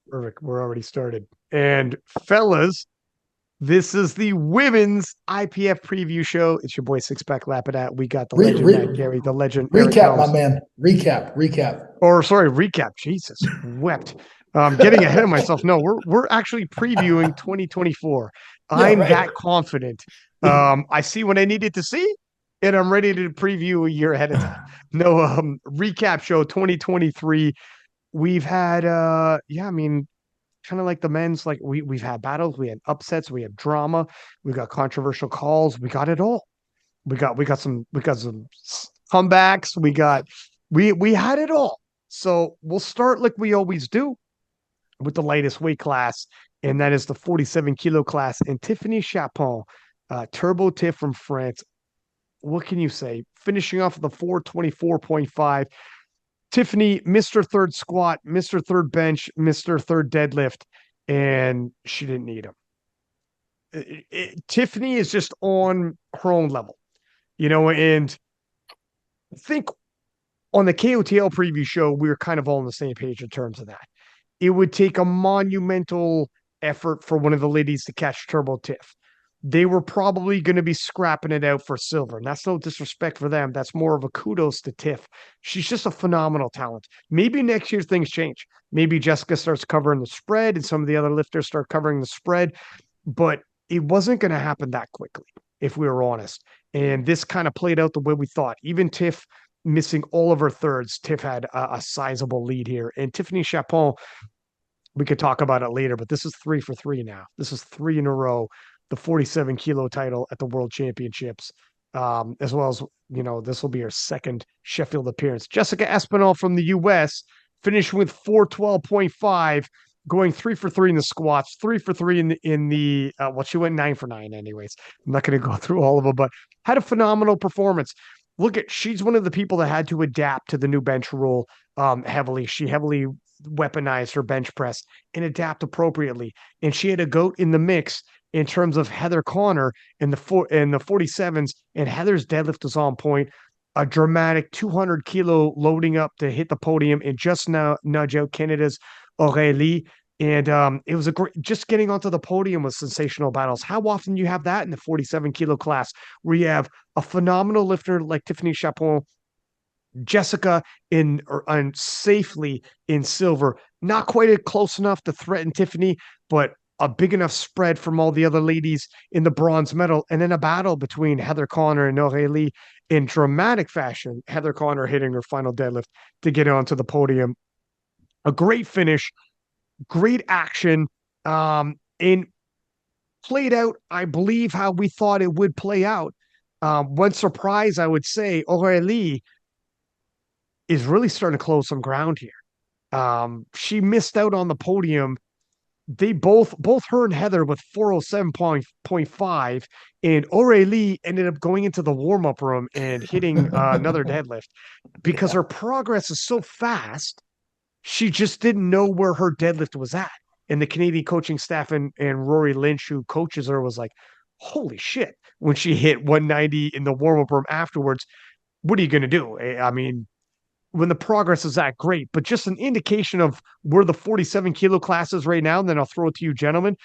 Perfect. We're already started. And fellas, this is the women's IPF preview show. It's your boy Six Pack Lapadat. We got the Re, legend re, Matt Gary, the legend Eric recap, my Helms. man. Recap. Or sorry, recap. Jesus, wept. Getting ahead of myself. No, we're actually previewing 2024. Yeah, I'm right. that confident. I see what I needed to see, and I'm ready to preview a year ahead of time. No, recap show 2023. We've had yeah, I mean, kind of like the men's, like we've had battles, we had upsets, we had drama, we got controversial calls, we got it all. We got some comebacks, we had it all. So we'll start like we always do with the lightest weight class, and that is the 47 kilo class. And Tiffany Chapon, Turbo Tiff from France. What can you say? Finishing off the 424.5. Tiffany, Mr. Third Squat, Mr. Third Bench, Mr. Third Deadlift, and she didn't need him. Tiffany is just on her own level, and I think on the KOTL preview show, we were kind of all on the same page in terms of that. It would take a monumental effort for one of the ladies to catch Turbo Tiff. They were probably going to be scrapping it out for silver. And that's no disrespect for them. That's more of a kudos to Tiff. She's just a phenomenal talent. Maybe next year things change. Maybe Jessica starts covering the spread and some of the other lifters start covering the spread. But it wasn't going to happen that quickly, if we were honest. And this kind of played out the way we thought. Even Tiff missing all of her thirds, Tiff had a sizable lead here. And Tiffany Chapon, we could talk about it later, but this is 3 for 3 now. This is three in a row, the 47 kilo title at the World Championships, as well as, this will be her second Sheffield appearance. Jessica Espinal from the US finished with 412.5, going 3 for 3 in the squats, 3 for 3 in the well, she went 9 for 9 anyways. I'm not going to go through all of them, but had a phenomenal performance. Look at, she's one of the people that had to adapt to the new bench rule heavily. She heavily weaponize her bench press and adapt appropriately. And she had a goat in the mix in terms of Heather Connor in the 47s, and Heather's deadlift was on point. A dramatic 200 kilo loading up to hit the podium and just now nudge out Canada's Aurélie. And it was a great, just getting onto the podium with sensational battles. How often do you have that in the 47 kilo class where you have a phenomenal lifter like Tiffany Chapon, Jessica and safely in silver, not quite close enough to threaten Tiffany, but a big enough spread from all the other ladies in the bronze medal, and then a battle between Heather Connor and Aurélie in dramatic fashion. Heather Connor hitting her final deadlift to get onto the podium. A great finish, great action, and played out, I believe, how we thought it would play out. One surprise, I would say, Aurélie is really starting to close some ground here. She missed out on the podium. They both her and Heather with 407.5, and Aurélie ended up going into the warm-up room and hitting another deadlift because Yeah. her progress is so fast. She just didn't know where her deadlift was at. And the Canadian coaching staff and Rory Lynch, who coaches her, was like, holy shit, when she hit 190 in the warm-up room afterwards. What are you going to do? I mean, when the progress is that great, but just an indication of where the 47 kilo class is right now. And then I'll throw it to you, gentlemen.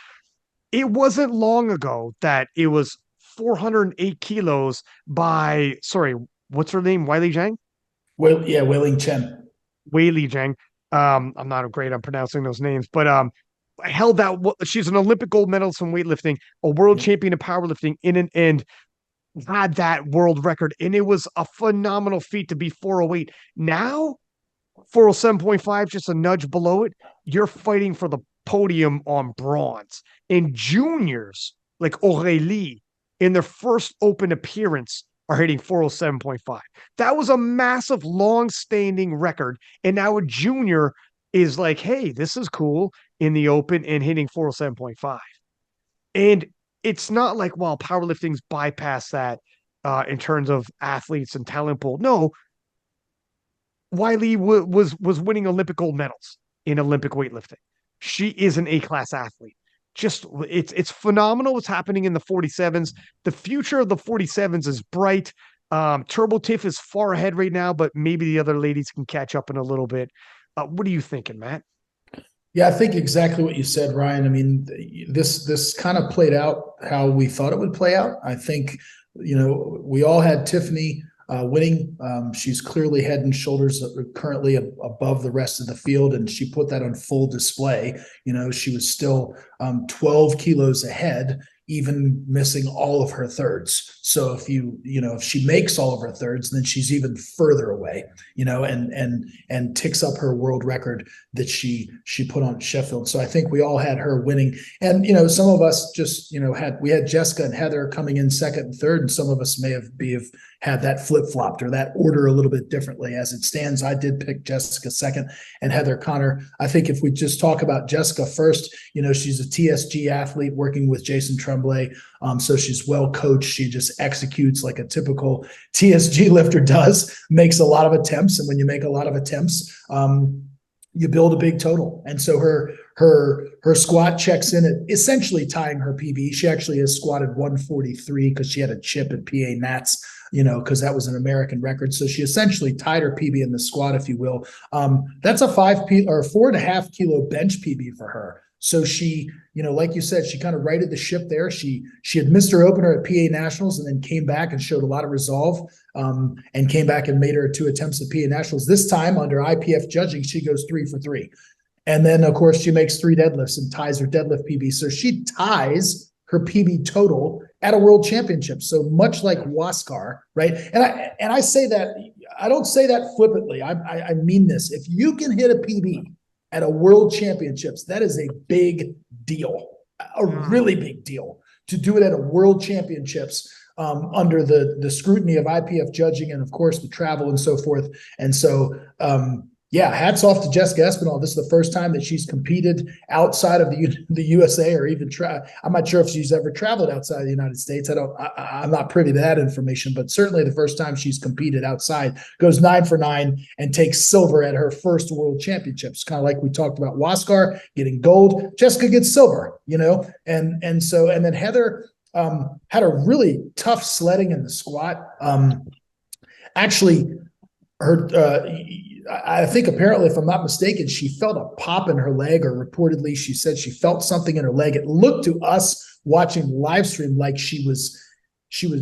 It wasn't long ago that it was 408 kilos by, sorry, what's her name? Wiley Zhang? Well, yeah, Wailing Chen. Weili Zhang. I'm not great on pronouncing those names, but held that. She's an Olympic gold medalist in weightlifting, a world Yeah. champion in powerlifting, in an end had that world record, and it was a phenomenal feat to be 408. Now 407.5, just a nudge below it, you're fighting for the podium on bronze. And juniors like Aurélie, in their first open appearance, are hitting 407.5. That was a massive, long standing record. And now a junior is like, hey, this is cool in the open and hitting 407.5. And it's not like, well, powerlifting's bypassed that in terms of athletes and talent pool. No, Wiley was winning Olympic gold medals in Olympic weightlifting. She is an A-class athlete. Just it's phenomenal what's happening in the 47s. The future of the 47s is bright. Turbo Tiff is far ahead right now, but maybe the other ladies can catch up in a little bit. What are you thinking, Matt? Yeah, I think exactly what you said, Ryan. I mean, this kind of played out how we thought it would play out. I think, we all had Tiffany winning. She's clearly head and shoulders currently above the rest of the field, and she put that on full display. She was still 12 kilos ahead, even missing all of her thirds. So if she makes all of her thirds, then she's even further away, and ticks up her world record that she put on Sheffield. So I think we all had her winning. And some of us just we had Jessica and Heather coming in second and third, and some of us may have had that flip-flopped or that order a little bit differently. As it stands, I did pick Jessica second and Heather Connor. I think if we just talk about Jessica first, she's a TSG athlete working with Jason Tremblay. So she's well coached. She just executes like a typical TSG lifter does, makes a lot of attempts. And when you make a lot of attempts, you build a big total. And so her squat checks in at essentially tying her PB. She actually has squatted 143 because she had a chip at PA Nats, because that was an American record. So she essentially tied her PB in the squat, if you will. That's a 4.5 kilo bench PB for her. So she, like you said, she kind of righted the ship there. She had missed her opener at PA Nationals and then came back and showed a lot of resolve, and came back and made her 2 attempts at PA Nationals. This time under IPF judging, she goes 3 for 3. And then, of course, she makes 3 deadlifts and ties her deadlift PB. So she ties her PB total at a world championship. So much like Waskar, right? And I say that, I don't say that flippantly. I mean this. If you can hit a PB at a world championships, that is a big deal, a really big deal to do it at a world championships, under the scrutiny of IPF judging and of course the travel and so forth. And so, hats off to Jessica Espinal. This is the first time that she's competed outside of the USA or even I'm not sure if she's ever traveled outside of the United States. I'm not privy to that information, but certainly the first time she's competed outside, goes 9 for 9 and takes silver at her first world championships. Kind of like we talked about Waskar getting gold. Jessica gets silver, and then Heather had a really tough sledding in the squat. Actually, I think apparently, if I'm not mistaken, she felt a pop in her leg, or reportedly she said she felt something in her leg. It looked to us watching live stream like she was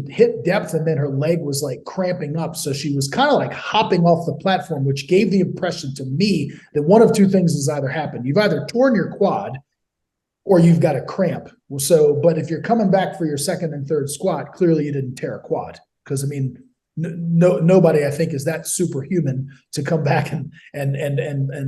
hit depth and then her leg was like cramping up. So she was kind of like hopping off the platform, which gave the impression to me that one of 2 things has either happened. You've either torn your quad or you've got a cramp. But if you're coming back for your second and third squat, clearly you didn't tear a quad. Because nobody, I think, is that superhuman to come back and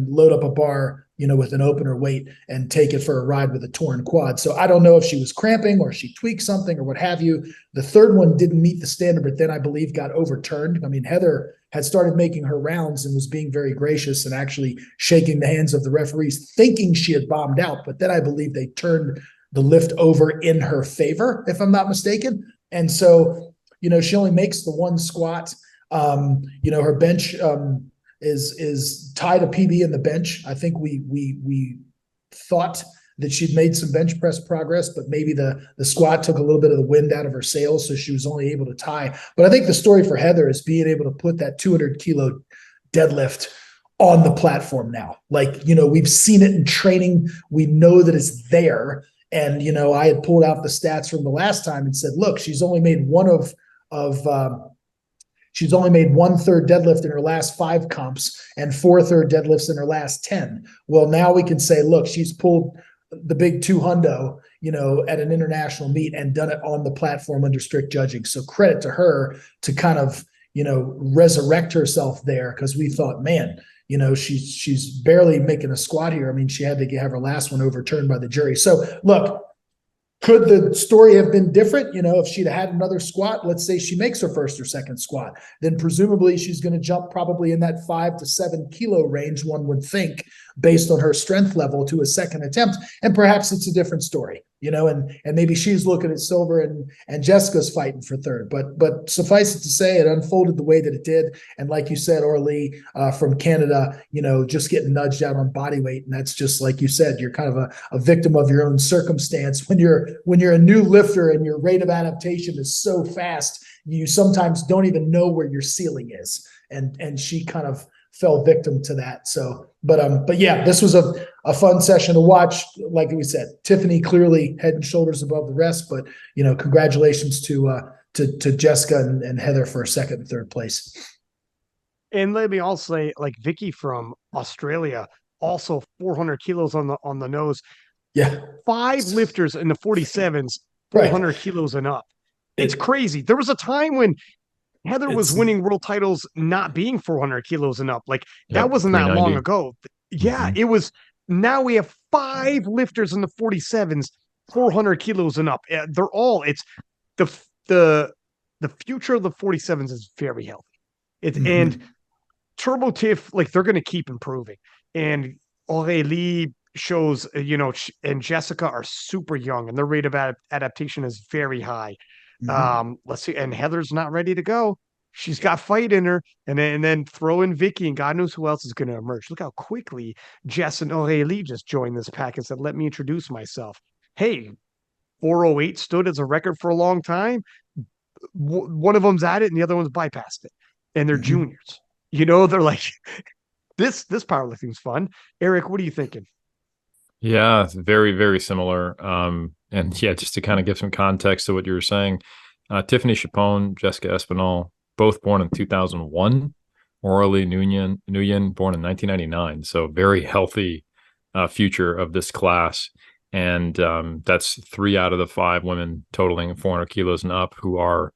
load up a bar, with an opener weight and take it for a ride with a torn quad. So I don't know if she was cramping or she tweaked something or what have you. The third one didn't meet the standard, but then I believe got overturned. I mean, Heather had started making her rounds and was being very gracious and actually shaking the hands of the referees, thinking she had bombed out. But then I believe they turned the lift over in her favor, if I'm not mistaken. And so, she only makes the 1 squat. Her bench is tied a PB in the bench. I think we thought that she'd made some bench press progress, but maybe the squat took a little bit of the wind out of her sails, so she was only able to tie. But I think the story for Heather is being able to put that 200 kilo deadlift on the platform now. Like, we've seen it in training. We know that it's there. And, I had pulled out the stats from the last time and said, look, she's only made she's only made 1/3 deadlift in her last 5 comps and 4/3 deadlifts in her last 10. Well, now we can say, look, she's pulled the big 200, at an international meet and done it on the platform under strict judging. So credit to her to kind of, resurrect herself there, because we thought, man, she's barely making a squat here. I mean, she had to have her last one overturned by the jury. So look, could the story have been different? If she'd had another squat, let's say she makes her first or second squat, then presumably she's going to jump probably in that 5 to 7 kilo range, one would think, based on her strength level, to a second attempt. And perhaps it's a different story, and maybe she's looking at silver and Jessica's fighting for third. But suffice it to say, it unfolded the way that it did. And like you said, Orly from Canada, just getting nudged out on body weight. And that's just like you said, you're kind of a victim of your own circumstance. When you're a new lifter and your rate of adaptation is so fast, you sometimes don't even know where your ceiling is. And she kind of fell victim to that. So, but yeah, this was a fun session to watch. Like we said, Tiffany clearly head and shoulders above the rest, but congratulations to Jessica and Heather for second and third place. And let me also say, like Vicky from Australia, also 400 kilos on the nose. Yeah. 5 lifters in the 47s, Right. 400 kilos and up. It's It, crazy. There was a time when Heather was it's winning world titles not being 400 kilos and up. Like that Yep, wasn't that long 390. ago. Yeah, Mhm. it was. Now we have 5 lifters in the 47s, 400 kilos and up. They're all. It's the the the future of the 47s is very healthy. It's and mhm. Turbo Tiff, like they're going to keep improving. And Aurélie shows, and Jessica are super young, and their rate of adaptation is very high. Mhm. Let's see, and Heather's not ready to go. She's got fight in her, and then throw in Vicky, and God knows who else is going to emerge. Look how quickly Jess and Aurélie just joined this pack and said, "Let me introduce myself." Hey, 408 stood as a record for a long time. One of them's at it, and the other one's bypassed it, and they're Mhm. juniors. They're like this powerlifting's fun. Eric, what are you thinking? Yeah, it's very, very similar. And yeah, just to kind of give some context to what you were saying, Tiffany Chapone, Jessica Espinal, both born in 2001. Orally Nguyen born in 1999. So very healthy future of this class. And that's 3 out of the 5 women totaling 400 kilos and up who are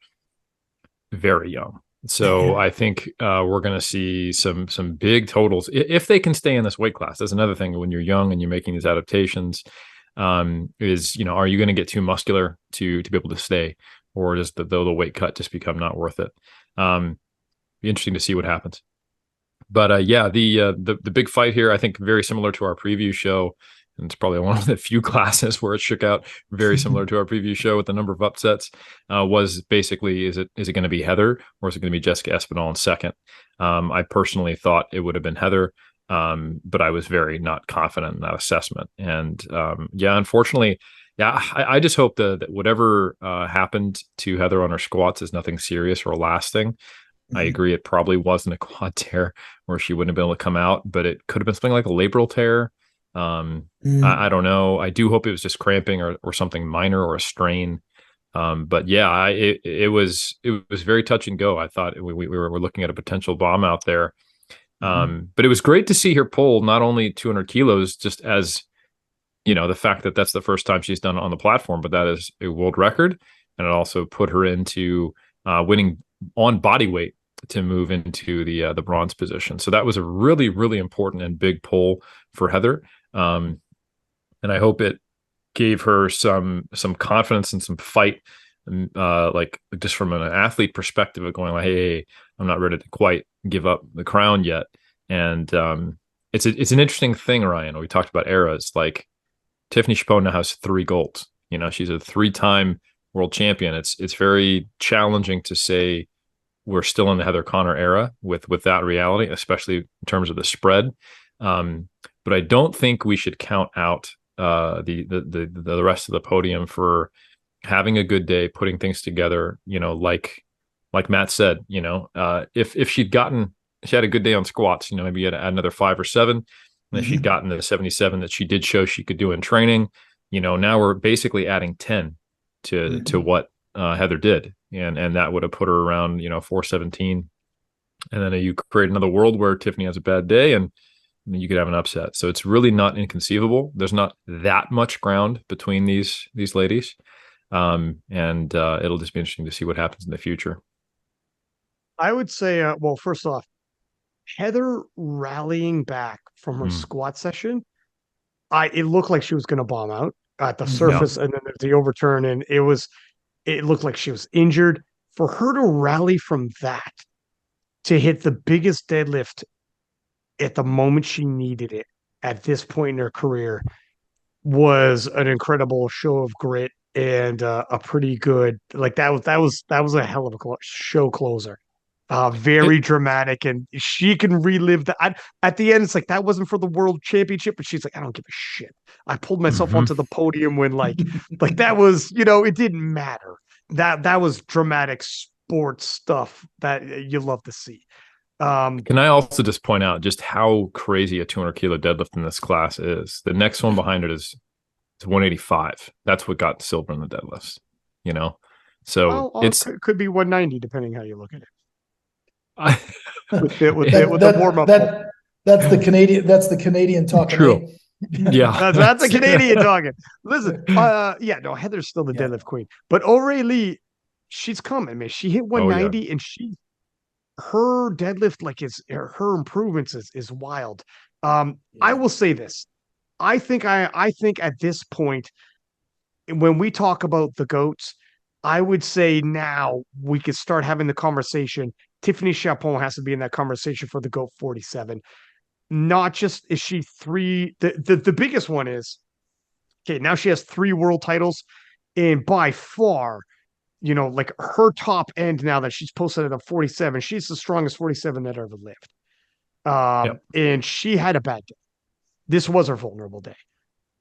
very young. So I think we're going to see some big totals if they can stay in this weight class. That's another thing when you're young and you're making these adaptations. Is are you going to get too muscular to be able to stay, or does the weight cut just become not worth it? Be interesting to see what happens. But yeah, the big fight here, I think, very similar to our preview show. And it's probably one of the few classes where it shook out very similar to our preview show with the number of upsets. Was basically, is it going to be Heather or is it going to be Jessica Espinal in second? I personally thought it would have been Heather, but I was very not confident in that assessment. And yeah, unfortunately, yeah, I just hope that whatever happened to Heather on her squats is nothing serious or lasting. I Mhm. agree. It probably wasn't a quad tear where she wouldn't have been able to come out, but it could have been something like a labral tear. I don't know. I do hope it was just cramping or something minor or a strain. But yeah, it was very touch and go. I thought we were looking at a potential bomb out there. Mhm. But it was great to see her pull not only 200 kilos, just as the fact that that's the first time she's done it on the platform, but that is a world record, and it also put her into winning on body weight to move into the bronze position. So that was a really, really important and big pull for Heather, and I hope it gave her some confidence and some fight, like just from an athlete perspective of going like, hey, I'm not ready to quite give up the crown yet. And it's an interesting thing, Ryan. We talked about eras. Like Tiffany Chapone now has 3 golds. She's a 3-time world champion. It's very challenging to say we're still in the Heather Connor era with that reality, especially in terms of the spread. But I don't think we should count out the rest of the podium for having a good day, putting things together. Like Matt said, if she had a good day on squats, maybe you had to add another 5 or 7. And if she'd Mhm. gotten the 77 that she did show she could do in training, now we're basically adding 10 to Mhm. what Heather did, and that would have put her around 417. And then you create another world where Tiffany has a bad day, and you could have an upset. So it's really not inconceivable. There's not that much ground between these ladies, and it'll just be interesting to see what happens in the future. I would say, well, first off, Heather rallying back from her Mm, squat session, it looked like she was going to bomb out at the Mhm. yeah, surface, and then there's the overturn, and it looked like she was injured. For her to rally from that to hit the biggest deadlift at the moment she needed it at this point in her career was an incredible show of grit and a pretty good like that was a hell of a show closer. Very it, dramatic, and she can relive that. At the end, it's like that wasn't for the world championship, but she's like, I don't give a shit. I pulled myself mhm. onto the podium when like that was it didn't matter. That was dramatic sports stuff that you love to see. Can I also just point out just how crazy a 200 kilo deadlift in this class is? The next one behind it is 185. That's what got silver in the deadlifts, you know? So it's could be 190 depending how you look at it. I, With the warm up. That's the Canadian talking. True. Yeah. That's a Canadian talking. Listen, no, Heather's still the deadlift queen, but O'Reilly, she's coming, man. She hit 190 and her deadlift, like her improvements is wild. I will say this. I think at this point, when we talk about the GOATs, I would say now we could start having the conversation. Tiffany Chapon has to be in that conversation for the GOAT 47. Not just is she three, the biggest one is, okay, now she has 3 world titles, and by far, like her top end now that she's posted at a 47, she's the strongest 47 that ever lived. And she had a bad day. This was her vulnerable day.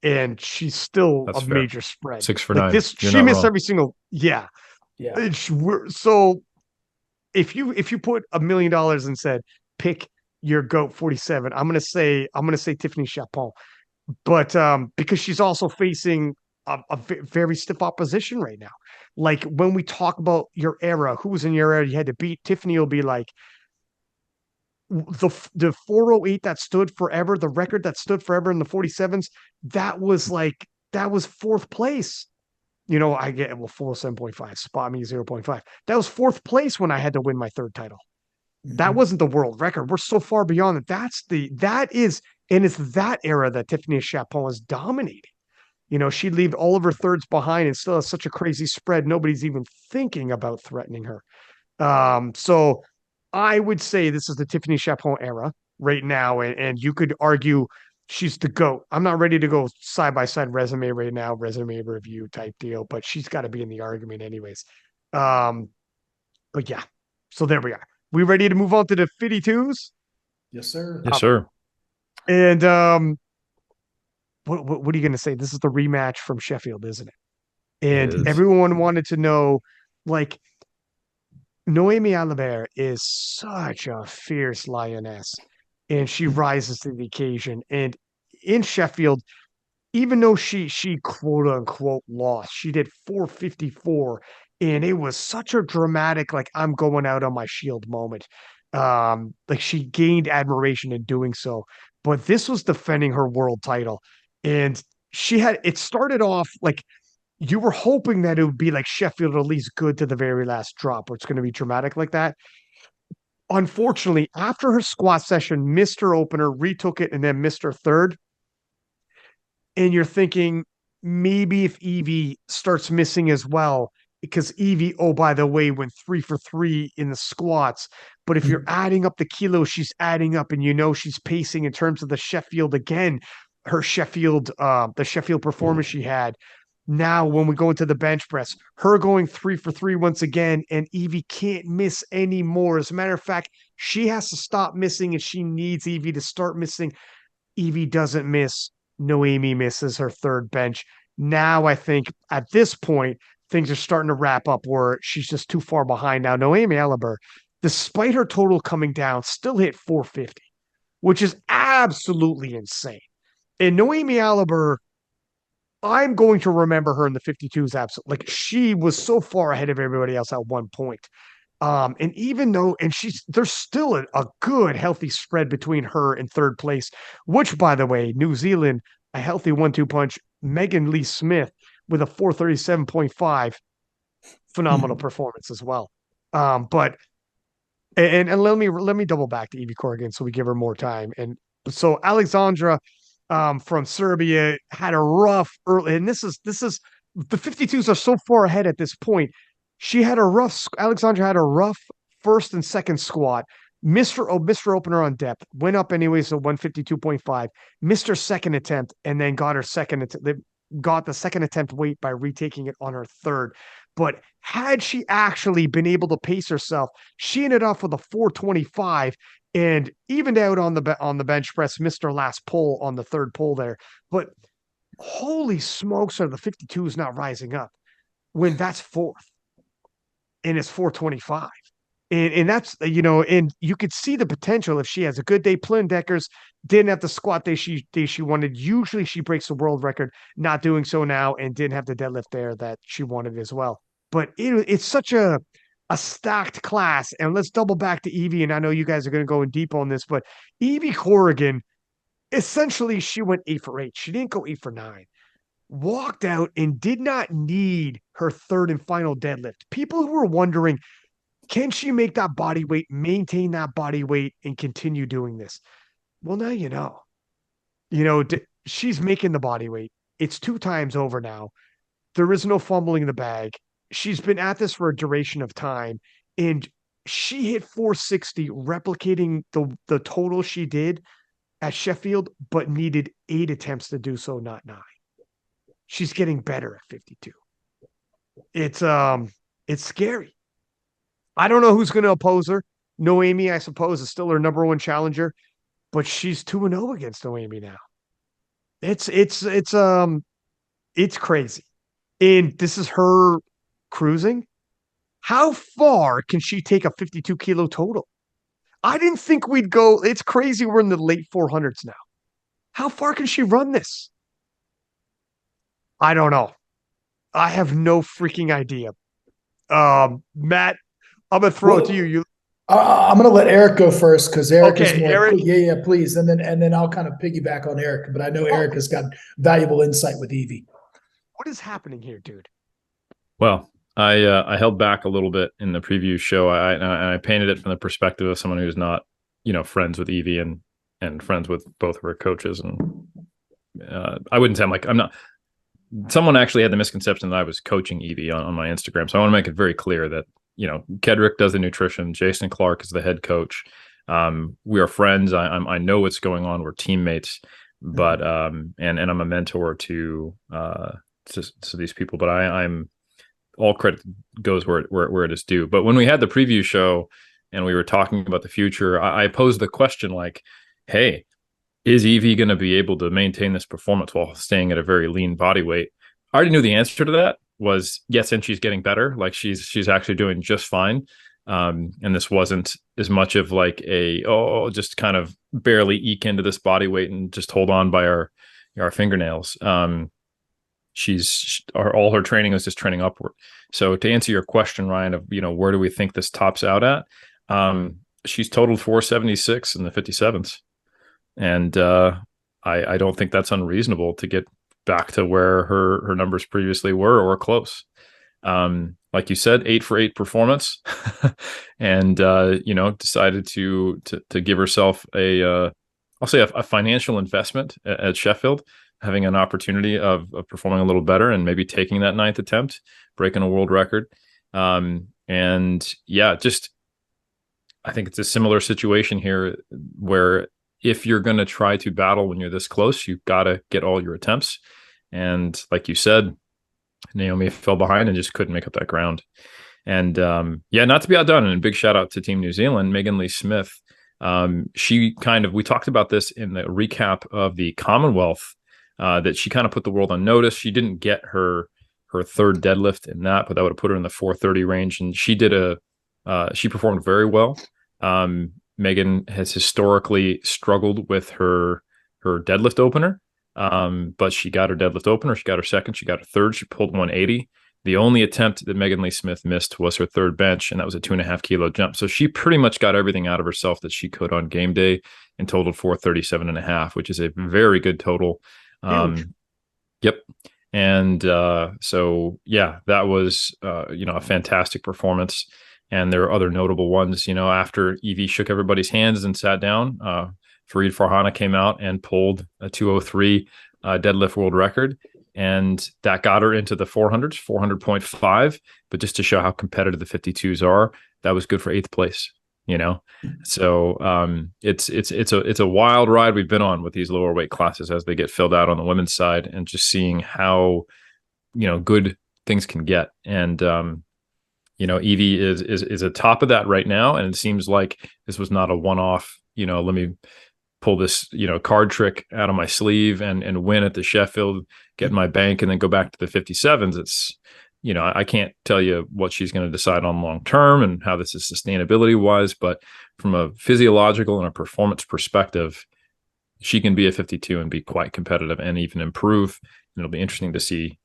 And she's still That's a fair. major spread. 6 for like 9. This, You're she missed wrong. every single, So if you put $1 million and said, pick your GOAT 47, I'm gonna say Tiffany Chapon. But because she's also facing a very stiff opposition right now. Like when we talk about your era, who was in your era you had to beat, Tiffany will be like the 408 that stood forever, the record that stood forever in the 47s, that was 4th place. I get 407.5, spot me 0.5. That was 4th place when I had to win my 3rd title. That wasn't the world record. We're so far beyond that. And it's that era that Tiffany Chapon is dominating. She'd leave all of her thirds behind and still has such a crazy spread. Nobody's even thinking about threatening her. So I would say this is the Tiffany Chapon era right now. And you could argue she's the GOAT. I'm not ready to go side-by-side resume right now, resume review type deal, but she's got to be in the argument anyways. But yeah, so there we are. We ready to move on to the 52s? Yes, sir. Yes, sir. And what are you going to say? This is the rematch from Sheffield, isn't it? And everyone wanted to know, like, Noemi Alibert is such a fierce lioness, and she rises to the occasion. And in Sheffield, even though she quote unquote lost, she did 454, and it was such a dramatic, like, I'm going out on my shield moment. Like she gained admiration in doing so. But this was defending her world title. And it started off like you were hoping that it would be like Sheffield at least good to the very last drop, where it's going to be dramatic like that. Unfortunately, after her squat session, missed her opener, retook it, and then missed her 3rd. And you're thinking maybe if Evie starts missing as well, because Evie, oh, by the way, went 3 for 3 in the squats. But if you're adding up the kilos, she's adding up, and she's pacing in terms of the Sheffield again, the Sheffield performance she had. Now, when we go into the bench press, her going 3 for 3 once again, and Evie can't miss anymore. As a matter of fact, she has to stop missing, and she needs Evie to start missing. Evie doesn't miss. Noemi misses her 3rd bench. Now, I think at this point, things are starting to wrap up where she's just too far behind. Now, Noemi Alibert, despite her total coming down, still hit 450, which is absolutely insane. And Noemi Alibert, I'm going to remember her in the 52s. Absolutely. Like she was so far ahead of everybody else at one point. And even though, there's still a good, healthy spread between her and 3rd place, which, by the way, New Zealand, a healthy 1-2 punch, Megan Lee Smith with a 437.5, phenomenal performance as well. But let me double back to Evie Corrigan so we give her more time. And so Alexandra from Serbia had a rough early, and this is the 52s are so far ahead at this point. Alexandra had a rough 1st and 2nd squat, missed her opener on depth, went up anyways to 152.5, missed her 2nd attempt, and then got the 2nd attempt weight by retaking it on her 3rd. But had she actually been able to pace herself, she ended up with a 425 and evened out on the bench press, missed her last pull on the 3rd pull there. But holy smokes, are the 52s not rising up when that's 4th and it's 425? And that's, and you could see the potential if she has a good day. Plyn Deckers didn't have the squat day she wanted. Usually she breaks the world record, not doing so now, and didn't have the deadlift there that she wanted as well. But it's such a stacked class. And let's double back to Evie. And I know you guys are going to go in deep on this, but Evie Corrigan, essentially, she went 8 for 8. She didn't go 8 for 9. Walked out and did not need her third and final deadlift. People who were wondering, can she make that body weight, maintain that body weight, and continue doing this? Well, now you know. She's making the body weight. It's 2 times over now. There is no fumbling in the bag. She's been at this for a duration of time, and she hit 460, replicating the total she did at Sheffield, but needed 8 attempts to do so, not 9. She's getting better at 52. It's scary. I don't know who's going to oppose her. Noemi, I suppose, is still her number 1 challenger, but she's 2-0 against Noemi now. It's crazy. And this is her cruising. How far can she take a 52 kilo total? I didn't think we'd go. It's crazy. We're in the late 400s now. How far can she run this? I don't know. I have no freaking idea. Matt, I'm gonna throw it to you. I'm going to let Eric go first because Eric is more. Eric. Yeah, please, and then I'll kind of piggyback on Eric. But I know Eric has got valuable insight with Evie. What is happening here, dude? Well, I held back a little bit in the preview show. I painted it from the perspective of someone who's not, friends with Evie and friends with both of her coaches. And I wouldn't say I'm not. Someone actually had the misconception that I was coaching Evie on my Instagram. So I want to make it very clear that, Kedrick does the nutrition. Jason Clark is the head coach. We are friends. I know what's going on. We're teammates, but and I'm a mentor to these people. But I'm all credit goes where it is due. But when we had the preview show and we were talking about the future, I posed the question like, hey, is Evie going to be able to maintain this performance while staying at a very lean body weight? I already knew the answer to that was yes, and she's getting better. Like she's actually doing just fine. And this wasn't as much of like just kind of barely eke into this body weight and just hold on by our fingernails. All her training was just trending upward. So to answer your question, Ryan, of where do we think this tops out at? She's totaled 476 in the 57s. And I don't think that's unreasonable to get back to where her numbers previously were or close. Like you said, 8 for 8 performance, and decided to give herself a financial investment at Sheffield, having an opportunity of performing a little better and maybe taking that 9th attempt, breaking a world record. And yeah, I think it's a similar situation here where if you're going to try to battle when you're this close, you've got to get all your attempts. And like you said, Naomi fell behind and just couldn't make up that ground. And not to be outdone, and a big shout out to Team New Zealand, Megan Lee Smith. We talked about this in the recap of the Commonwealth, that she kind of put the world on notice. She didn't get her third deadlift in that, but that would have put her in the 430 range. And she performed very well. Megan has historically struggled with her deadlift opener, but she got her deadlift opener. She got her second. She got her third. She pulled 180. The only attempt that Megan Lee Smith missed was her third bench, and that was a 2.5 kilo jump. So she pretty much got everything out of herself that she could on game day and totaled 437.5, which is a very good total. Yep. And that was a fantastic performance. And there are other notable ones, after Evie shook everybody's hands and sat down, Fareed Farhana came out and pulled a 203 deadlift world record. And that got her into the 400s, 400.5. But just to show how competitive the 52s are, that was good for 8th place, So it's a wild ride we've been on with these lower weight classes as they get filled out on the women's side, and just seeing how, good things can get. And, Evie is at top of that right now. And it seems like this was not a one-off, let me pull this, card trick out of my sleeve and win at the Sheffield, get my bank, and then go back to the 57s. It's, I can't tell you what she's going to decide on long term and how this is sustainability wise, but from a physiological and a performance perspective, she can be a 52 and be quite competitive and even improve. And it'll be interesting to see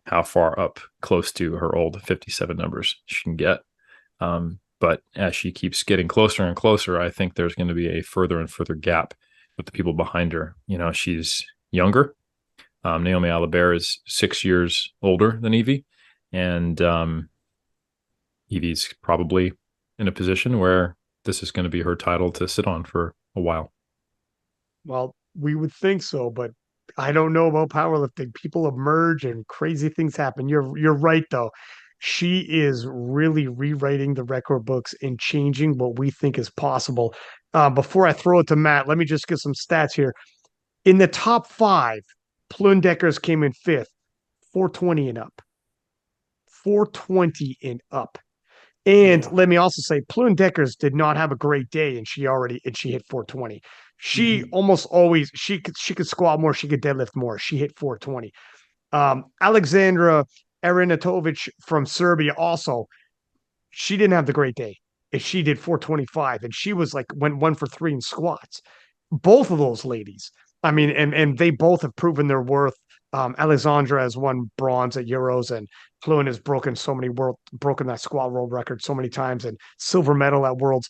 how far up close to her old 57 numbers she can get. But as she keeps getting closer and closer, I think there's going to be a further and further gap with the people behind her. She's younger. Naomi Alibert is 6 years older than Evie. And Evie's probably in a position where this is going to be her title to sit on for a while. Well, we would think so, but I don't know about powerlifting. People emerge and crazy things happen. You're right though. She is really rewriting the record books and changing what we think is possible. Before I throw it to Matt, let me just get some stats here. In the top 5, Plundeckers came in 5th, 420 and up. 420 and up. And let me also say, Plundeckers did not have a great day, and she hit 420. She almost always she could squat more, she could deadlift more. She hit 420. Alexandra Arinatovic from Serbia also, she didn't have the great day. And she did 425, and she was went 1 for 3 in squats. Both of those ladies, I mean, and they both have proven their worth. Alexandra has won bronze at Euros, and Pluen has broken that squat world record so many times, and silver medal at Worlds.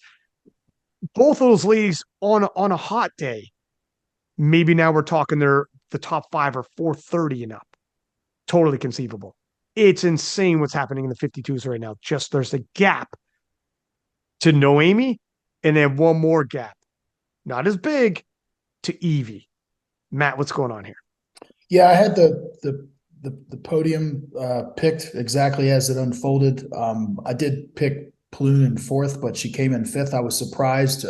Both of those ladies on a hot day, maybe now we're talking the top 5 are 430 and up. Totally conceivable. It's insane what's happening in the 52s right now. Just there's a gap to Noemi, and then one more gap, not as big, to Evie. Matt, what's going on here? Yeah, I had the podium picked exactly as it unfolded. I did pick Pluen in 4th, but she came in 5th. I was surprised,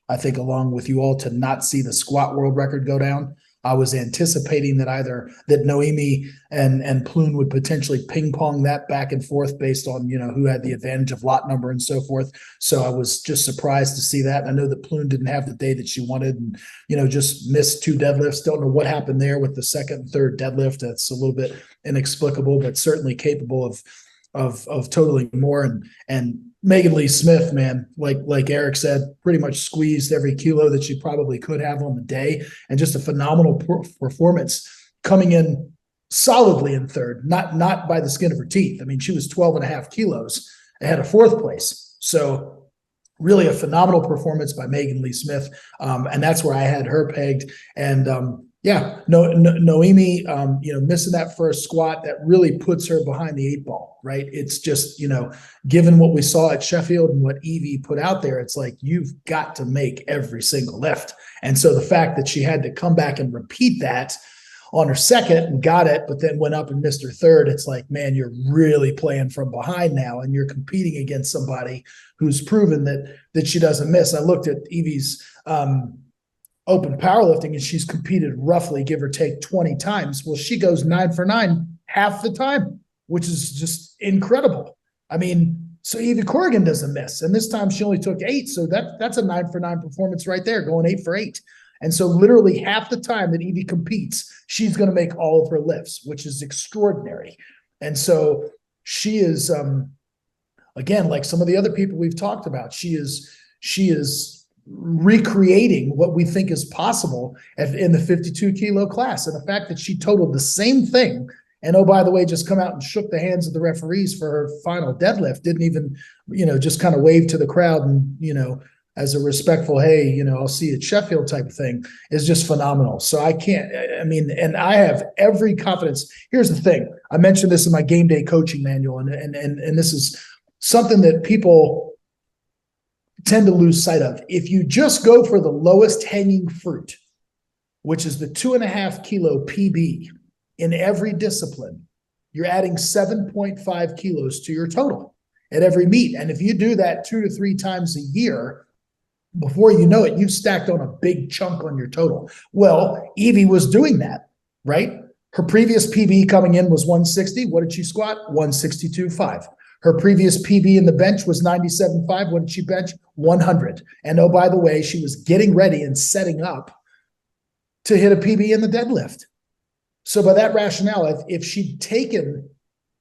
I think, along with you all, to not see the squat world record go down. I was anticipating that Noemi and Pluen would potentially ping pong that back and forth based on, who had the advantage of lot number and so forth. So I was just surprised to see that. And I know that Pluen didn't have the day that she wanted and, just missed 2 deadlifts. Don't know what happened there with the 2nd and 3rd deadlift. That's a little bit inexplicable, but certainly capable of totaling more. And Megan Lee Smith, man, like Eric said, pretty much squeezed every kilo that she probably could have on the day, and just a phenomenal performance, coming in solidly in 3rd, not by the skin of her teeth. I mean, she was 12.5 kilos ahead of 4th place. So really a phenomenal performance by Megan Lee Smith. And that's where I had her pegged. And Noemi, missing that first squat, that really puts her behind the 8 ball, right? It's just, given what we saw at Sheffield and what Evie put out there, it's like, you've got to make every single lift. And so the fact that she had to come back and repeat that on her 2nd and got it, but then went up and missed her 3rd, it's like, man, you're really playing from behind now, and you're competing against somebody who's proven that she doesn't miss. I looked at Evie's open powerlifting, and she's competed roughly, give or take, 20 times. Well, she goes 9 for 9 half the time, which is just incredible. I mean, so Evie Corrigan doesn't miss, and this time she only took 8. So that's a 9 for 9 performance right there, going 8 for 8. And so literally half the time that Evie competes, she's going to make all of her lifts, which is extraordinary. And so she is, again, like some of the other people we've talked about, she is recreating what we think is possible in the 52 kilo class. And the fact that she totaled the same thing, and oh, by the way, just come out and shook the hands of the referees for her final deadlift, didn't even, just kind of wave to the crowd and, as a respectful, hey, I'll see you at Sheffield type of thing, is just phenomenal. So and I have every confidence. Here's the thing. I mentioned this in my game day coaching manual, and this is something that people tend to lose sight of. If you just go for the lowest hanging fruit, which is the 2.5 kilo PB in every discipline, you're adding 7.5 kilos to your total at every meet. And if you do that 2 to 3 times a year, before you know it, you've stacked on a big chunk on your total. Well, Evie was doing that, right? Her previous PB coming in was 160. What did she squat? 162.5. Her previous PB in the bench was 97.5. What did she bench? 100. And oh, by the way, she was getting ready and setting up to hit a PB in the deadlift. So by that rationale, if she'd taken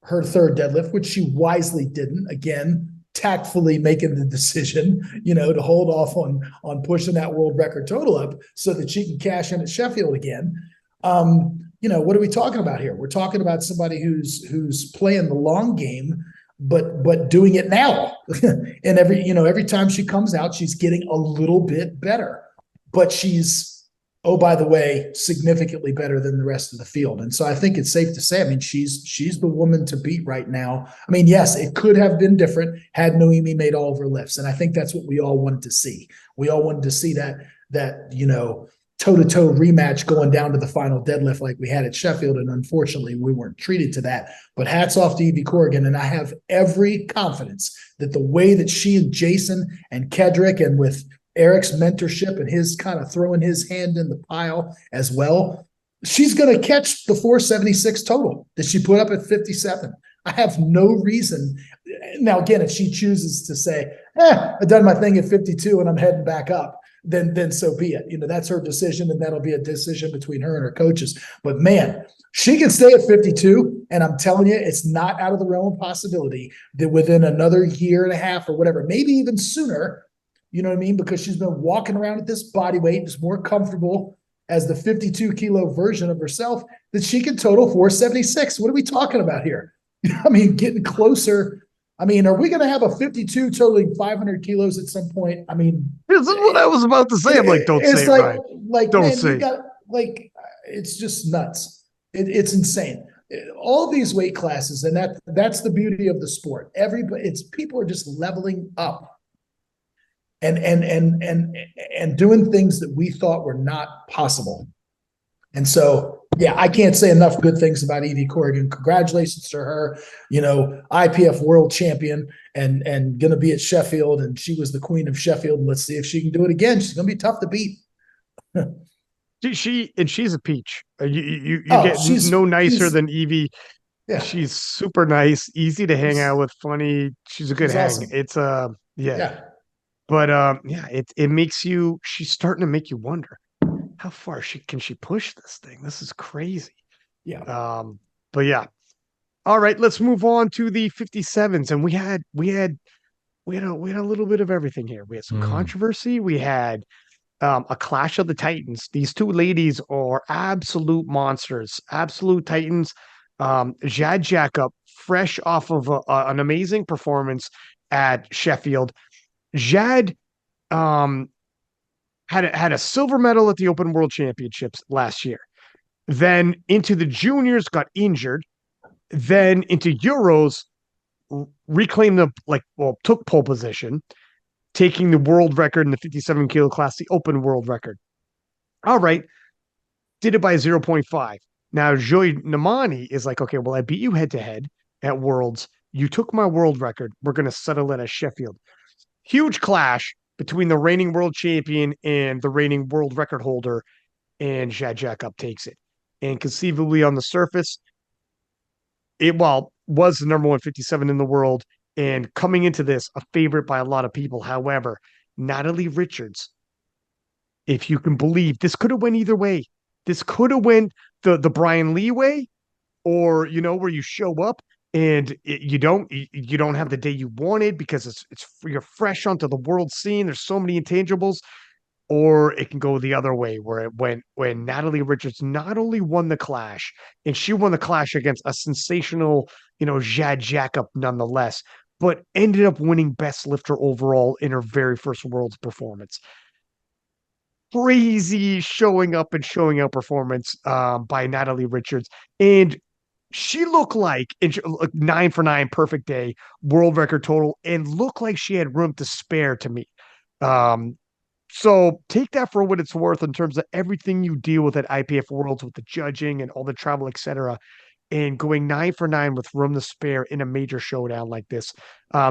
her third deadlift, which she wisely didn't. Again, tactfully making the decision, to hold off on pushing that world record total up so that she can cash in at Sheffield again. What are we talking about here? We're talking about somebody who's playing the long game, but doing it now. And every time she comes out, she's getting a little bit better, but she's, oh, by the way, significantly better than the rest of the field. And so I think it's safe to say, she's the woman to beat right now. Yes, it could have been different had Noemi made all of her lifts. And I think that's what we all wanted to see. We all wanted to see that toe-to-toe rematch going down to the final deadlift like we had at Sheffield. And unfortunately, we weren't treated to that. But hats off to Evie Corrigan. And I have every confidence that the way that she and Jason and Kedrick, and with Eric's mentorship and his kind of throwing his hand in the pile as well, she's going to catch the 476 total that she put up at 57. I have no reason. Now, again, if she chooses to say, I've done my thing at 52 and I'm heading back up, then so be it. That's her decision, and that'll be a decision between her and her coaches. But man, she can stay at 52, and I'm telling you, it's not out of the realm of possibility that within another year and a half or whatever, maybe even sooner, you know what I mean? Because she's been walking around at this body weight, is more comfortable as the 52 kilo version of herself, that she can total 476. What are we talking about here? Getting closer. Are we going to have a 52 totaling 500 kilos at some point? This is what I was about to say. I'm like, don't say it, Ryan. Don't man, say. You got it's just nuts. It's insane. All these weight classes, and that's the beauty of the sport. People are just leveling up. And doing things that we thought were not possible. And so, yeah, I can't say enough good things about Evie Corrigan. Congratulations to her, IPF World Champion and going to be at Sheffield. And she was the queen of Sheffield. And let's see if she can do it again. She's going to be tough to beat. She's a peach. You get no nicer than Evie. Yeah. She's super nice, easy to hang out with, funny. She's a good hang. Awesome. It's yeah. But it makes you. She's starting to make you wonder how far can she push this thing. This is crazy. Yeah. But yeah. All right, let's move on to the 57s, and we had a little bit of everything here. We had some controversy. We had a clash of the Titans. These two ladies are absolute monsters, absolute Titans. Jad Jacob, fresh off of an amazing performance at Sheffield. Jad had a silver medal at the Open World Championships last year. Then into the juniors, got injured. Then into Euros, reclaimed took pole position, taking the world record in the 57 kilo class, the Open world record. All right, did it by 0.5. Now Joy Namani is like, okay, well, I beat you head to head at Worlds. You took my world record. We're going to settle it at Sheffield. Huge clash between the reigning world champion and the reigning world record holder, and Jad Jacob takes it. And conceivably on the surface, it was the number 157 in the world, and coming into this, a favorite by a lot of people. However, Natalie Richards, if you can believe, this could have went either way. This could have went the Brian Lee way, or where you show up and you don't have the day you wanted because you're fresh onto the world scene. There's so many intangibles. Or it can go the other way, where it went when Natalie Richards not only won the clash, and she won the clash against a sensational, Jad Jacob nonetheless, but ended up winning best lifter overall in her very first Worlds performance. Crazy showing up performance by Natalie Richards. And she looked like 9 for 9, perfect day, world record total, and looked like she had room to spare to me. So take that for what it's worth in terms of everything you deal with at IPF Worlds with the judging and all the travel, etc., and going 9 for 9 with room to spare in a major showdown like this.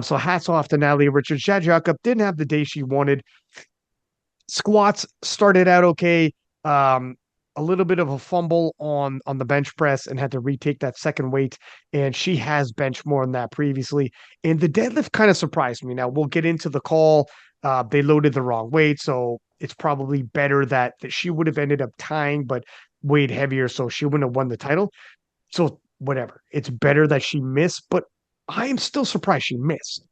So hats off to Natalie Richards. Jad Jacob didn't have the day she wanted. Squats started out okay. A little bit of a fumble on the bench press and had to retake that second weight. And she has benched more than that previously. And the deadlift kind of surprised me. Now we'll get into the call. They loaded the wrong weight, so it's probably better that she would have ended up tying, but weighed heavier, so she wouldn't have won the title. So whatever. It's better that she missed, but I am still surprised she missed.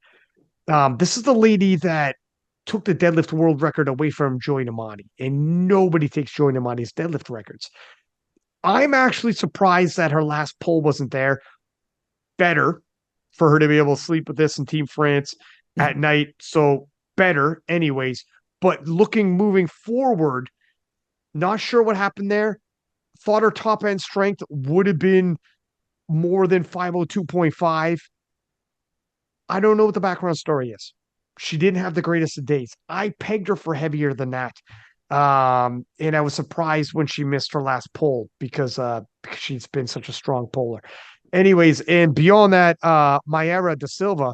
This is the lady that took the deadlift world record away from Joy Namani, and nobody takes Joy Namani's deadlift records. I'm actually surprised that her last pull wasn't there. Better for her to be able to sleep with this in Team France at night. So better, anyways. But moving forward, not sure what happened there. Thought her top end strength would have been more than 502.5. I don't know what the background story is. She didn't have the greatest of days. I pegged her for heavier than that. And I was surprised when she missed her last pull because she's been such a strong puller. Anyways, and beyond that, Mayra da Silva,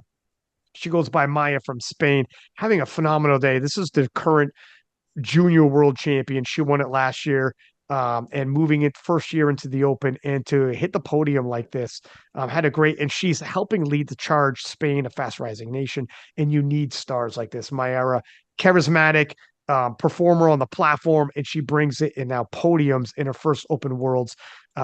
she goes by Maya from Spain, having a phenomenal day. This is the current junior world champion. She won it last year. And moving it first year into the Open and to hit the podium like this, had a great, and she's helping lead the charge. Spain, a fast rising nation, and you need stars like this. Mayra, charismatic, performer on the platform, and she brings it in now podiums in her first Open Worlds.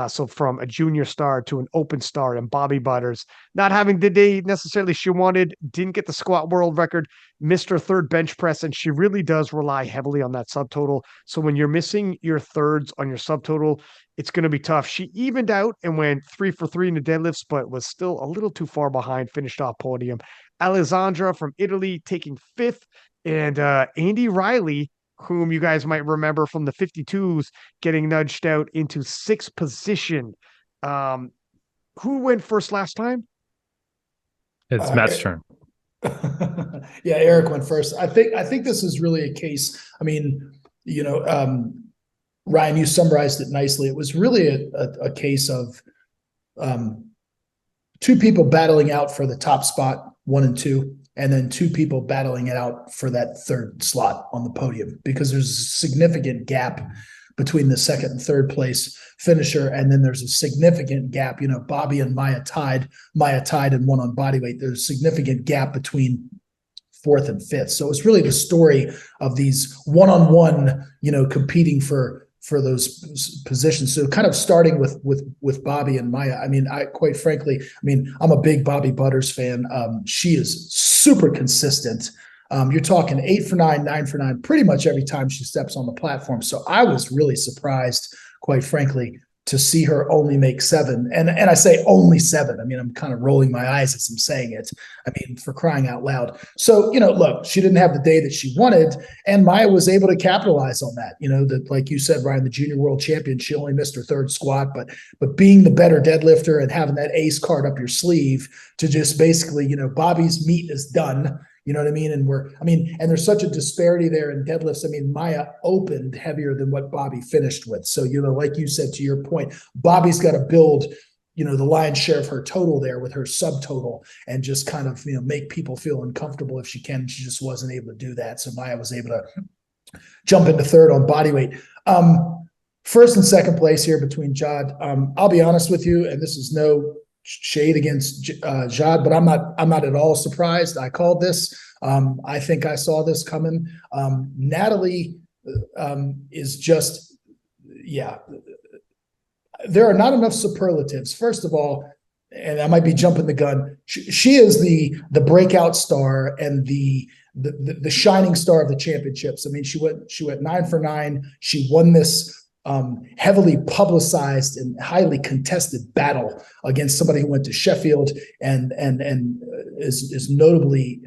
So from a junior star to an Open star, and Bobby Butters not having the day necessarily she wanted, didn't get the squat world record, missed her third bench press, and she really does rely heavily on that subtotal. So when you're missing your thirds on your subtotal, it's going to be tough. She evened out and went 3 for 3 in the deadlifts, but was still a little too far behind, finished off podium. Alessandra from Italy taking fifth, and Andy Riley, whom you guys might remember from the 52s, getting nudged out into sixth position. Who went first last time? It's Matt's turn. Yeah, Eric went first. I think this is really a case. I mean, Ryan, you summarized it nicely. It was really a case of two people battling out for the top spot, 1 and 2, and then two people battling it out for that third slot on the podium, because there's a significant gap between the second and third place finisher. And then there's a significant gap, Bobby and Maya tied and won on bodyweight. There's a significant gap between fourth and fifth. So it's really the story of these one-on-one, competing for those positions. So kind of starting with Bobby and Maya. I mean, quite frankly, I'm a big Bobby Butters fan. She is super consistent. You're talking 8 for 9, 9 for 9, pretty much every time she steps on the platform. So I was really surprised, quite frankly, to see her only make 7. And I say only 7. I'm kind of rolling my eyes as I'm saying it. For crying out loud. So, look, she didn't have the day that she wanted, and Maya was able to capitalize on that. Like you said, Ryan, the junior world champion, she only missed her third squat, but being the better deadlifter and having that ace card up your sleeve to just basically, Bobby's meat is done. You know what I mean? And there's such a disparity there in deadlifts. Maya opened heavier than what Bobby finished with. So, like you said, to your point, Bobby's got to build, the lion's share of her total there with her subtotal, and just kind of, make people feel uncomfortable if she can. She just wasn't able to do that. So Maya was able to jump into third on bodyweight. First and second place here between Jad. I'll be honest with you, and this is no shade against Jad, but I'm not at all surprised. I called this. I think I saw this coming. Natalie is just, there are not enough superlatives. First of all, and I might be jumping the gun, she is the breakout star and the shining star of the championships. She went 9 for 9. She won this heavily publicized and highly contested battle against somebody who went to Sheffield and is notably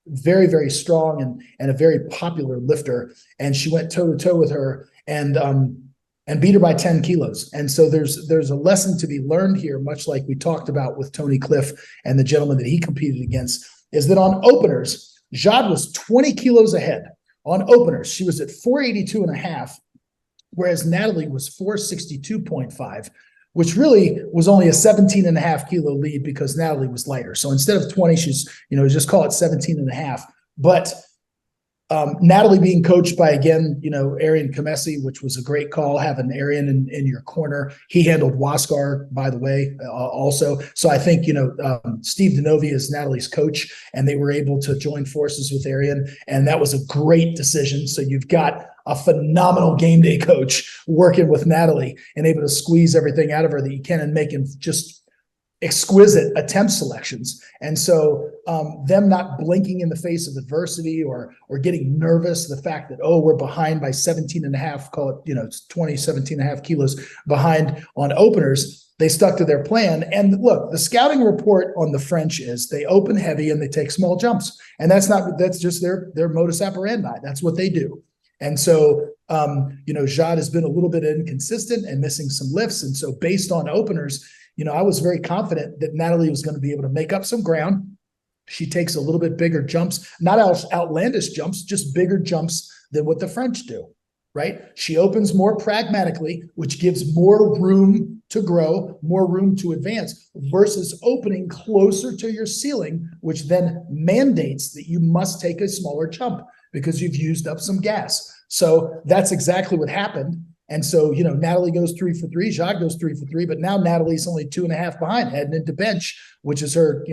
very, very strong and a very popular lifter. And she went toe to toe with her and beat her by 10 kilos. And so there's a lesson to be learned here, much like we talked about with Tony Cliff and the gentleman that he competed against, is that on openers, Jad was 20 kilos ahead. On openers, she was at 482.5. Whereas Natalie was 462.5, which really was only a 17.5 kilo lead because Natalie was lighter. So instead of 20, she's, just call it 17.5. But Natalie being coached by, again, Arian Kamesi, which was a great call, having Arian in your corner. He handled Waskar, by the way, also. So I think, Steve Denovia is Natalie's coach, and they were able to join forces with Arian, and that was a great decision. So you've got a phenomenal game day coach working with Natalie and able to squeeze everything out of her that you can and making just exquisite attempt selections. And so them not blinking in the face of adversity or getting nervous, the fact that, oh, we're behind by 17 and a half, call it, it's 20, 17 and a half kilos behind on openers. They stuck to their plan. And look, the scouting report on the French is they open heavy and they take small jumps. And that's just their modus operandi. That's what they do. And so, Jade has been a little bit inconsistent and missing some lifts. And so based on openers, I was very confident that Natalie was going to be able to make up some ground. She takes a little bit bigger jumps, not outlandish jumps, just bigger jumps than what the French do, right? She opens more pragmatically, which gives more room to grow, more room to advance, versus opening closer to your ceiling, which then mandates that you must take a smaller jump because you've used up some gas. So that's exactly what happened. And so, Natalie goes 3 for 3, Jade goes 3 for 3, but now Natalie's only 2.5 behind heading into bench, which is her,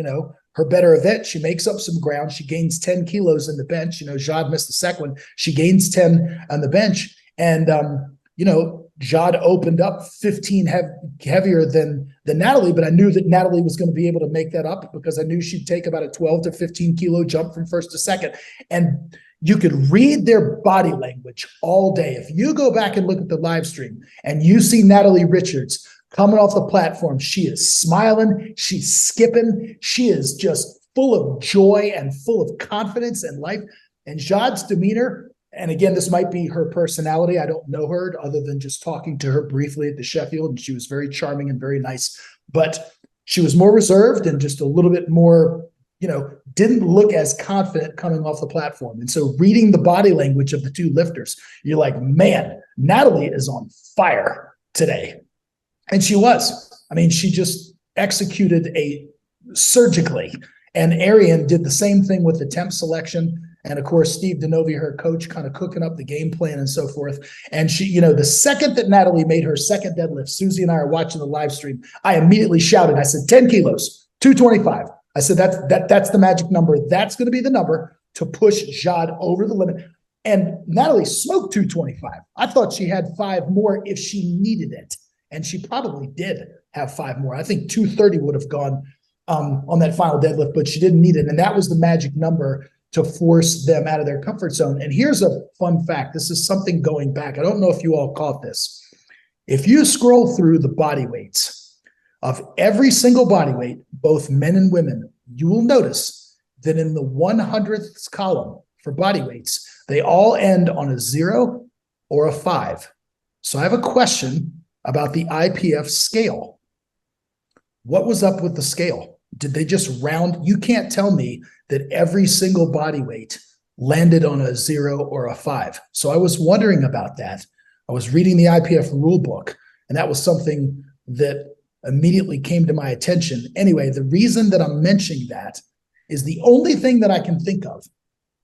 her better event. She makes up some ground. She gains 10 kilos in the bench. Jade missed the second one. She gains 10 on the bench. And, Jade opened up 15 heavier than Natalie, but I knew that Natalie was going to be able to make that up because I knew she'd take about a 12 to 15 kilo jump from first to second. And you could read their body language all day. If you go back and look at the live stream and you see Natalie Richards coming off the platform, she is smiling, she's skipping, she is just full of joy and full of confidence and life. And Jade's demeanor, and again, this might be her personality. I don't know her other than just talking to her briefly at the Sheffield, and she was very charming and very nice. But she was more reserved and just a little bit more, didn't look as confident coming off the platform. And so reading the body language of the two lifters, you're like, man, Natalie is on fire today. And she was. She just executed surgically. And Arian did the same thing with attempt selection. And of course, Steve Denovi, her coach, kind of cooking up the game plan and so forth. And she, the second that Natalie made her second deadlift, Susie and I are watching the live stream, I immediately shouted, I said, 10 kilos, 225. I said, that's the magic number. That's going to be the number to push Jade over the limit. And Natalie smoked 225. I thought she had 5 more if she needed it. And she probably did have 5 more. I think 230 would have gone on that final deadlift, but she didn't need it. And that was the magic number to force them out of their comfort zone. And here's a fun fact. This is something going back. I don't know if you all caught this. If you scroll through the body weights of every single body weight, both men and women, you will notice that in the 100th column for body weights, they all end on a 0 or a 5. So I have a question about the IPF scale. What was up with the scale? Did they just round? You can't tell me that every single body weight landed on a 0 or a 5. So I was wondering about that. I was reading the IPF rule book, and that was something that immediately came to my attention. Anyway, the reason that I'm mentioning that is the only thing that I can think of.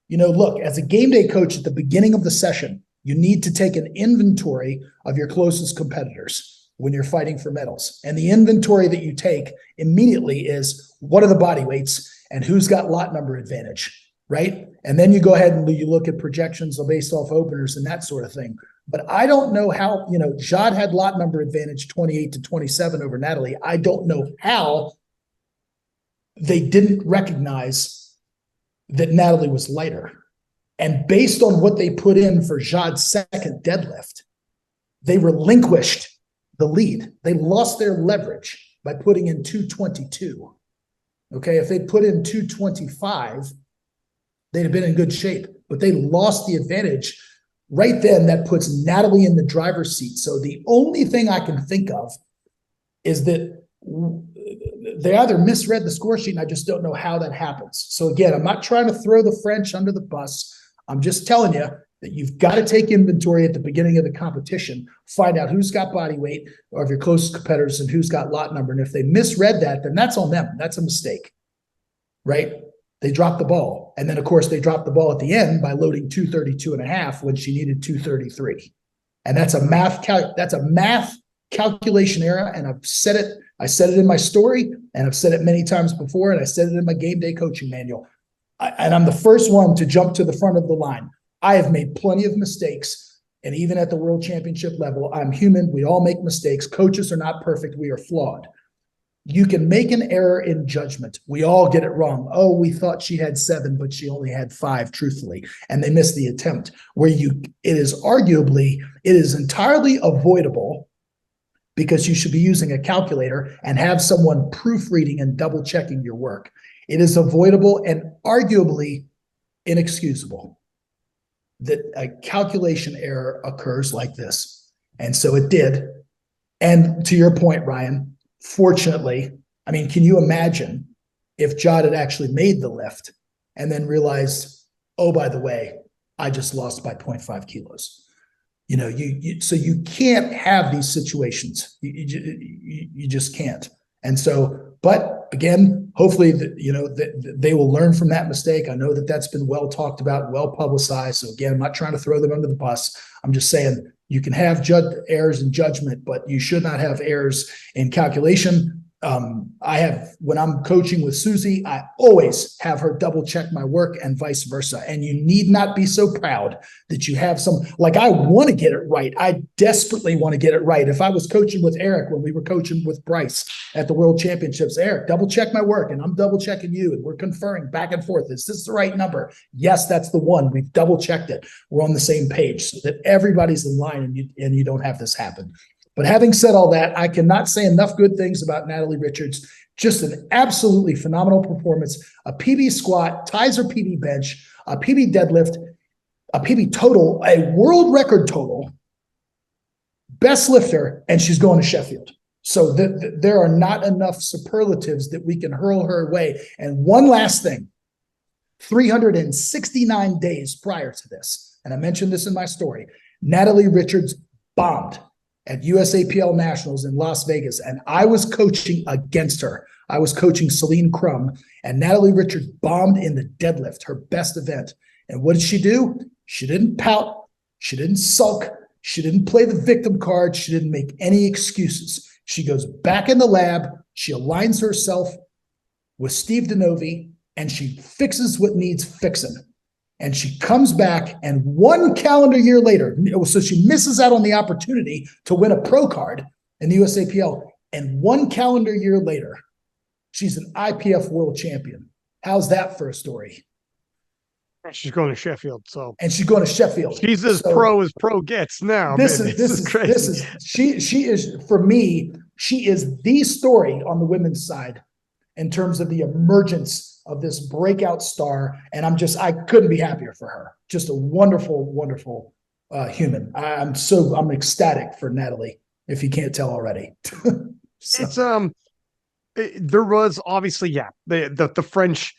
Look, as a game day coach at the beginning of the session, you need to take an inventory of your closest competitors when you're fighting for medals. And the inventory that you take immediately is what are the body weights and who's got lot number advantage, right? And then you go ahead and you look at projections based off openers and that sort of thing. But I don't know how, Jade had lot number advantage 28 to 27 over Natalie. I don't know how they didn't recognize that Natalie was lighter. And based on what they put in for Jade's second deadlift, they relinquished the lead. They lost their leverage by putting in 222. Okay, if they'd put in 225, they'd have been in good shape. But they lost the advantage. Right then, that puts Natalie in the driver's seat. So the only thing I can think of is that they either misread the score sheet, and I just don't know how that happens. So again, I'm not trying to throw the French under the bus. I'm just telling you that you've got to take inventory at the beginning of the competition, find out who's got body weight of your closest competitors and who's got lot number. And if they misread that, then that's on them. That's a mistake, right? They dropped the ball. And then, of course, they dropped the ball at the end by loading 232.5 when she needed 233. And that's a math calculation error. And I've said it. I said it in my story, and I've said it many times before, and I said it in my game day coaching manual. And I'm the first one to jump to the front of the line. I have made plenty of mistakes And even at the world championship level, I'm human. We all make mistakes. Coaches are not perfect. We are flawed. You can make an error in judgment. We all get it wrong. Oh, we thought she had 7, but she only had 5, truthfully, and they missed the attempt. It is entirely avoidable, because you should be using a calculator and have someone proofreading and double checking your work. It is avoidable and arguably inexcusable that a calculation error occurs like this. And so it did. And to your point, Ryan, fortunately, I mean, can you imagine if Jod had actually made the lift and then realized, oh, by the way, I just lost by 0.5 kilos. So you can't have these situations. You just can't. And so, but again, hopefully, they will learn from that mistake. I know that that's been well talked about, well publicized. So again, I'm not trying to throw them under the bus. I'm just saying you can have errors in judgment, but you should not have errors in calculation. When I'm coaching with Susie, I always have her double check my work and vice versa. And you need not be so proud that you have I want to get it right. I desperately want to get it right. If I was coaching with Eric, when we were coaching with Bryce at the World Championships, Eric, double check my work and I'm double checking you and we're conferring back and forth. Is this the right number? Yes, that's the one. We've double checked it. We're on the same page so that everybody's in line and you don't have this happen. But having said all that, I cannot say enough good things about Natalie Richards. Just an absolutely phenomenal performance. A PB squat, ties her PB bench, a PB deadlift, a PB total, a world record total, best lifter, and she's going to Sheffield. So there are not enough superlatives that we can hurl her way. And one last thing, 369 days prior to this, and I mentioned this in my story, Natalie Richards bombed at USAPL Nationals in Las Vegas, and I was coaching against her. I was coaching Celine Crum, and Natalie Richards bombed in the deadlift, her best event. And what did she do? She didn't pout. She didn't sulk. She didn't play the victim card. She didn't make any excuses. She goes back in the lab. She aligns herself with Steve Denovi, and she fixes what needs fixing. And she comes back, and 1 calendar year later, so she misses out on the opportunity to win a pro card in the USAPL. And 1 calendar year later, she's an IPF World Champion. How's that for a story? She's going to Sheffield. And she's going to Sheffield. She's as pro gets now. This is crazy. She is, for me, she is the story on the women's side in terms of the emergence of this breakout star. And I couldn't be happier for her. Just a wonderful, wonderful human. I'm ecstatic for Natalie, if you can't tell already. There was obviously, the French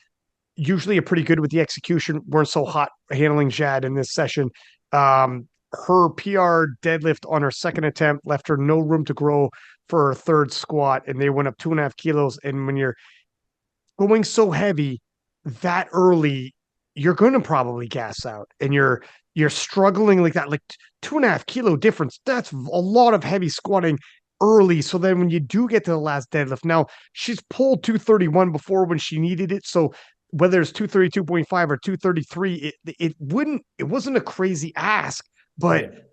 usually are pretty good with the execution, weren't so hot handling Jad in this session. Her PR deadlift on her second attempt left her no room to grow for her third squat, and they went up 2.5 kilos. And when you're going so heavy that early, you're going to probably gas out, and you're struggling like that, like 2.5 kilo difference. That's a lot of heavy squatting early. So then when you do get to the last deadlift, now she's pulled 231 before when she needed it. So whether it's 232.5 or 233, it wasn't a crazy ask, but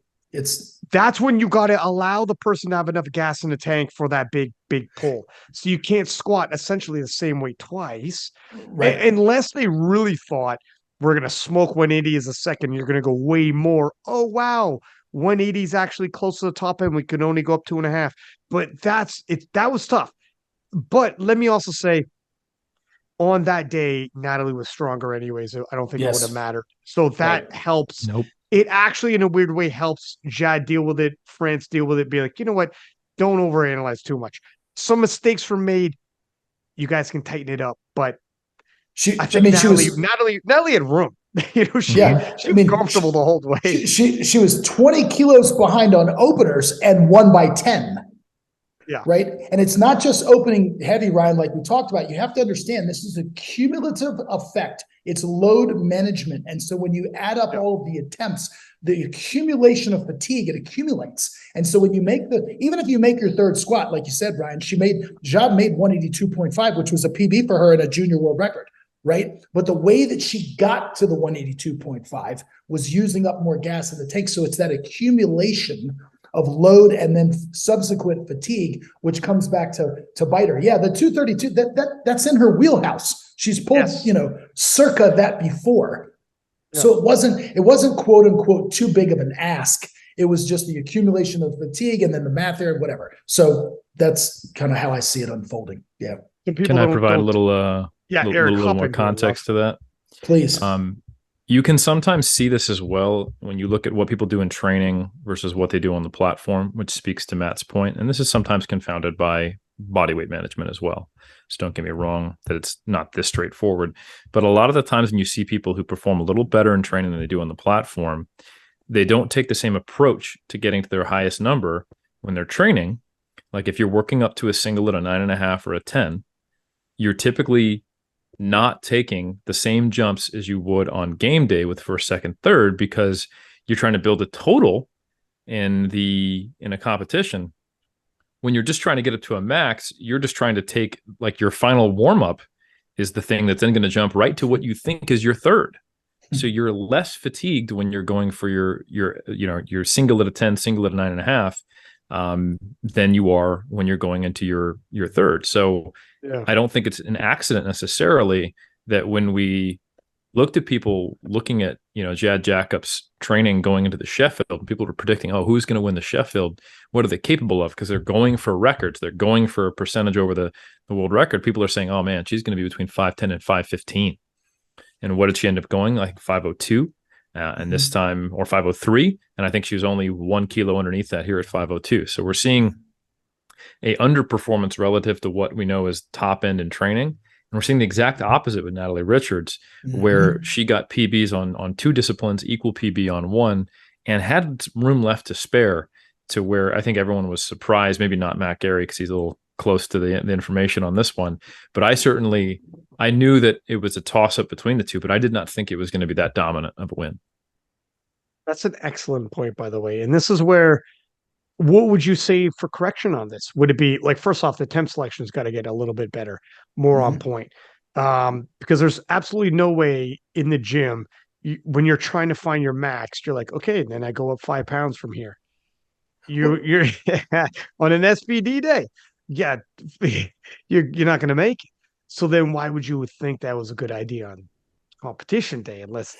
that's when you got to allow the person to have enough gas in the tank for that big pull. So you can't squat essentially the same way twice, right? Unless they really thought we're going to smoke 180 as a second, you're going to go way more. Oh, wow. 180 is actually close to the top end. We can only go up 2.5, but that was tough. But let me also say, on that day, Natalie was stronger anyways. I don't think it would have mattered. So that helps. Nope. It actually, in a weird way, helps Jad deal with it, France deal with it, be like, you know what? Don't overanalyze too much. Some mistakes were made. You guys can tighten it up. But Natalie had room. She was comfortable the whole way. She was 20 kilos behind on openers and won by 10. Yeah. Right. And it's not just opening heavy, Ryan, like we talked about. You have to understand this is a cumulative effect. It's load management. And so when you add up all of the attempts, the accumulation of fatigue, it accumulates. And so when you even if you make your third squat, like you said, Ryan, Jad made 182.5, which was a PB for her and a junior world record. right? But the way that she got to the 182.5 was using up more gas in the tank. So it's that accumulation of load and then subsequent fatigue, which comes back to bite her. Yeah, the 232, that's in her wheelhouse. She's pulled, circa that before. Yeah. So it wasn't quote unquote too big of an ask. It was just the accumulation of fatigue and then the math there, whatever. So that's kind of how I see it unfolding. Yeah. Can I provide a little more context to that? Please. You can sometimes see this as well when you look at what people do in training versus what they do on the platform, which speaks to Matt's point. And this is sometimes confounded by body weight management as well. So don't get me wrong that it's not this straightforward. But a lot of the times when you see people who perform a little better in training than they do on the platform, they don't take the same approach to getting to their highest number when they're training. Like if you're working up to a single at a 9.5 or a 10, you're typically not taking the same jumps as you would on game day with first, second, third, because you're trying to build a total in a competition. When you're just trying to get it to a max, you're just trying to take like your final warm up is the thing that's then going to jump right to what you think is your third. So you're less fatigued when you're going for your single at a 10, single at a 9.5 than you are when you're going into your third. So yeah. I don't think it's an accident necessarily that when we looked at people looking at, Jad Jacobs training going into the Sheffield, people were predicting, who's going to win the Sheffield? What are they capable of? Because they're going for records. They're going for a percentage over the world record. People are saying, oh man, she's going to be between 5'10 and 5'15. And what did she end up going? Like 5'02 and this time, or 5'03. And I think she was only 1 kilo underneath that here at 5'02. So we're seeing a underperformance relative to what we know is top end in training. And we're seeing the exact opposite with Natalie Richards, where she got PBs on 2 disciplines, equal PB on 1, and had room left to spare, to where I think everyone was surprised, maybe not Matt Gary, because he's a little close to the information on this one. But I knew that it was a toss-up between the two, but I did not think it was going to be that dominant of a win. That's an excellent point, by the way. And this is where, what would you say for correction on this? Would it be like, first off, the temp selection's got to get a little bit better, more on point, because there's absolutely no way in the gym when you're trying to find your max, you're like, okay, then I go up 5 pounds from here. You're on an SBD day, yeah, you're not going to make it. So then, why would you think that was a good idea on competition day, unless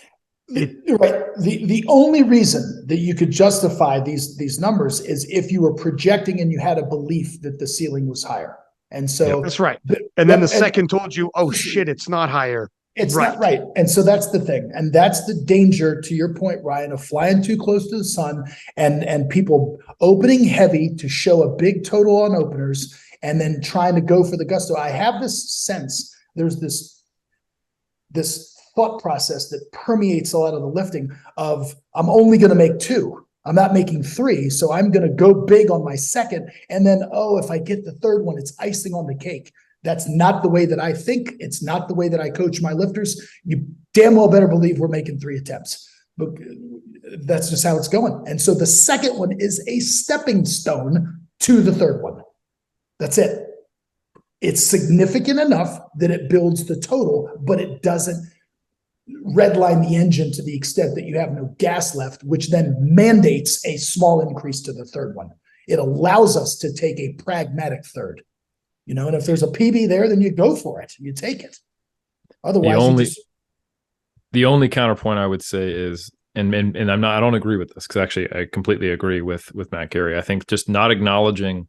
right? The only reason that you could justify these numbers is if you were projecting and you had a belief that the ceiling was higher. And so that's right. And then the second told you, oh shit, it's not higher. It's not right. And so that's the thing. And that's the danger, to your point, Ryan, of flying too close to the sun and people opening heavy to show a big total on openers and then trying to go for the gusto. I have this sense, there's this thought process that permeates a lot of the lifting of, I'm only going to make 2. I'm not making 3. So I'm going to go big on my second. And then, if I get the third one, it's icing on the cake. That's not the way that I think. It's not the way that I coach my lifters. You damn well better believe we're making 3 attempts. But that's just how it's going. And so the second one is a stepping stone to the third one. That's it. It's significant enough that it builds the total, but it doesn't redline the engine to the extent that you have no gas left, which then mandates a small increase to the third one. It allows us to take a pragmatic third. And if there's a PB there, then you go for it. You take it. Otherwise, the only counterpoint I would say is, and I don't agree with this, because actually I completely agree with Matt Gary. I think just not acknowledging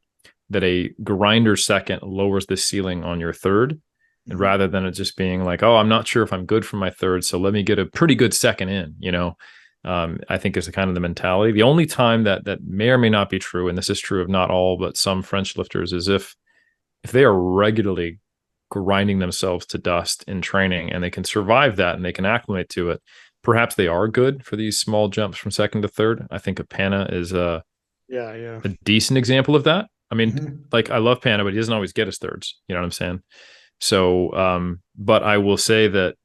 that a grinder second lowers the ceiling on your third, and rather than it just being like, I'm not sure if I'm good for my third, so let me get a pretty good second in. I think is the kind of the mentality. The only time that may or may not be true, and this is true of not all but some French lifters, is if they are regularly grinding themselves to dust in training and they can survive that and they can acclimate to it, perhaps they are good for these small jumps from second to third. I think Apana is a decent example of that. I mean, like, I love Pana, but he doesn't always get his thirds. You know what I'm saying? So, but I will say that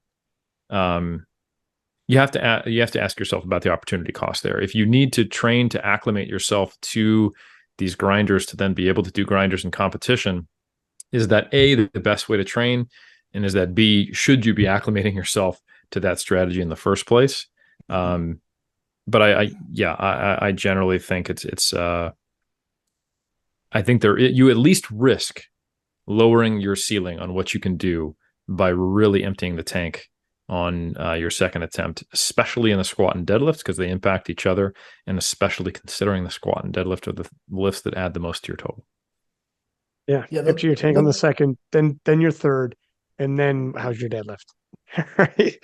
you have to ask yourself about the opportunity cost there. If you need to train to acclimate yourself to these grinders to then be able to do grinders in competition, is that the best way to train? And is that B, should you be acclimating yourself to that strategy in the first place? But I generally think I think you at least risk lowering your ceiling on what you can do by really emptying the tank on your second attempt, especially in the squat and deadlifts, because they impact each other, and especially considering the squat and deadlift are the lifts that add the most to your total. Yeah. Empty your tank on the second, then your third, and then how's your deadlift? Right?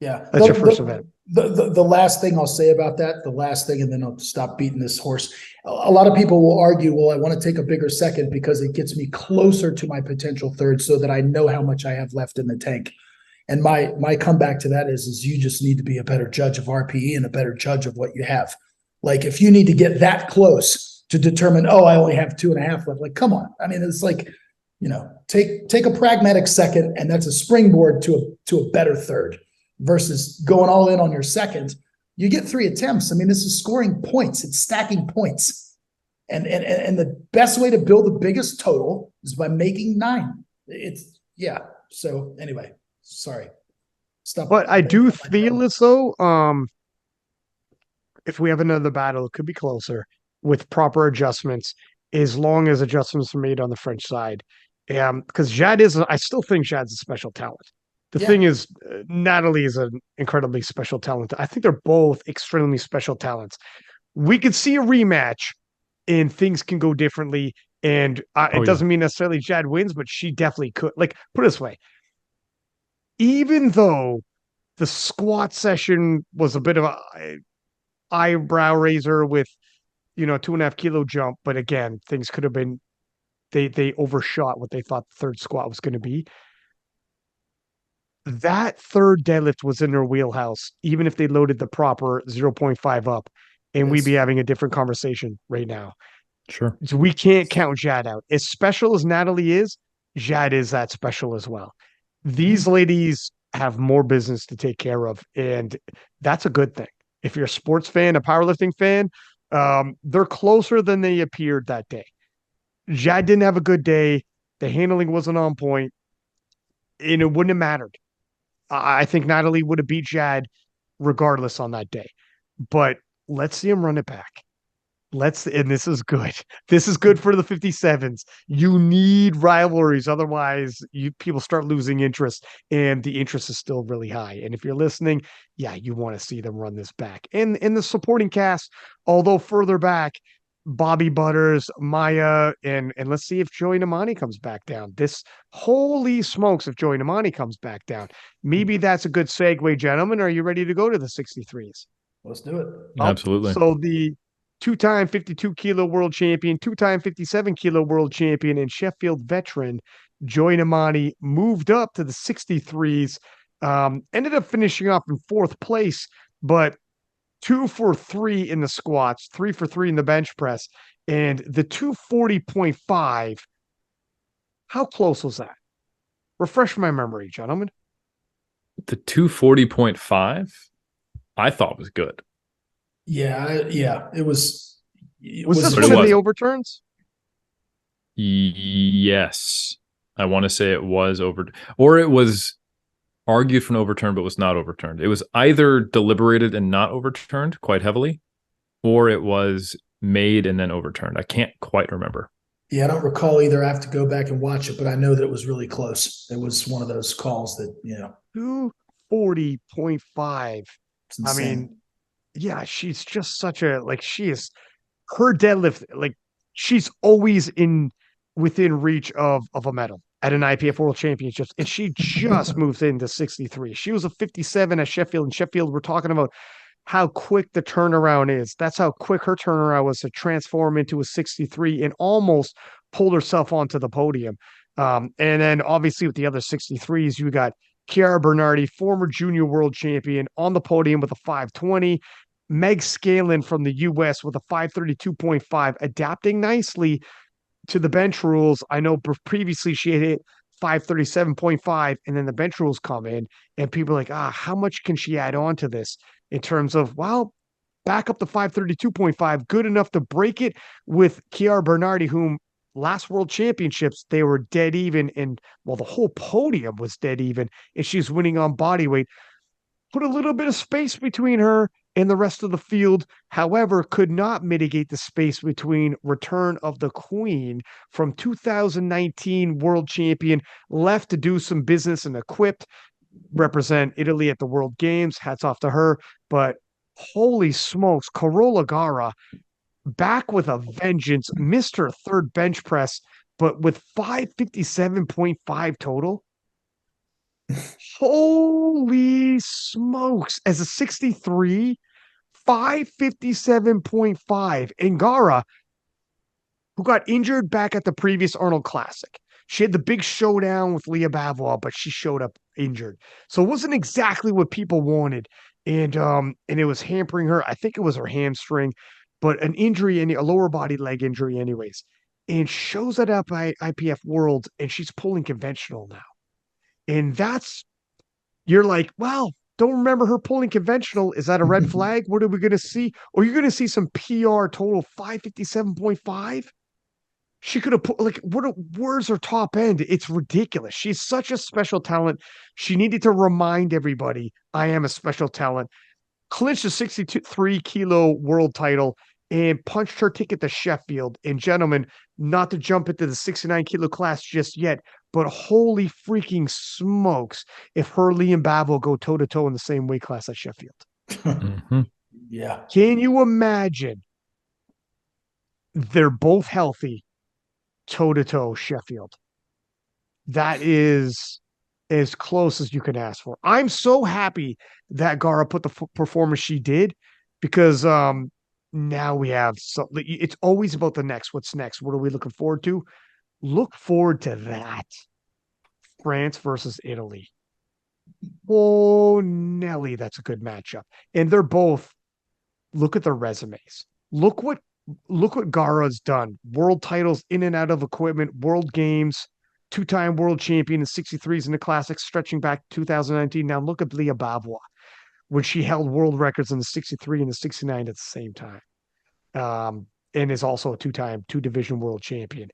Yeah. That's your first event. The last thing I'll say about that, the last thing, and then I'll stop beating this horse. A lot of people will argue, well, I want to take a bigger second because it gets me closer to my potential third so that I know how much I have left in the tank. And my comeback to that is you just need to be a better judge of RPE and a better judge of what you have. Like if you need to get that close to determine, oh, I only have 2.5 left. Like, come on. I mean, it's like, take a pragmatic second, and that's a springboard to a better third. Versus going all in on your second, you get 3 attempts. I mean, this is scoring points. It's stacking points. And the best way to build the biggest total is by making 9. So anyway, sorry. Stop. But I do feel as though if we have another battle, it could be closer with proper adjustments, as long as adjustments are made on the French side. Because I still think Jad's a special talent. The thing is, Natalie is an incredibly special talent. I think they're both extremely special talents. We could see a rematch and things can go differently. And it doesn't mean necessarily Jad wins, but she definitely could. Like, put it this way. Even though the squat session was a bit of a eyebrow raiser with, 2.5 kilo jump, but again, things could have been, they overshot what they thought the third squat was going to be. That third deadlift was in their wheelhouse, even if they loaded the proper 0.5 up, and we'd be having a different conversation right now. Sure. So we can't count Jad out. As special as Natalie is, Jad is that special as well. These ladies have more business to take care of, and that's a good thing. If you're a sports fan, a powerlifting fan, they're closer than they appeared that day. Jad didn't have a good day. The handling wasn't on point, and it wouldn't have mattered. I think Natalie would have beat Jad regardless on that day. But let's see him run it back. And this is good. This is good for the 57s. You need rivalries. Otherwise, people start losing interest, and the interest is still really high. And if you're listening, you want to see them run this back. And in the supporting cast, although further back, Bobby Butters, Maya, and let's see if Joey Namani comes back down. Holy smokes, if Joey Namani comes back down. Maybe that's a good segue, gentlemen. Are you ready to go to the 63s? Let's do it. Absolutely. So the 2-time 52 kilo world champion, 2-time 57 kilo world champion, and Sheffield veteran Joey Namani moved up to the 63s. Ended up finishing up in 4th place, but 2 for 3 in the squats, 3 for 3 in the bench press, and the 240.5. How close was that? Refresh my memory, gentlemen. The 240.5, I thought was good. Yeah, it was. Was this one of the overturns? Yes. I want to say it was or it was argued for an overturn, but was not overturned. It was either deliberated and not overturned quite heavily, or it was made and then overturned. I can't quite remember. Yeah, I don't recall either. I have to go back and watch it, but I know that it was really close. It was one of those calls that, 240.5. I mean, she's just such a, she is, her deadlift, she's always within reach of a medal at an IPF World Championship, and she just moved into 63. She was a 57 at Sheffield, and Sheffield, we're talking about how quick the turnaround is. That's how quick her turnaround was to transform into a 63 and almost pulled herself onto the podium. And then obviously with the other 63s, you got Chiara Bernardi, former junior world champion, on the podium with a 520. Meg Scalin from the US with a 532.5, adapting nicely to the bench rules. I know previously she had hit 537.5, and then the bench rules come in, and people are like, how much can she add on to this in terms of, back up to 532.5, good enough to break it with Chiara Bernardi, whom last World Championships, they were dead even, and well, the whole podium was dead even, and she's winning on body weight. Put a little bit of space between her and the rest of the field, however, could not mitigate the space between Return of the Queen from 2019 world champion, left to do some business and equipped, represent Italy at the World Games. Hats off to her. But holy smokes, Carola Gara back with a vengeance, missed her third bench press, but with 557.5 total. Holy smokes. As a 63, 557.5. And Gara, who got injured back at the previous Arnold Classic. She had the big showdown with Leah Bavois, but she showed up injured. So it wasn't exactly what people wanted. And it was hampering her. I think it was her hamstring, but an injury, a lower body leg injury anyways. And shows it up by IPF World, and she's pulling conventional now. And you're like, well, don't remember her pulling conventional. Is that a red flag? What are we going to see? Or you're going to see some PR total 557.5? She could have put, like, where's her top end? It's ridiculous. She's such a special talent. She needed to remind everybody, I am a special talent. Clinched a 63-kilo world title and punched her ticket to Sheffield. And gentlemen, not to jump into the 69-kilo class just yet, but holy freaking smokes, if Hurley and Bavo go toe-to-toe in the same weight class at Sheffield. Mm-hmm. Yeah. Can you imagine? They're both healthy, toe-to-toe Sheffield. That is as close as you can ask for. I'm so happy that Gara put the performance she did, because now we have it's always about the next. What's next? What are we looking forward to? Look forward to that. France versus Italy. Oh, Nelly, that's a good matchup. And they're both, look at their resumes. Look what Gara's done. World titles in and out of equipment, world games, two-time world champion in 63s in the classics, stretching back to 2019. Now look at Leah Bavois, when she held world records in the 63 and the 69 at the same time. And is also a two-time, two-division world champion.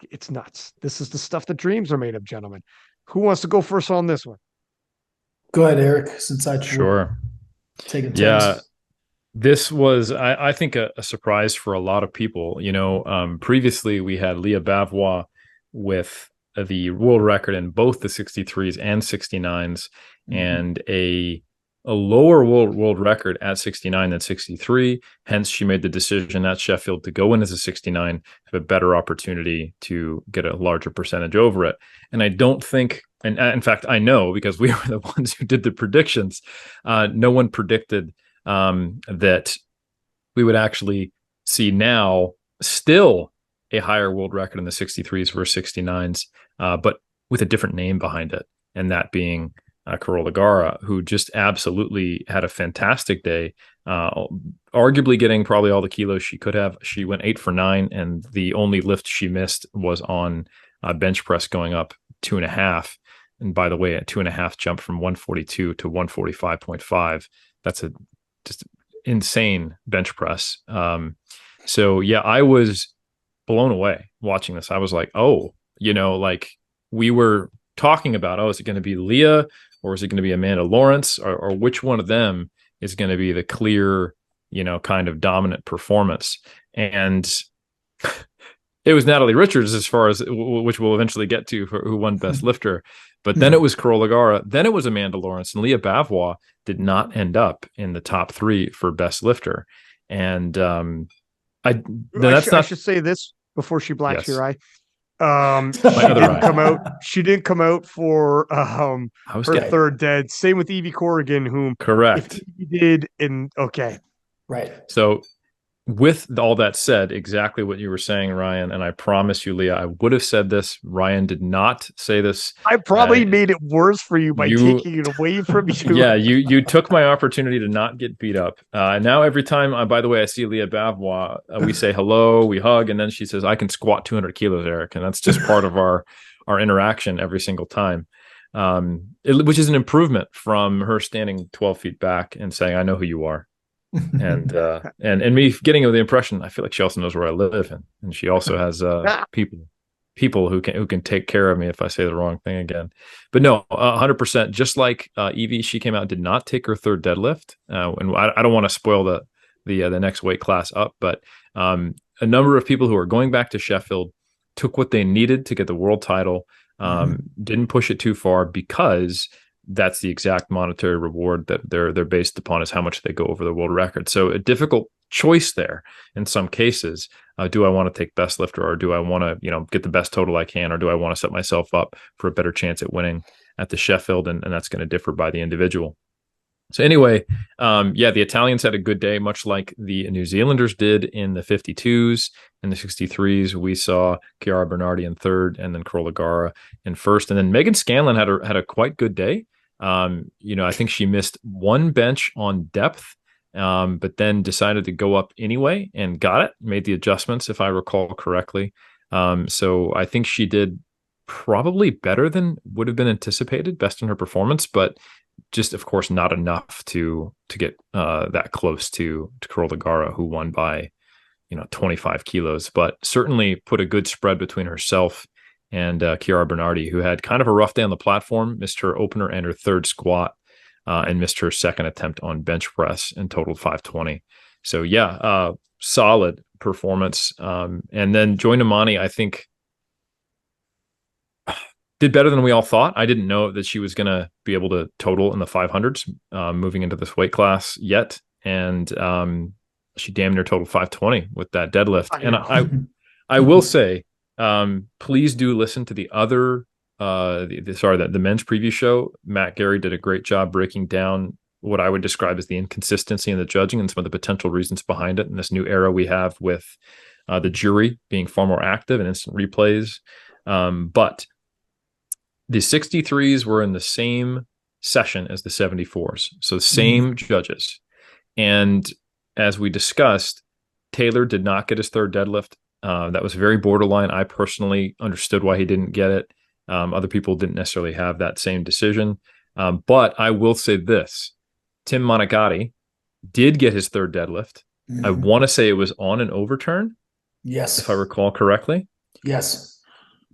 It's nuts. This is the stuff that dreams are made of, gentlemen. Who wants to go first on this one? Go ahead, Eric, since I Sure. taking turns. Yeah. This was, I think, a surprise for a lot of people. Previously we had Leah Bavois with the world record in both the 63s and 69s, and a lower world record at 69 than 63. Hence, she made the decision at Sheffield to go in as a 69, have a better opportunity to get a larger percentage over it. And I don't think, and in fact, I know, because we were the ones who did the predictions, no one predicted that we would actually see now still a higher world record in the 63s versus 69s, but with a different name behind it, and that being Carola Gara, who just absolutely had a fantastic day, arguably getting probably all the kilos she could have. She went 8 for 9, and the only lift she missed was on bench press, going up 2.5. And by the way, a 2.5 jump from 142 to 145.5. That's a just insane bench press. So yeah, I was blown away watching this. I was like, oh, like we were talking about, is it going to be Leah, or is it going to be Amanda Lawrence, or which one of them is going to be the clear, kind of dominant performance? And it was Natalie Richards, as far as which we'll eventually get to, who won Best Lifter. But then it was Carola Gara, then it was Amanda Lawrence, and Leah Bavois did not end up in the top 3 for Best Lifter. And I should say this before she blacks your eye. She didn't come out for her third dead. Same with Evie Corrigan, whom correct did in okay. Right. So with all that said, exactly what you were saying, Ryan, and I promise you, Leah, I would have said this. Ryan did not say this. I probably made it worse for you by taking it away from you. Yeah, you took my opportunity to not get beat up. Now every time, by the way, I see Leah Bavois, we say hello, we hug, and then she says, I can squat 200 kilos, Eric. And that's just part of our interaction every single time, which is an improvement from her standing 12 feet back and saying, I know who you are. And me getting the impression, I feel like she also knows where I live, and she also has people who can take care of me if I say the wrong thing again. But no, 100%. Just like Evie, she came out and did not take her third deadlift, and I don't want to spoil the next weight class up, but a number of people who are going back to Sheffield took what they needed to get the world title, didn't push it too far, because that's the exact monetary reward that they're based upon, is how much they go over the world record. So a difficult choice there in some cases. Do I want to take best lifter, or do I want to, get the best total I can, or do I want to set myself up for a better chance at winning at the Sheffield? And that's going to differ by the individual. So anyway, the Italians had a good day, much like the New Zealanders did in the 52s and the 63s. We saw Chiara Bernardi in third, and then Carola Gara in first. And then Megan Scanlon had a quite good day. I think she missed one bench on depth, but then decided to go up anyway and got it, made the adjustments, if I recall correctly. So I think she did probably better than would have been anticipated, best in her performance, but just, of course, not enough to get that close to Carola Gara, who won by 25 kilos, but certainly put a good spread between herself and Chiara Bernardi, who had kind of a rough day on the platform, missed her opener and her third squat, and missed her second attempt on bench press, and totaled 520. So solid performance. And then Joy Namani, I think, did better than we all thought. I didn't know that she was going to be able to total in the 500s moving into this weight class yet. And she damn near totaled 520 with that deadlift. And I will say, please do listen to the other, the men's preview show. Matt Gary did a great job breaking down what I would describe as the inconsistency in the judging and some of the potential reasons behind it in this new era we have with the jury being far more active and instant replays. But the 63s were in the same session as the 74s. So the same judges. And as we discussed, Taylor did not get his third deadlift. That was very borderline. I personally understood why he didn't get it. Other people didn't necessarily have that same decision. But I will say this. Tim Monagatti did get his third deadlift. I want to say it was on an overturn. Yes. If I recall correctly. Yes.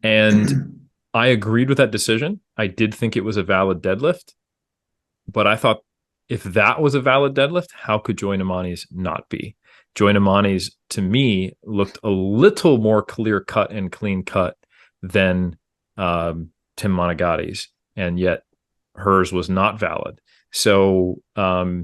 And I agreed with that decision. I did think it was a valid deadlift. But I thought, if that was a valid deadlift, how could Joy Namani's not be? Joy Namani's, to me, looked a little more clear-cut and clean-cut than Tim Monagatti's, and yet hers was not valid. So I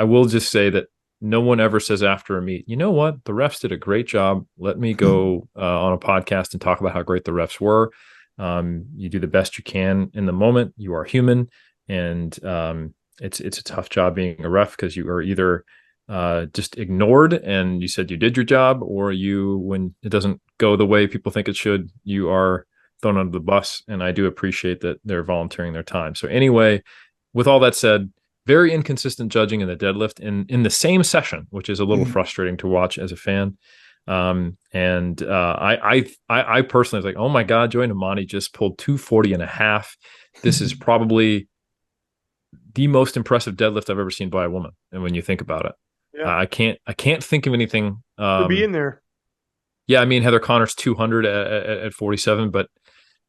will just say that no one ever says after a meet, you know what, the refs did a great job. Let me go on a podcast and talk about how great the refs were. You do the best you can in the moment. You are human, and it's a tough job being a ref, because you are either just ignored and you said you did your job, or when it doesn't go the way people think it should, you are thrown under the bus. And I do appreciate that they're volunteering their time. So anyway, with all that said, very inconsistent judging in the deadlift in the same session, which is a little frustrating to watch as a fan. I personally was like, oh my God, Joy Namani just pulled 240 and a half. This is probably the most impressive deadlift I've ever seen by a woman. And when you think about it, I can't think of anything to be in there. Yeah, I mean, Heather Connor's 200 at 47, but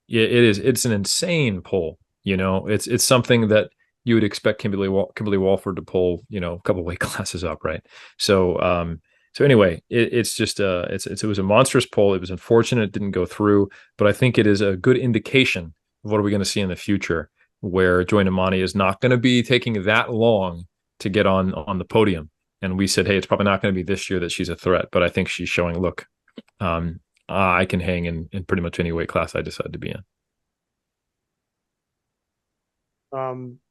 it's an insane pull. It's something that you would expect Kimberly Walford to pull, a couple weight classes up, right? So anyway, it was a monstrous pull. It was unfortunate it didn't go through, but I think it is a good indication of what are we going to see in the future, where Joy Namani is not going to be taking that long to get on the podium. And we said, hey, it's probably not going to be this year that she's a threat, but I think she's showing, look, I can hang in pretty much any weight class I decide to be in.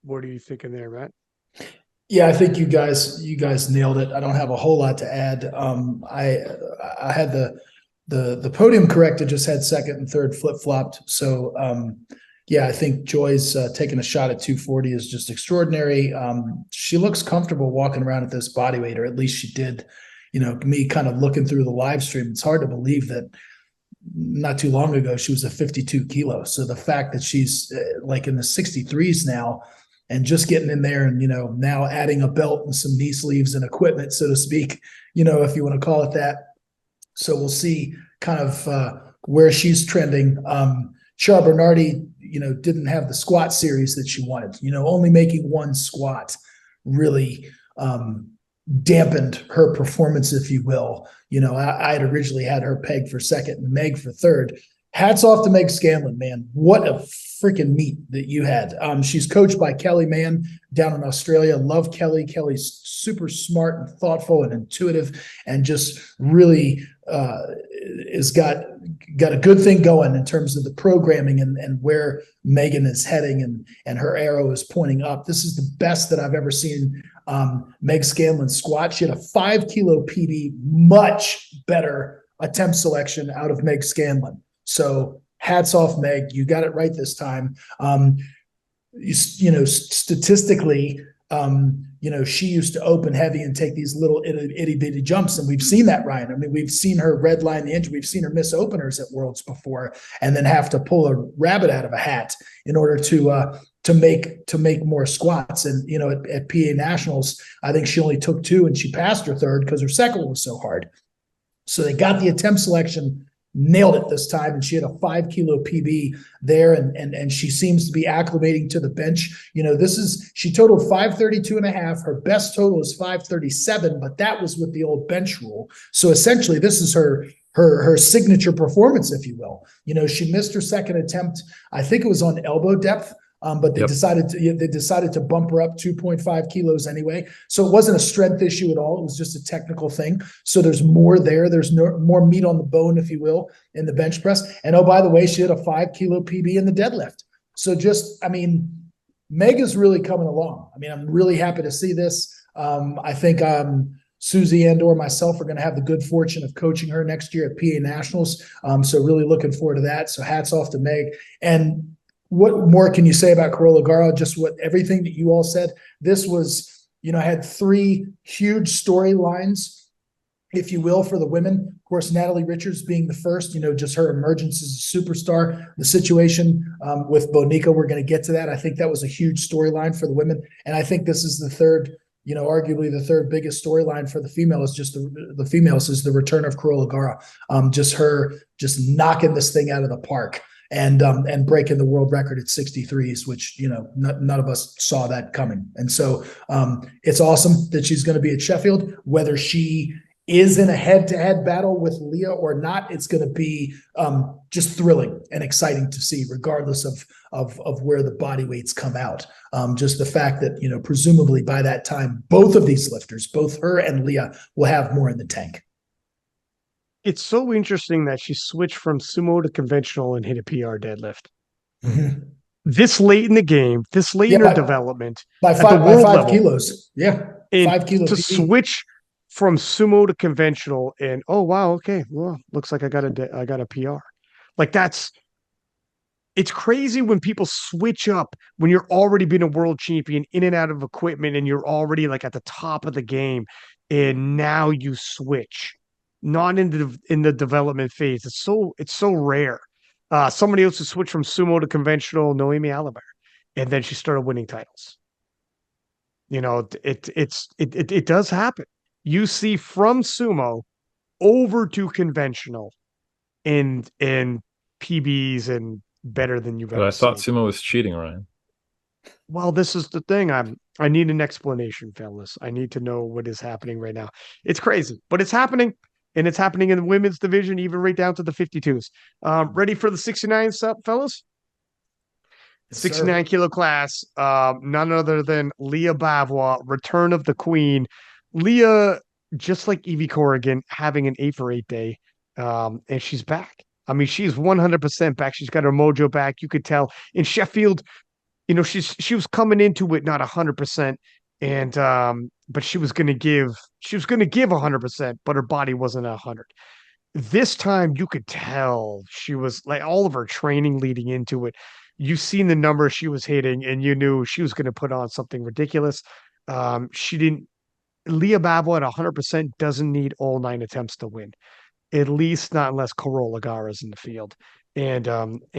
What are you thinking there, Matt? Yeah, I think you guys nailed it. I don't have a whole lot to add. I had the podium corrected, just had second and third flip-flopped. So I think Joy's taking a shot at 240 is just extraordinary. She looks comfortable walking around at this body weight, or at least she did. Me kind of looking through the live stream, it's hard to believe that not too long ago she was a 52 kilo. So the fact that she's like in the 63s now, and just getting in there and, now adding a belt and some knee sleeves and equipment, so to speak, if you want to call it that. So we'll see kind of where she's trending. Char Bernardi, didn't have the squat series that she wanted. Only making one squat really dampened her performance, if you will. I had originally had her pegged for second and Meg for third. Hats off to Meg Scanlon, man. What a freaking meet that you had. She's coached by Kelly Mann down in Australia. Love Kelly. Kelly's super smart and thoughtful and intuitive, and just really has got a good thing going in terms of the programming and where Megan is heading, and her arrow is pointing up. This is the best that I've ever seen Meg Scanlon squat. She had a 5 kilo PB, much better attempt selection out of Meg Scanlon. So hats off, Meg. You got it right this time. Statistically, she used to open heavy and take these little itty bitty jumps. And we've seen that, Ryan. I mean, we've seen her redline the injury. We've seen her miss openers at Worlds before and then have to pull a rabbit out of a hat in order to make more squats. And, at PA Nationals, I think she only took 2 and she passed her third because her second one was so hard. So they got the attempt selection, nailed it this time, and she had a 5 kilo PB there, and she seems to be acclimating to the bench. She totaled 532.5. Her best total is 537, but that was with the old bench rule. So essentially, this is her signature performance, if you will. She missed her second attempt. I think it was on elbow depth. But they decided to bump her up 2.5 kilos anyway. So it wasn't a strength issue at all. It was just a technical thing. So there's more there. There's more meat on the bone, if you will, in the bench press. And oh, by the way, she had a 5 kilo PB in the deadlift. So Meg is really coming along. I'm really happy to see this. I think Susie and/or myself are going to have the good fortune of coaching her next year at PA Nationals. So really looking forward to that. So hats off to Meg. And what more can you say about Carola Garra? Just everything that you all said. This was, I had 3 huge storylines, if you will, for the women. Of course, Natalie Richards being the first, just her emergence as a superstar. The situation with Bonica, we're going to get to that. I think that was a huge storyline for the women. And I think this is the third, arguably the third biggest storyline for the females, just the females, is the return of Carola Garra. Just her just knocking this thing out of the park. And breaking the world record at 63s, which, none of us saw that coming. And so it's awesome that she's going to be at Sheffield. Whether she is in a head-to-head battle with Leah or not, it's going to be just thrilling and exciting to see, regardless of where the body weights come out. Just the fact that, presumably by that time, both of these lifters, both her and Leah, will have more in the tank. It's so interesting that she switched from sumo to conventional and hit a PR deadlift. Mm-hmm. This late in the game, this late in her development. By 5 kilos. Yeah. And 5 kilos. To switch from sumo to conventional and, oh, wow, okay, well, looks like I got a PR. It's crazy when people switch up when you're already been a world champion in and out of equipment and you're already at the top of the game, and now you switch. Not in the development phase. It's so rare. Somebody else who switched from sumo to conventional, Noemi Alaber, and then she started winning titles. It does happen. You see from sumo over to conventional, and PBs and better than you've ever seen. I thought sumo was cheating, Ryan. Well, this is the thing. I need an explanation, fellas. I need to know what is happening right now. It's crazy, but it's happening. And it's happening in the women's division, even right down to the 52s. Ready for the 69, fellas? Yes, 69 kilo class. None other than Leah Bavois, return of the queen. Leah, just like Evie Corrigan, having an 8-for-8 day. And she's back. She's 100% back. She's got her mojo back. You could tell. In Sheffield, she was coming into it not 100%. And but she was going to give 100%, but her body wasn't 100. This time you could tell she was all of her training leading into it. You've seen the number she was hitting and you knew she was going to put on something ridiculous. Leah Bavois at 100% doesn't need all 9 attempts to win. At least not unless Carola Garra is in the field. And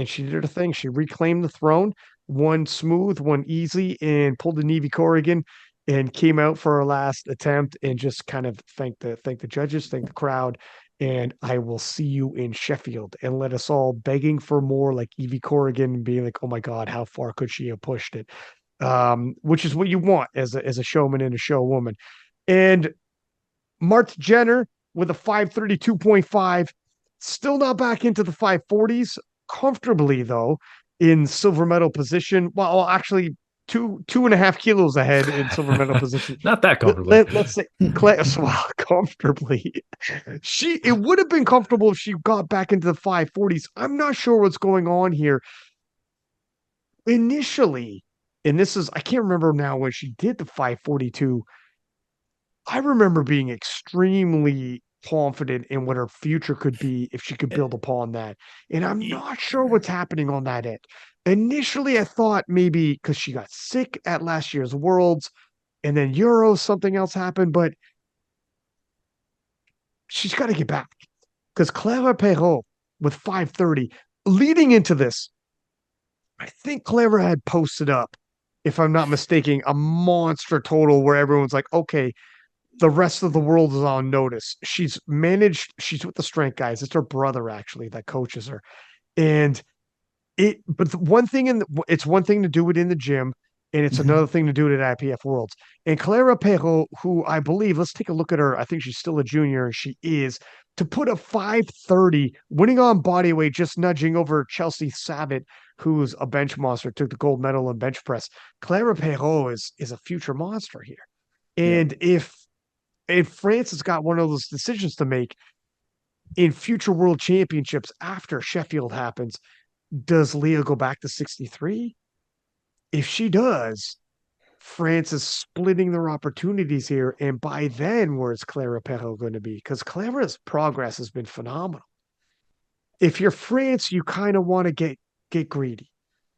she did her thing. She reclaimed the throne. one smooth, one easy, and pulled a Evie Corrigan and came out for her last attempt and just kind of thank the judges, thank the crowd. And I will see you in Sheffield, and let us all begging for more, like Evie Corrigan being like, oh my God, how far could she have pushed it? Which is what you want as a showman and a showwoman. And Marta Jenner with a 532.5, still not back into the 540s, comfortably though, in silver medal position. Well, actually, 2.5 kilos ahead in silver medal position. Not that comfortably. Let's say well, comfortably. It would have been comfortable if she got back into the 540s. I'm not sure what's going on here. Initially, and this is, I can't remember now when she did the 542. I remember being extremely confident in what her future could be if she could build upon that. And I'm not sure what's happening on that end. Initially, I thought maybe because she got sick at last year's Worlds and then Euros, something else happened, but she's got to get back. Because Clara Perrault with 530, leading into this, I think Clara had posted up, if I'm not mistaken, a monster total where everyone's like, okay, the rest of the world is on notice. She's with the strength guys. It's her brother actually that coaches her. And it's one thing to do it in the gym, and it's another thing to do it at IPF Worlds. And Clara Perrault, who I believe, let's take a look at her. I think she's still a junior, and she is, to put a 530, winning on body weight, just nudging over Chelsea Savitt, who's a bench monster, took the gold medal in bench press. Clara Perrault is a future monster here. And if France has got one of those decisions to make in future world championships after Sheffield happens, does Leah go back to 63? If she does, France is splitting their opportunities here. And by then, where's Clara Perrault going to be? Because Clara's progress has been phenomenal. If you're France, you kind of want to get greedy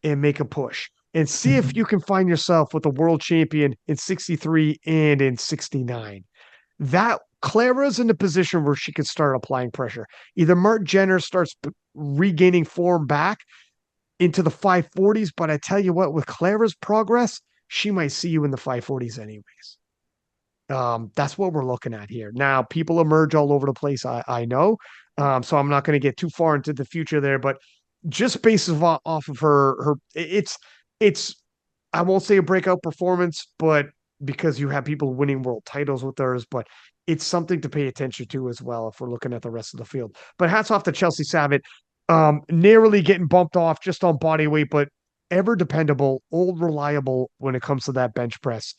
and make a push and see if you can find yourself with a world champion in 63 and in 69. That Clara's in a position where she can start applying pressure. Either Marta Jenner starts regaining form back into the 540s, but I tell you what, with Clara's progress, she might see you in the 540s anyways. That's what we're looking at here. Now, people emerge all over the place, I know. So I'm not going to get too far into the future there, but just based off of her, it's I won't say a breakout performance, but because you have people winning world titles with hers, but it's something to pay attention to as well if we're looking at the rest of the field. But hats off to Chelsea Savitt, narrowly getting bumped off just on body weight, but ever dependable, old reliable when it comes to that bench press,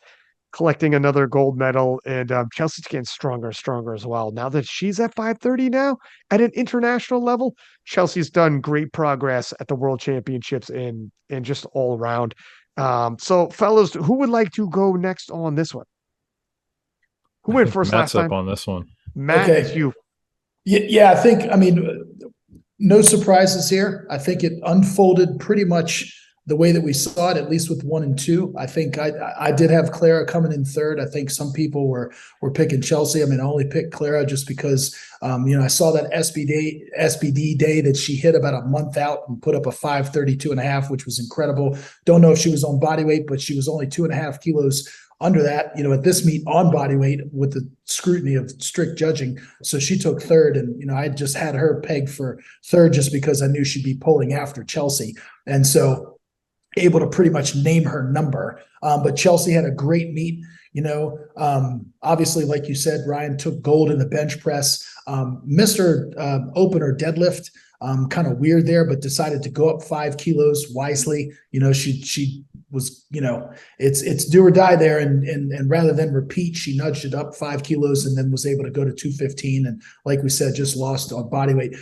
collecting another gold medal. And Chelsea's getting stronger as well. Now that she's at 530 now at an international level, Chelsea's done great progress at the World Championships and just all around. So fellas, who would like to go next on this one? Who went first Matt's last up time? on this one. Matt, it's you. Yeah, I mean, no surprises here. I think it unfolded pretty much the way that we saw it, at least with 1 and 2. I think I did have Clara coming in third. I think some people were picking Chelsea. I mean, I only picked Clara just because, I saw that SBD day that she hit about a month out and put up a 532.5, which was incredible. Don't know if she was on body weight, but she was only 2.5 kilos under that, at this meet on body weight with the scrutiny of strict judging. So she took third, and, I just had her pegged for third just because I knew she'd be pulling after Chelsea. And so able to pretty much name her number. But Chelsea had a great meet. Obviously, like you said, Ryan took gold in the bench press. Mr. Opener deadlift, kind of weird there, but decided to go up 5 kilos wisely. She was, it's do or die there. And rather than repeat, she nudged it up 5 kilos and then was able to go to 215. And like we said, just lost on body weight.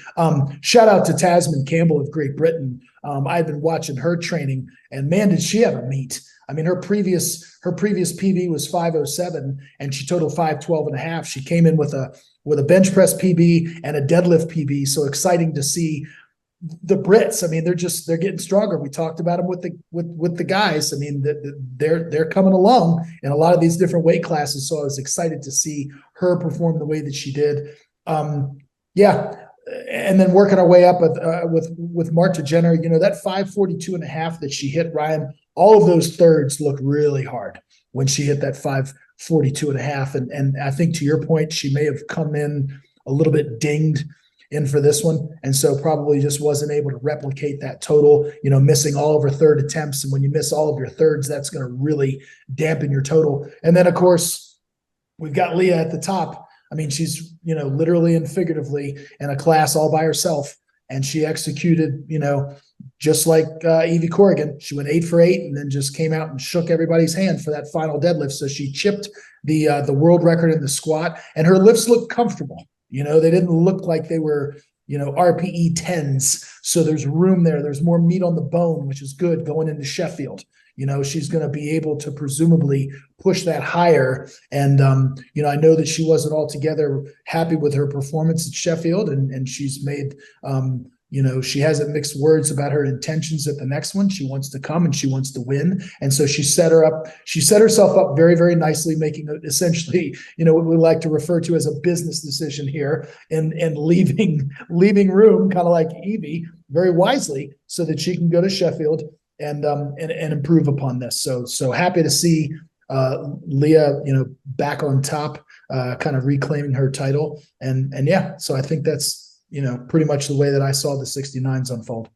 Shout out to Tasman Campbell of Great Britain. I've been watching her training, and man, did she have a meet. I mean, her previous PB was 507 and she totaled 512.5. She came in with a bench press PB and a deadlift PB. So exciting to see the Brits. I mean, they're getting stronger. We talked about them with the guys. I mean, they're coming along in a lot of these different weight classes. So I was excited to see her perform the way that she did. and then working our way up with Marta Jenner, that 542.5 that she hit, Ryan, all of those thirds looked really hard when she hit that 542.5. And I think, to your point, she may have come in a little bit dinged in for this one. And so probably just wasn't able to replicate that total, missing all of her third attempts. And when you miss all of your thirds, that's going to really dampen your total. And then, of course, we've got Leah at the top. I mean, she's, literally and figuratively in a class all by herself. And she executed, just like Evie Corrigan. She went 8 for 8 and then just came out and shook everybody's hand for that final deadlift. So she chipped the world record in the squat, and her lifts looked comfortable. They didn't look like they were, RPE 10s. So there's room there. There's more meat on the bone, which is good going into Sheffield. She's going to be able to presumably push that higher. And, I know that she wasn't altogether happy with her performance at Sheffield, and she's made, she hasn't mixed words about her intentions at the next one. She wants to come and she wants to win. And so she set herself up very, very nicely, making essentially, what we like to refer to as a business decision here, and leaving room, kind of like Evie, very wisely, so that she can go to Sheffield and improve upon this. So happy to see Leah, back on top, kind of reclaiming her title. And yeah, so I think that's, pretty much the way that I saw the 69s unfold.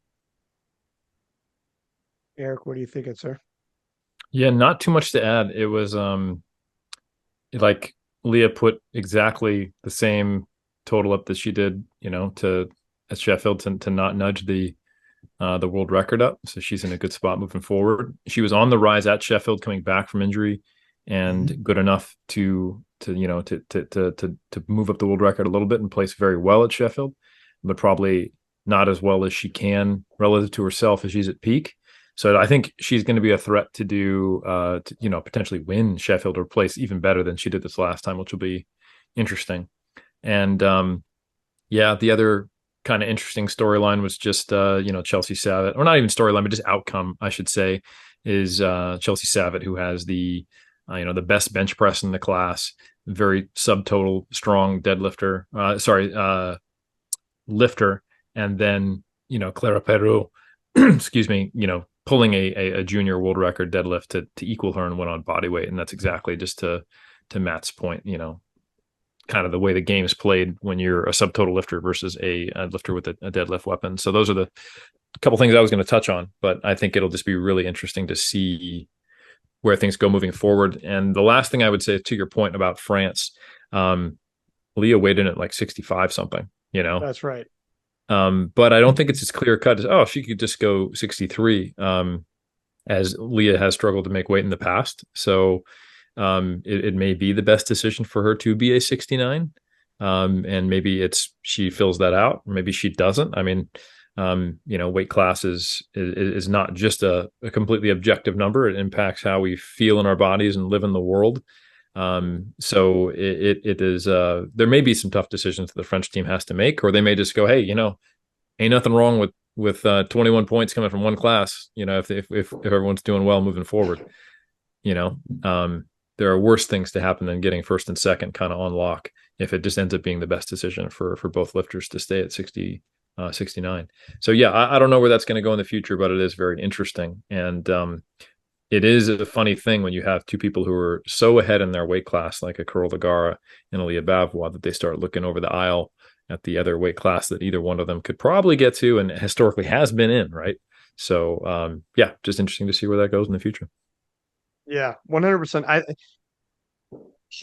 Eric, what are you thinking, sir? Yeah, not too much to add. It was like Leah put exactly the same total up that she did, at Sheffield to not nudge the world record up. So she's in a good spot moving forward. She was on the rise at Sheffield, coming back from injury, and good enough to move up the world record a little bit and place very well at Sheffield, but probably not as well as she can relative to herself as she's at peak. So I think she's going to be a threat to do, potentially win Sheffield or place even better than she did this last time, which will be interesting. And the other kind of interesting storyline was just, Chelsea Savitt, or not even storyline, but just outcome, I should say, is Chelsea Savitt, who has the best bench press in the class, very subtotal, strong deadlifter, lifter. And then, Clara Peru, excuse me, pulling a junior world record deadlift to equal her and win on body weight. And that's exactly just to Matt's point, kind of the way the game is played when you're a subtotal lifter versus a lifter with a deadlift weapon. So those are the couple things I was going to touch on, but I think it'll just be really interesting to see where things go moving forward. And the last thing I would say, to your point about France, Leah weighed in at like 65 something, That's right. But I don't think it's as clear cut as, she could just go 63, as Leah has struggled to make weight in the past. So it may be the best decision for her to be a 69. And maybe she fills that out, or maybe she doesn't. I mean, weight class is not just a completely objective number. It impacts how we feel in our bodies and live in the world. So it is, there may be some tough decisions that the French team has to make, or they may just go, hey, ain't nothing wrong with 21 points coming from one class, if everyone's doing well moving forward. There are worse things to happen than getting first and second kind of on lock, if it just ends up being the best decision for both lifters to stay at 69. So yeah, I don't know where that's going to go in the future, but it is very interesting. And it is a funny thing when you have two people who are so ahead in their weight class, like a Carol Legara and Alia Bavois, that they start looking over the aisle at the other weight class that either one of them could probably get to and historically has been in, right? So just interesting to see where that goes in the future. Yeah, 100%.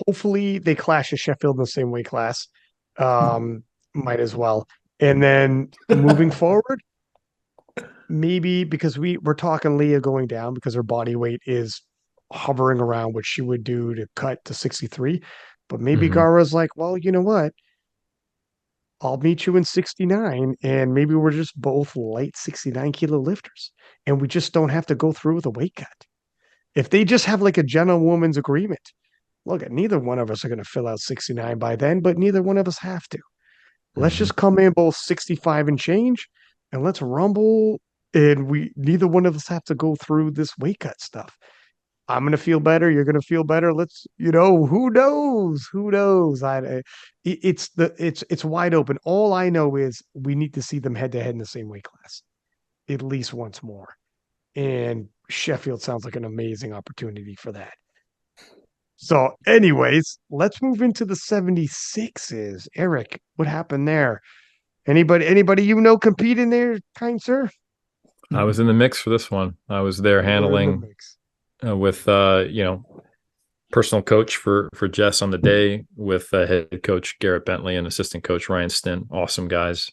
Hopefully they clash at Sheffield in the same weight class. Might as well. And then moving forward, maybe, because we're talking Leah going down because her body weight is hovering around what she would do to cut to 63. But maybe Gara's like, well, you know what? I'll meet you in 69, and maybe we're just both light 69 kilo lifters, and we just don't have to go through with a weight cut. If they just have like a gentlewoman's agreement, look, neither one of us are going to fill out 69 by then, but neither one of us have to. Let's just come in both 65 and change, and let's rumble. And neither one of us have to go through this weight cut stuff. I'm going to feel better. You're going to feel better. Let's, who knows? Who knows? It's wide open. All I know is we need to see them head to head in the same weight class at least once more. And Sheffield sounds like an amazing opportunity for that. So, anyways, let's move into the 76s. Eric, what happened there? Anybody compete in there, kind sir? I was in the mix for this one. I was there You were in the handling mix. with personal coach for Jess on the day, with head coach Garrett Bentley and assistant coach Ryan Stint. Awesome guys.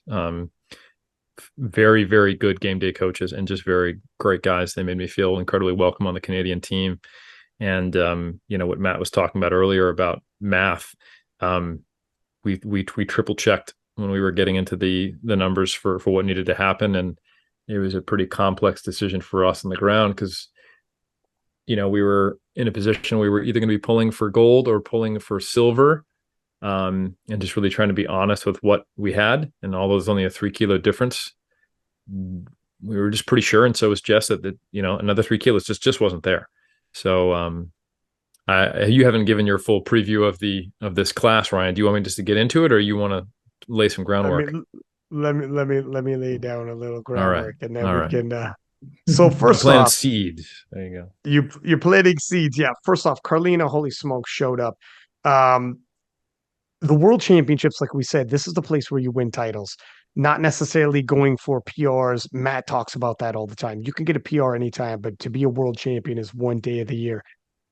Very, very good game day coaches and just very great guys. They made me feel incredibly welcome on the Canadian team. And what Matt was talking about earlier about math, we triple checked when we were getting into the numbers for what needed to happen, and it was a pretty complex decision for us on the ground because we were in a position we were either going to be pulling for gold or pulling for silver, and just really trying to be honest with what we had. And although there's only a 3 kilo difference, we were just pretty sure, and so was Jess, that another 3 kilos just wasn't there. So you haven't given your full preview of this class, Ryan. Do you want me just to get into it, or you want to lay some groundwork? Let me lay down a little All right. groundwork, and then All we right. can. So first planted off, seeds. There you go. you're planting seeds. Yeah. First off, Carlina, holy smoke, showed up. The World Championships, like we said, this is the place where you win titles, not necessarily going for PRs. Matt talks about that all the time. You can get a PR anytime, but to be a world champion is one day of the year.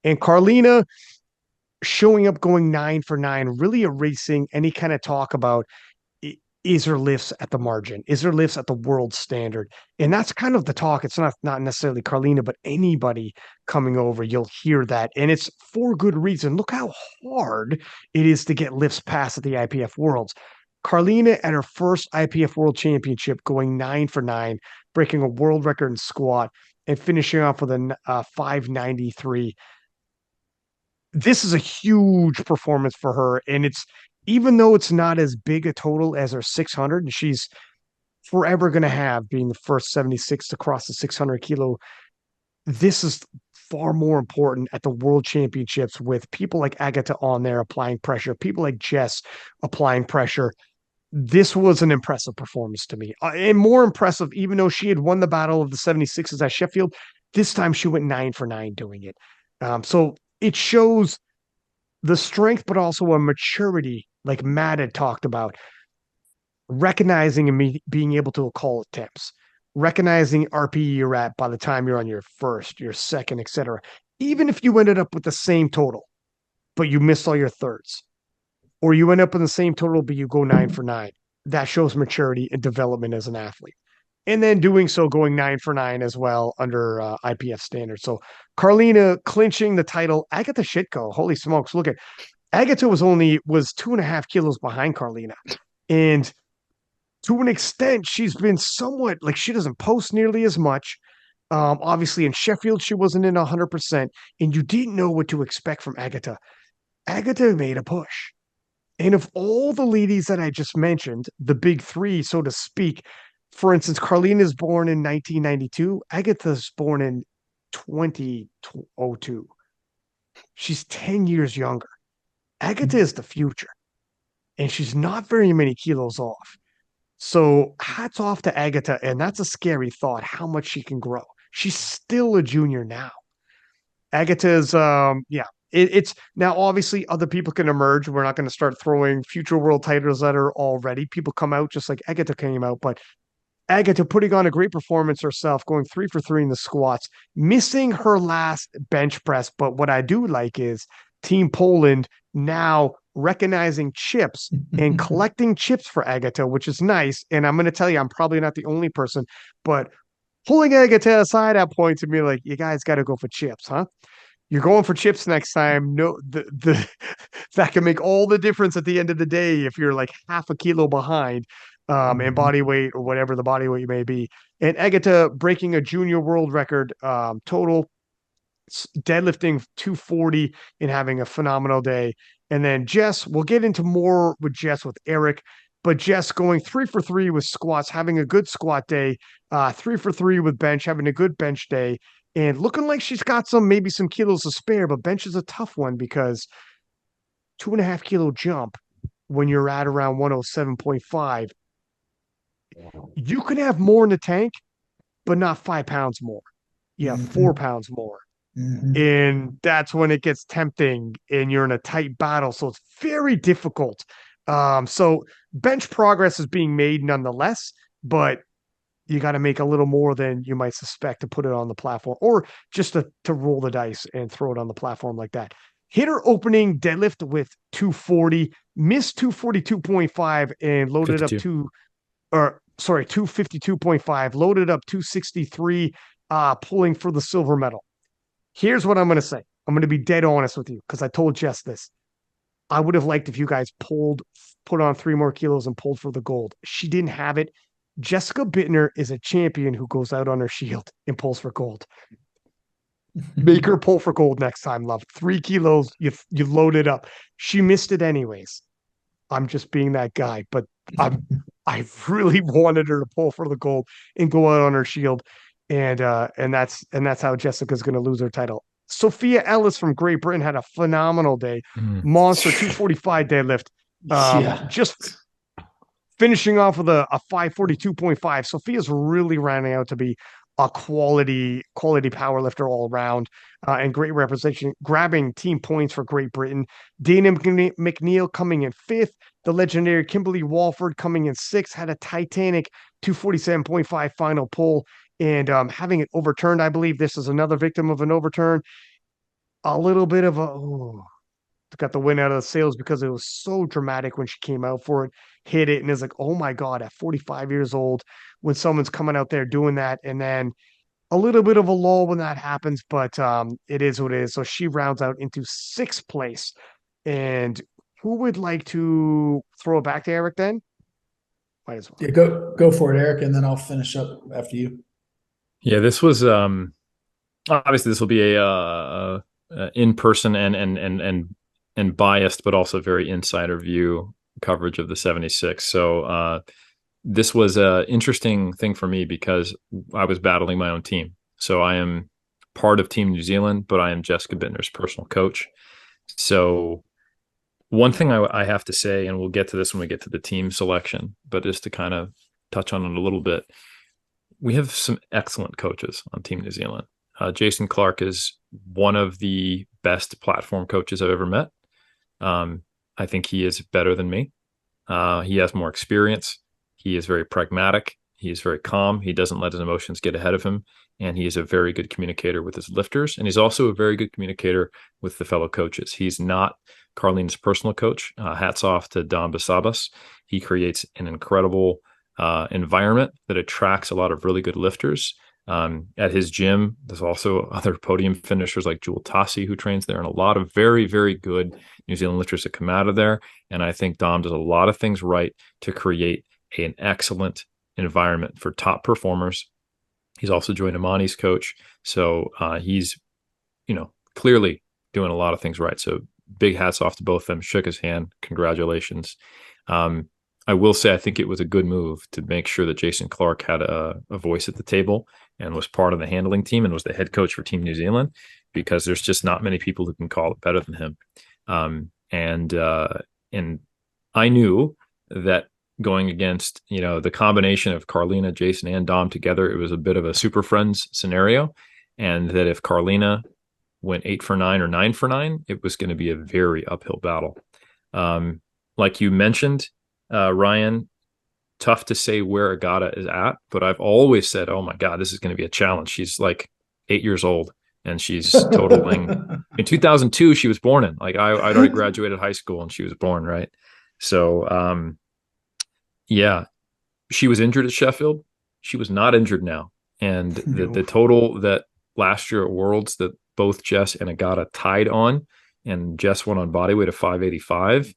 And Carlina showing up, going 9 for 9, really erasing any kind of talk about is her lifts at the margin, is her lifts at the world standard. And that's kind of the talk. It's not necessarily Carlina, but anybody coming over, you'll hear that. And it's for good reason. Look how hard it is to get lifts passed at the IPF Worlds. Carlina at her first IPF World Championship going 9 for 9, breaking a world record in squat and finishing off with a 593. This is a huge performance for her. And even though it's not as big a total as her 600, and she's forever going to have being the first 76 to cross the 600 kilo, this is far more important at the World Championships with people like Agata on there applying pressure, people like Jess applying pressure. This was an impressive performance to me. And more impressive, even though she had won the battle of the 76s at Sheffield, this time she went 9 for 9 doing it. So it shows the strength, but also a maturity, like Matt had talked about, recognizing and being able to call attempts, recognizing RPE you're at by the time you're on your first, your second, etc. Even if you ended up with the same total, but you missed all your thirds, or you end up in the same total, but you go 9 for 9, that shows maturity and development as an athlete. And then doing so, going 9 for 9 as well under IPF standards. So Carlina clinching the title. Agata Shitko, holy smokes! Look at Agata was 2.5 kilos behind Carlina, and to an extent, she's been somewhat like she doesn't post nearly as much. Obviously, in Sheffield, she wasn't in 100%, and you didn't know what to expect from Agata. Agata made a push. And of all the ladies that I just mentioned, the big three, so to speak, for instance, Carlina is born in 1992. Agatha's born in 2002. She's 10 years younger. Agata is the future, and she's not very many kilos off. So hats off to Agata, and that's a scary thought, how much she can grow. She's still a junior now. Agata's, it's now obviously other people can emerge. We're not going to start throwing future world titles at her already. People come out just like Agata came out, but Agata putting on a great performance herself, going 3 for 3 in the squats, missing her last bench press. But what I do like is Team Poland now recognizing chips and collecting chips for Agata, which is nice. And I'm going to tell you, I'm probably not the only person, but pulling Agata aside at points and be like, you guys got to go for chips, huh? You're going for chips next time. No, the that can make all the difference at the end of the day if you're like half a kilo behind in body weight or whatever the body weight may be. And Agata breaking a junior world record total, deadlifting 240 and having a phenomenal day. And then Jess, we'll get into more with Jess with Eric. but Jess going 3 for 3 with squats, having a good squat day, 3 for 3 with bench, having a good bench day, and looking like she's got maybe some kilos to spare. But bench is a tough one because 2.5 kilo jump when you're at around 107.5, you can have more in the tank, but not 5 pounds more. You have 4 pounds more. And that's when it gets tempting and you're in a tight battle. So it's very difficult. So bench progress is being made nonetheless, but you got to make a little more than you might suspect to put it on the platform, or just to roll the dice and throw it on the platform like that. Hit her opening deadlift with 240, missed 242.5 and loaded 52. up 252.5, loaded up 263, pulling for the silver medal. Here's what I'm going to say. I'm going to be dead honest with you because I told Jess this. I would have liked if you guys put on 3 more kilos and pulled for the gold. She didn't have it. Jessica Bittner is a champion who goes out on her shield and pulls for gold. Make her pull for gold next time, love. 3 kilos, you load it up. She missed it anyways. I'm just being that guy, but I really wanted her to pull for the gold and go out on her shield. And that's how Jessica's going to lose her title. Sophia Ellis from Great Britain had a phenomenal day. Monster 245 deadlift. Just finishing off with a 542.5. Sophia's really rounding out to be a quality power lifter all around, and great representation, grabbing team points for Great Britain. Dana McNeil coming in 5th. The legendary Kimberly Walford coming in 6th, had a titanic 247.5 final pull, and having it overturned. I believe this is another victim of an overturn. A little bit of got the win out of the sails because it was so dramatic when she came out for it, hit it, and it's like, oh my God, at 45 years old, when someone's coming out there doing that, and then a little bit of a lull when that happens, but it is what it is. So she rounds out into 6th place. And who would like to throw it back to Eric then? Might as well. Yeah, go for it, Eric, and then I'll finish up after you. Yeah, this was obviously this will be a in person and biased, but also very insider view coverage of the 76. So this was an interesting thing for me because I was battling my own team. So I am part of Team New Zealand, but I am Jessica Bittner's personal coach. So one thing I have to say, and we'll get to this when we get to the team selection, but just to kind of touch on it a little bit, we have some excellent coaches on Team New Zealand. Jason Clark is one of the best platform coaches I've ever met. I think he is better than me. He has more experience. He is very pragmatic. He is very calm. He doesn't let his emotions get ahead of him. And he is a very good communicator with his lifters. And he's also a very good communicator with the fellow coaches. He's not Carlene's personal coach. Hats off to Dom Basabas. He creates an incredible environment that attracts a lot of really good lifters. At his gym, there's also other podium finishers like Jewel Tassi who trains there, and a lot of very, very good New Zealand lifters that come out of there. And I think Dom does a lot of things right to create an excellent environment for top performers. He's also joined Amani's coach. So he's, clearly doing a lot of things right. So big hats off to both of them. Shook his hand. Congratulations. I will say I think it was a good move to make sure that Jason Clark had a voice at the table and was part of the handling team and was the head coach for Team New Zealand, because there's just not many people who can call it better than him. And I knew that going against, the combination of Carlena, Jason, and Dom together, it was a bit of a super friends scenario. And that if Carlena went 8 for 9 or 9 for 9, it was going to be a very uphill battle. Like you mentioned, Ryan, tough to say where Agata is at, but I've always said, oh my God, this is going to be a challenge. She's like 8 years old and she's totaling in 2002, she was born in, like I'd already graduated high school and she was born. Right. So, yeah, she was injured at Sheffield. She was not injured now. And the total that last year at Worlds that both Jess and Agata tied on, and Jess won on bodyweight of 585.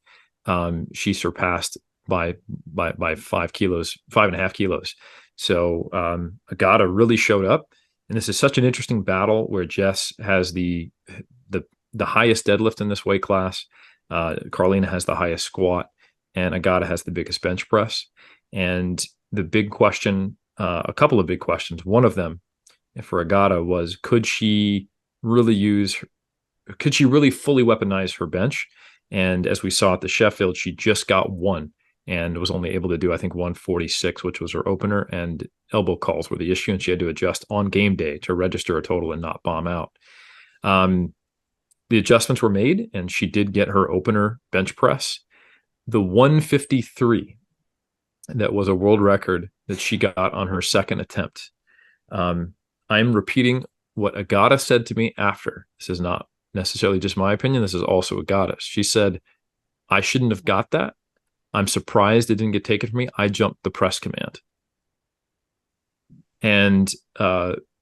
She surpassed by 5 kilos, 5.5 kilos. So Agata really showed up, and this is such an interesting battle where Jess has the highest deadlift in this weight class. Carlena has the highest squat, and Agata has the biggest bench press. And the big question, a couple of big questions, one of them for Agata was, could she really fully weaponize her bench? And as we saw at the Sheffield, she just got one and was only able to do, I think, 146, which was her opener, and elbow calls were the issue, and she had to adjust on game day to register a total and not bomb out. The adjustments were made, and she did get her opener bench press. The 153 that was a world record that she got on her second attempt. I'm repeating what Agata said to me after. This is not necessarily just my opinion. This is also Agata's. She said, I shouldn't have got that. I'm surprised it didn't get taken from me. I jumped the press command. And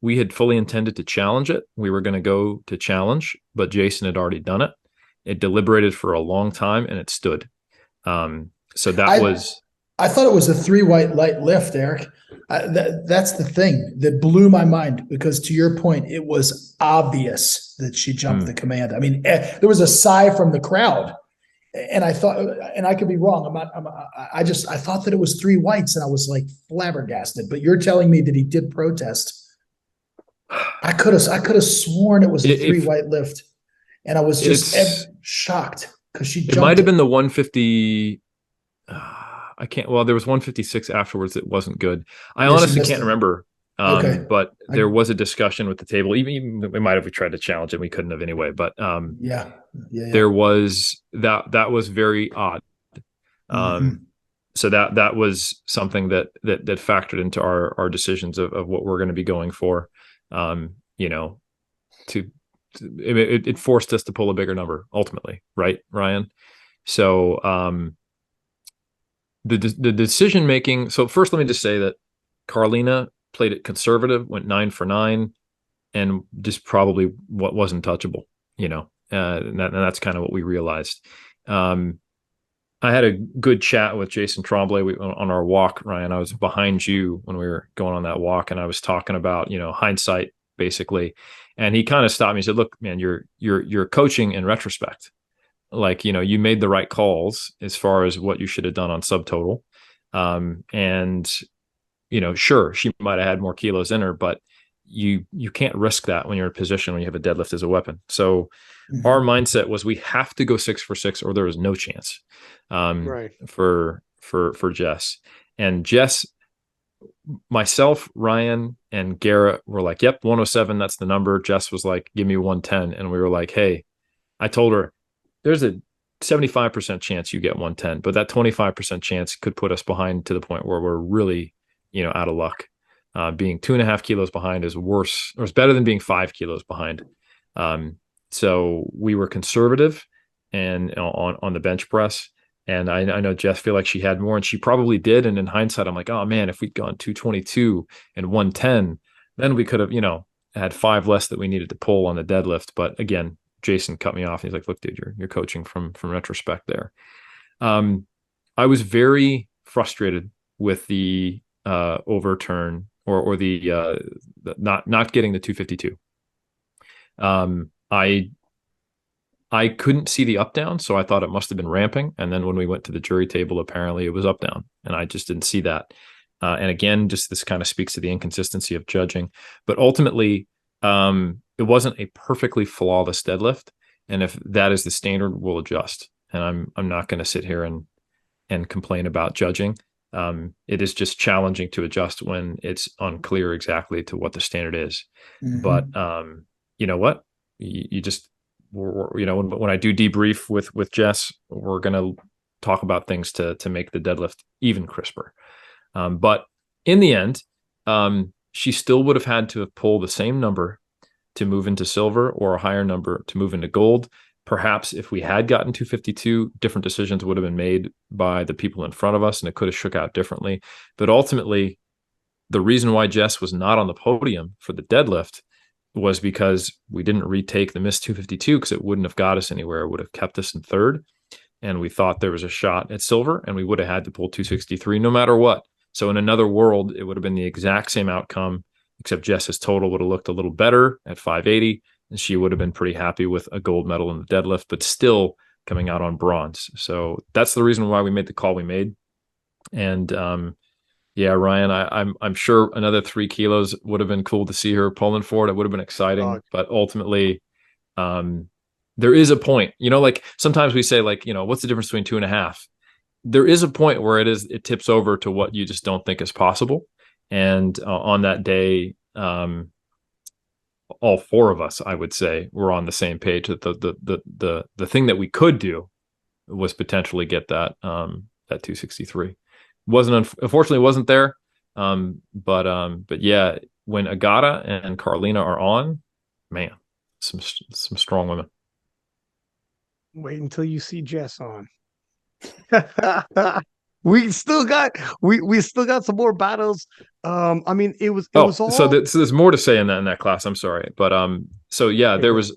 we had fully intended to challenge it. We were going to go to challenge, but Jason had already done it. It deliberated for a long time, and it stood. So I thought it was a 3 white light lift, Eric. That's the thing that blew my mind, because to your point, it was obvious that she jumped the command. I mean, there was a sigh from the crowd, and I thought, and I could be wrong. I thought that it was 3 whites, and I was like flabbergasted. But you're telling me that he did protest. I could have sworn it was a 3 white lift, and I was just shocked because she jumped. It might have been the 150. I can't. Well, there was 156 afterwards. It wasn't good. I honestly can't remember. Okay. But there was a discussion with the table. Even we might have tried to challenge it. We couldn't have anyway. But yeah. There was that was very odd. So that was something that factored into our decisions of what we're going to be going for. It forced us to pull a bigger number ultimately, right, Ryan? So the decision making. So first, let me just say that Carlina played it conservative, went 9 for 9, and just probably what wasn't touchable, and that's kind of what we realized. I had a good chat with Jason Tremblay on our walk, Ryan. I was behind you when we were going on that walk, and I was talking about, hindsight basically. And he kind of stopped me and said, look, man, you're coaching in retrospect. Like, you made the right calls as far as what you should have done on subtotal. And, sure, she might have had more kilos in her, but you can't risk that when you're in a position when you have a deadlift as a weapon. So our mindset was we have to go 6 for 6 or there is no chance for Jess. And Jess, myself, Ryan, and Garrett were like, yep, 107, that's the number. Jess was like, give me 110. And we were like, hey, I told her there's a 75% chance you get 110, but that 25% chance could put us behind to the point where we're really, out of luck. Being 2.5 kilos behind is worse, or it's better than being 5 kilos behind. So we were conservative and on the bench press. And I know Jess feel like she had more, and she probably did. And in hindsight, I'm like, oh man, if we'd gone 222 and 110, then we could have, had 5 less that we needed to pull on the deadlift. But again, Jason cut me off. He's like, look, dude, you're coaching from retrospect there. I was very frustrated with the overturn or the not getting the 252. I couldn't see the up down, so I thought it must have been ramping. And then when we went to the jury table, apparently it was up down, and I just didn't see that. And again, just this kind of speaks to the inconsistency of judging. But ultimately, it wasn't a perfectly flawless deadlift, and if that is the standard, we'll adjust. And I'm not going to sit here and complain about judging. It is just challenging to adjust when it's unclear exactly to what the standard is. But you know what? You just when I do debrief with Jess, we're going to talk about things to make the deadlift even crisper. But in the end, she still would have had to have pulled the same number to move into silver, or a higher number to move into gold. Perhaps if we had gotten 252, different decisions would have been made by the people in front of us, and it could have shook out differently. But ultimately, the reason why Jess was not on the podium for the deadlift was because we didn't retake the missed 252, because it wouldn't have got us anywhere. It would have kept us in third. And we thought there was a shot at silver, and we would have had to pull 263 no matter what. So in another world, it would have been the exact same outcome, except Jess's total would have looked a little better at 580, and she would have been pretty happy with a gold medal in the deadlift. But still, coming out on bronze. So that's the reason why we made the call we made. And yeah, Ryan, I'm sure another 3 kilos would have been cool to see her pulling for it. It would have been exciting, but ultimately, there is a point, like sometimes we say, like, what's the difference between 2.5? There is a point where it tips over to what you just don't think is possible. And on that day, all 4 of us, I would say, were on the same page that the thing that we could do was potentially get that 263. Unfortunately wasn't there. But yeah, when Agata and Carlina are on, man, some strong women. Wait until you see Jess on. we still got some more battles. I mean, it was all. So there's more to say in that class. I'm sorry, but so yeah, there was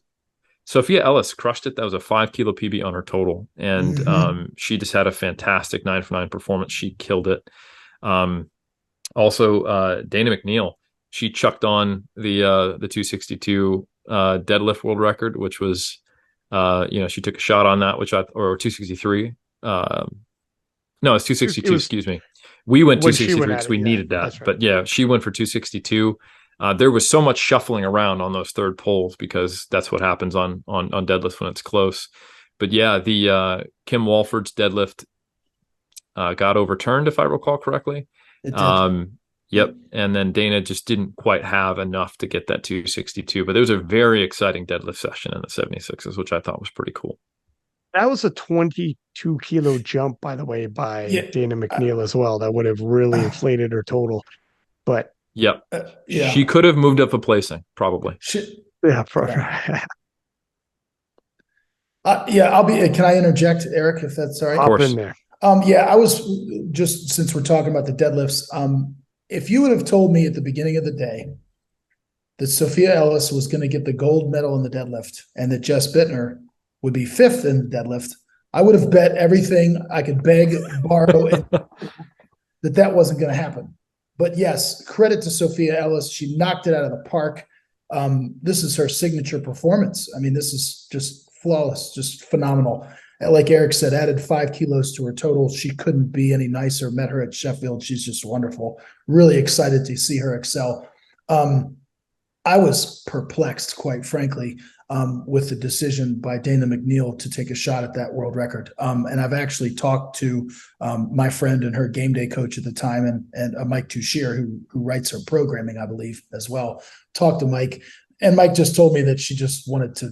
Sophia Ellis crushed it. That was a 5 kilo PB on her total, and she just had a fantastic 9 for 9 performance. She killed it. Also, Dana McNeil, she chucked on the 262 deadlift world record, which was she took a shot on that, or 263. No, it's 262. Excuse me. We went 263 because we needed that. Right. But yeah, she went for 262. There was so much shuffling around on those third poles because that's what happens on deadlift when it's close. But yeah, the Kim Walford's deadlift got overturned, if I recall correctly. It did. Yep. And then Dana just didn't quite have enough to get that 262. But there was a very exciting deadlift session in the 76s, which I thought was pretty cool. That was a 22 kilo jump, by the way, by Dana McNeil as well. That would have really inflated her total. But yep. She could have moved up a placing, probably. Yeah. Can I interject, Eric, if that's all right? Of course. In there. I was just, since we're talking about the deadlifts, if you would have told me at the beginning of the day that Sophia Ellis was going to get the gold medal in the deadlift and that Jess Bittner would be 5th in the deadlift, I would have bet everything I could beg, borrow, that wasn't going to happen. But yes, credit to Sophia Ellis. She knocked it out of the park. This is her signature performance. I mean, this is just flawless, just phenomenal. Like Eric said, added 5 kilos to her total. She couldn't be any nicer. Met her at Sheffield. She's just wonderful. Really excited to see her excel. I was perplexed, quite frankly, with the decision by Dana McNeil to take a shot at that world record. And I've actually talked to my friend and her game day coach at the time, and Mike Tushir, who writes her programming, I believe, as well. Talked to Mike, and Mike just told me that she just wanted to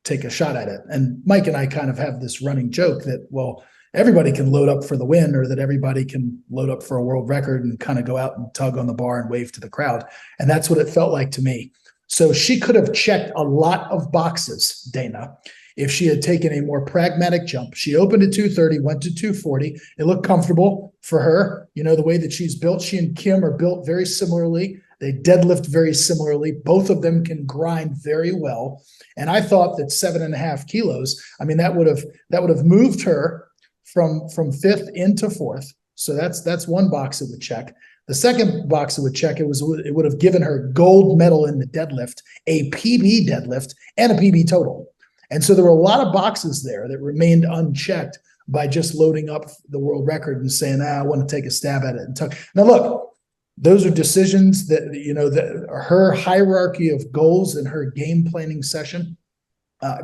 take a shot at it. And Mike and I kind of have this running joke that, well, everybody can load up for the win, or that everybody can load up for a world record and kind of go out and tug on the bar and wave to the crowd. And that's what it felt like to me. So she could have checked a lot of boxes, Dana, if she had taken a more pragmatic jump. She opened at 230, went to 240. It looked comfortable for her. The way that she's built, she and Kim are built very similarly. They deadlift very similarly. Both of them can grind very well. And I thought that 7.5 kilos, I mean, that would have moved her from 5th into 4th. So that's one box it would check. The second box it would check, it would have given her gold medal in the deadlift, a PB deadlift, and a PB total. And so there were a lot of boxes there that remained unchecked by just loading up the world record and saying, I want to take a stab at it and tuck. Now look, those are decisions that, that her hierarchy of goals in her game planning session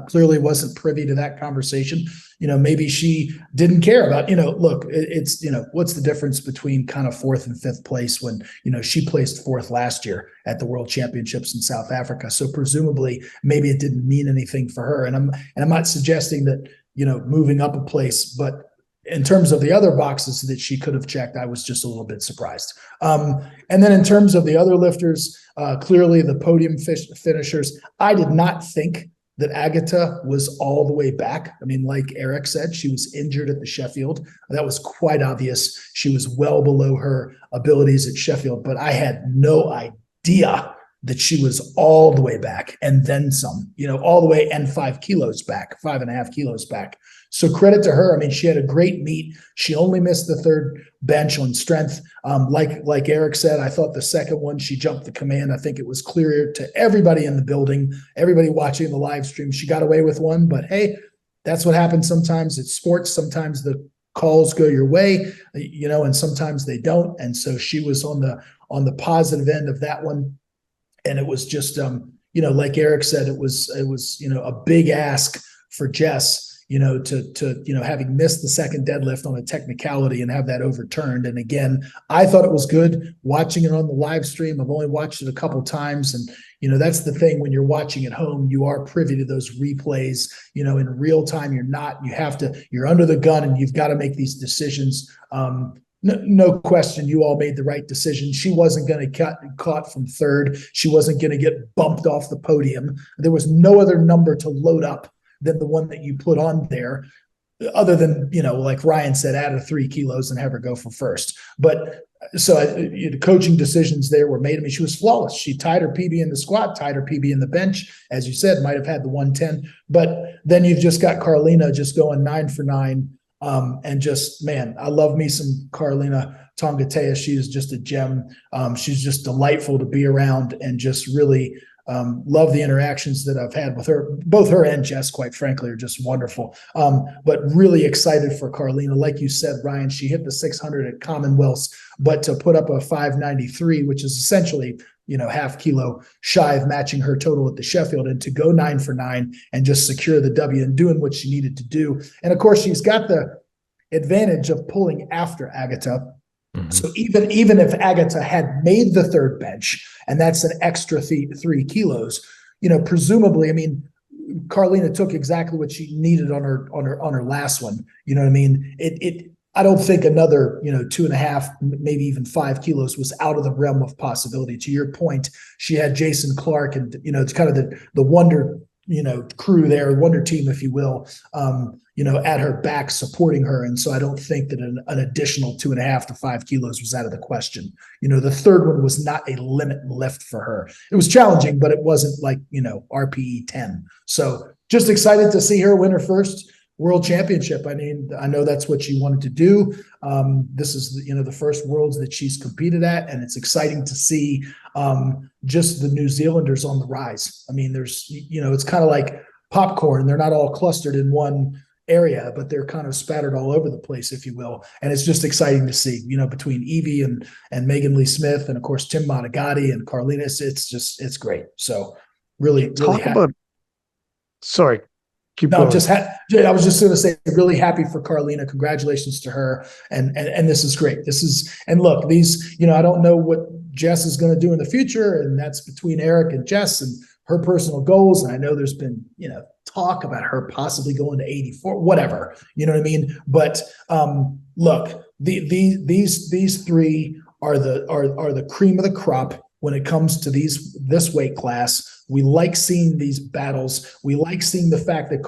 clearly wasn't privy to that conversation. Maybe she didn't care about, look, it's, what's the difference between kind of 4th and 5th place when, she placed 4th last year at the World Championships in South Africa. So presumably maybe it didn't mean anything for her. And I'm not suggesting that, moving up a place, but in terms of the other boxes that she could have checked, I was just a little bit surprised. And then in terms of the other lifters, clearly the podium finishers, I did not think that Agata was all the way back. I mean, like Eric said, she was injured at the Sheffield. That was quite obvious. She was well below her abilities at Sheffield, but I had no idea that she was all the way back and then some, all the way and 5 kilos back, 5.5 kilos back. So credit to her. I mean, she had a great meet. She only missed the third bench on strength. Like Eric said, I thought the second one, she jumped the command. I think it was clear to everybody in the building, everybody watching the live stream. She got away with one, but hey, that's what happens sometimes. It's sports. Sometimes the calls go your way, and sometimes they don't. And so she was on the positive end of that one. And it was just, like Eric said, it was, a big ask for Jess, to having missed the second deadlift on a technicality and have that overturned. And again, I thought it was good watching it on the live stream. I've only watched it a couple times. And, that's the thing when you're watching at home, you are privy to those replays, in real time. You're under the gun and you've got to make these decisions. No question, you all made the right decision. She wasn't going to get caught from third. She wasn't going to get bumped off the podium. There was no other number to load up than the one that you put on there, other than, like Ryan said, add a 3 kilos and have her go for first. But so the coaching decisions there were made. I mean, she was flawless. She tied her PB in the squat, tied her PB in the bench. As you said, might have had the 110. But then you've just got Carlina just going 9 for 9. And just, man, I love me some Carlina Tongatea. She is just a gem. She's just delightful to be around, and just really love the interactions that I've had with her. Both her and Jess, quite frankly, are just wonderful. But really excited for Carlina. Like you said, Ryan, she hit the 600 at Commonwealths, but to put up a 593, which is essentially, half kilo shy of matching her total at the Sheffield, and to go 9 for 9 and just secure the W and doing what she needed to do. And of course, she's got the advantage of pulling after Agata. Mm-hmm. So even if Agata had made the third bench, and that's an extra 3 kilos, presumably, I mean, Carlina took exactly what she needed on her last one. You know what I mean? I don't think another, 2.5, maybe even 5 kilos was out of the realm of possibility. To your point, she had Jason Clark and, it's kind of the wonder, crew there, wonder team, if you will, at her back supporting her. And so I don't think that an additional 2.5 to 5 kilos was out of the question. The third one was not a limit lift for her. It was challenging, but it wasn't like, RPE 10. So just excited to see her win her first World Championship. I mean, I know that's what she wanted to do. This is the first Worlds that she's competed at, and it's exciting to see just the New Zealanders on the rise. I mean, there's it's kind of like popcorn. They're not all clustered in one area, but they're kind of spattered all over the place, if you will. And it's just exciting to see, between Evie and Megan Lee Smith, and of course Tim Monagatti and Carlina. It's great. So really talk about. Sorry. No, I was just going to say, really happy for Carlina. Congratulations to her. And this is great. And look, these, I don't know what Jess is going to do in the future, and that's between Eric and Jess and her personal goals. And I know there's been, talk about her possibly going to 84, whatever, you know what I mean? But look, these three are the cream of the crop when it comes to this weight class. We like seeing these battles. We like seeing the fact that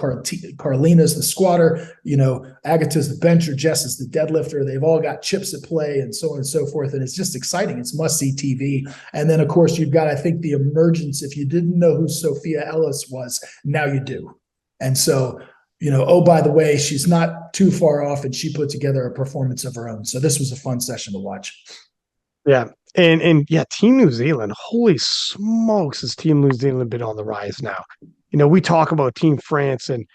Carlina's the squatter, Agata's the bencher, Jess is the deadlifter. They've all got chips at play, and so on and so forth. And it's just exciting. It's must-see TV. And then, of course, you've got, I think, the emergence. If you didn't know who Sophia Ellis was, now you do. And so, oh, by the way, she's not too far off, and she put together a performance of her own. So this was a fun session to watch. Yeah. And yeah, Team New Zealand, holy smokes, has Team New Zealand been on the rise now? We talk about Team France and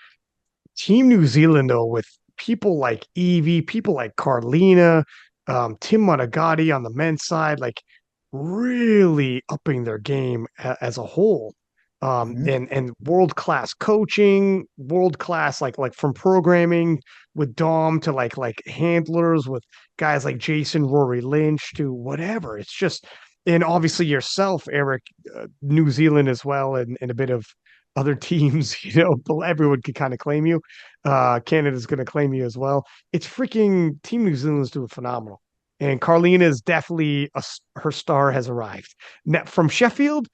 Team New Zealand, though, with people like Evie, people like Carlina, Tim Monagatti on the men's side, like really upping their game as a whole. And world-class coaching, world-class, like from programming with Dom to like handlers with guys like Jason, Rory Lynch to whatever. It's just, and obviously yourself, Eric, New Zealand as well, and a bit of other teams, everyone could kind of claim you. Canada's going to claim you as well. It's freaking Team New Zealand's doing phenomenal. And Carlina is definitely her star has arrived. Now, from Sheffield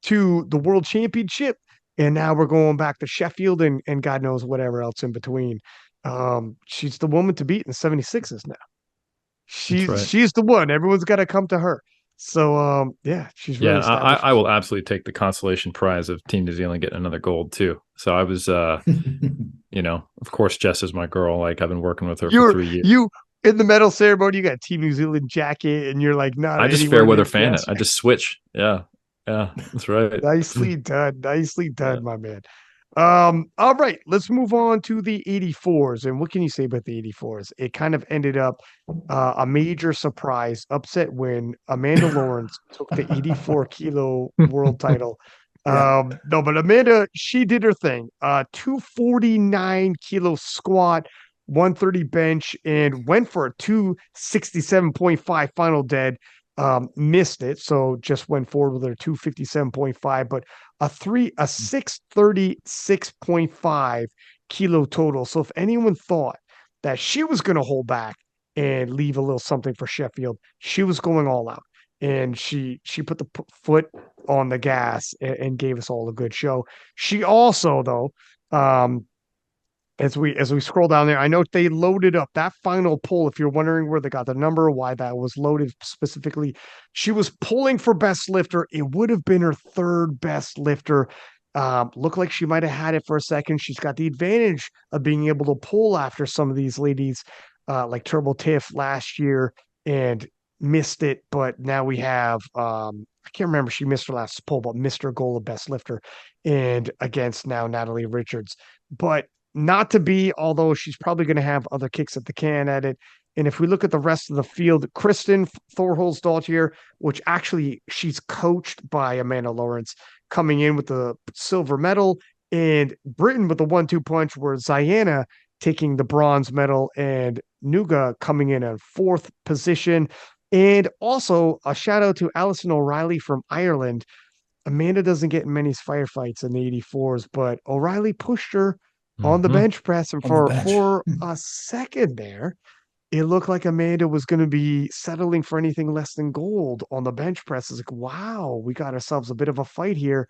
to the World Championship, and now we're going back to Sheffield and God knows whatever else in between. She's the woman to beat in 76s now. She's the one. Everyone's got to come to her. So yeah, she's really established. I will absolutely take the consolation prize of Team New Zealand getting another gold too. So I was of course Jess is my girl. Like I've been working with her for 3 years. You in the medal ceremony, you got a Team New Zealand jacket, and you're like, not. I just fair weather fan it. I just switch. Yeah, that's right. Nicely done, my man. All right, let's move on to the 84s. And what can you say about the 84s? It kind of ended up a major surprise upset win. Amanda Lawrence took the 84 kilo world title. Yeah. No, but Amanda, she did her thing. 249 kilo squat, 130 bench, and went for a 267.5 final dead. Missed it, so just went forward with her 257.5, but a 636.5 kilo total. So if anyone thought that she was going to hold back and leave a little something for Sheffield, she was going all out, and she put the foot on the gas and gave us all a good show. She also, though, as we scroll down there, I know they loaded up that final pull. If you're wondering where they got the number, why that was loaded specifically, she was pulling for best lifter. It would have been her third best lifter. Looked like she might have had it for a second. She's got the advantage of being able to pull after some of these ladies, like Turbo Tiff last year, and missed it. But now we have I can't remember, she missed her last pull, but missed her goal of best lifter, and against now Natalie Richards. But not to be, although she's probably going to have other kicks at the can at it. And if we look at the rest of the field, Kristen Thorholz-Daltier, which actually she's coached by Amanda Lawrence, coming in with the silver medal, and Britain with the 1-2 punch, where Ziana taking the bronze medal, and Nuga coming in at fourth position. And also a shout out to Alison O'Reilly from Ireland. Amanda doesn't get many firefights in the 84s, but O'Reilly pushed her on the bench press, and On the bench. for a second there, it looked like Amanda was going to be settling for anything less than gold on the bench press. It's like, wow, we got ourselves a bit of a fight here,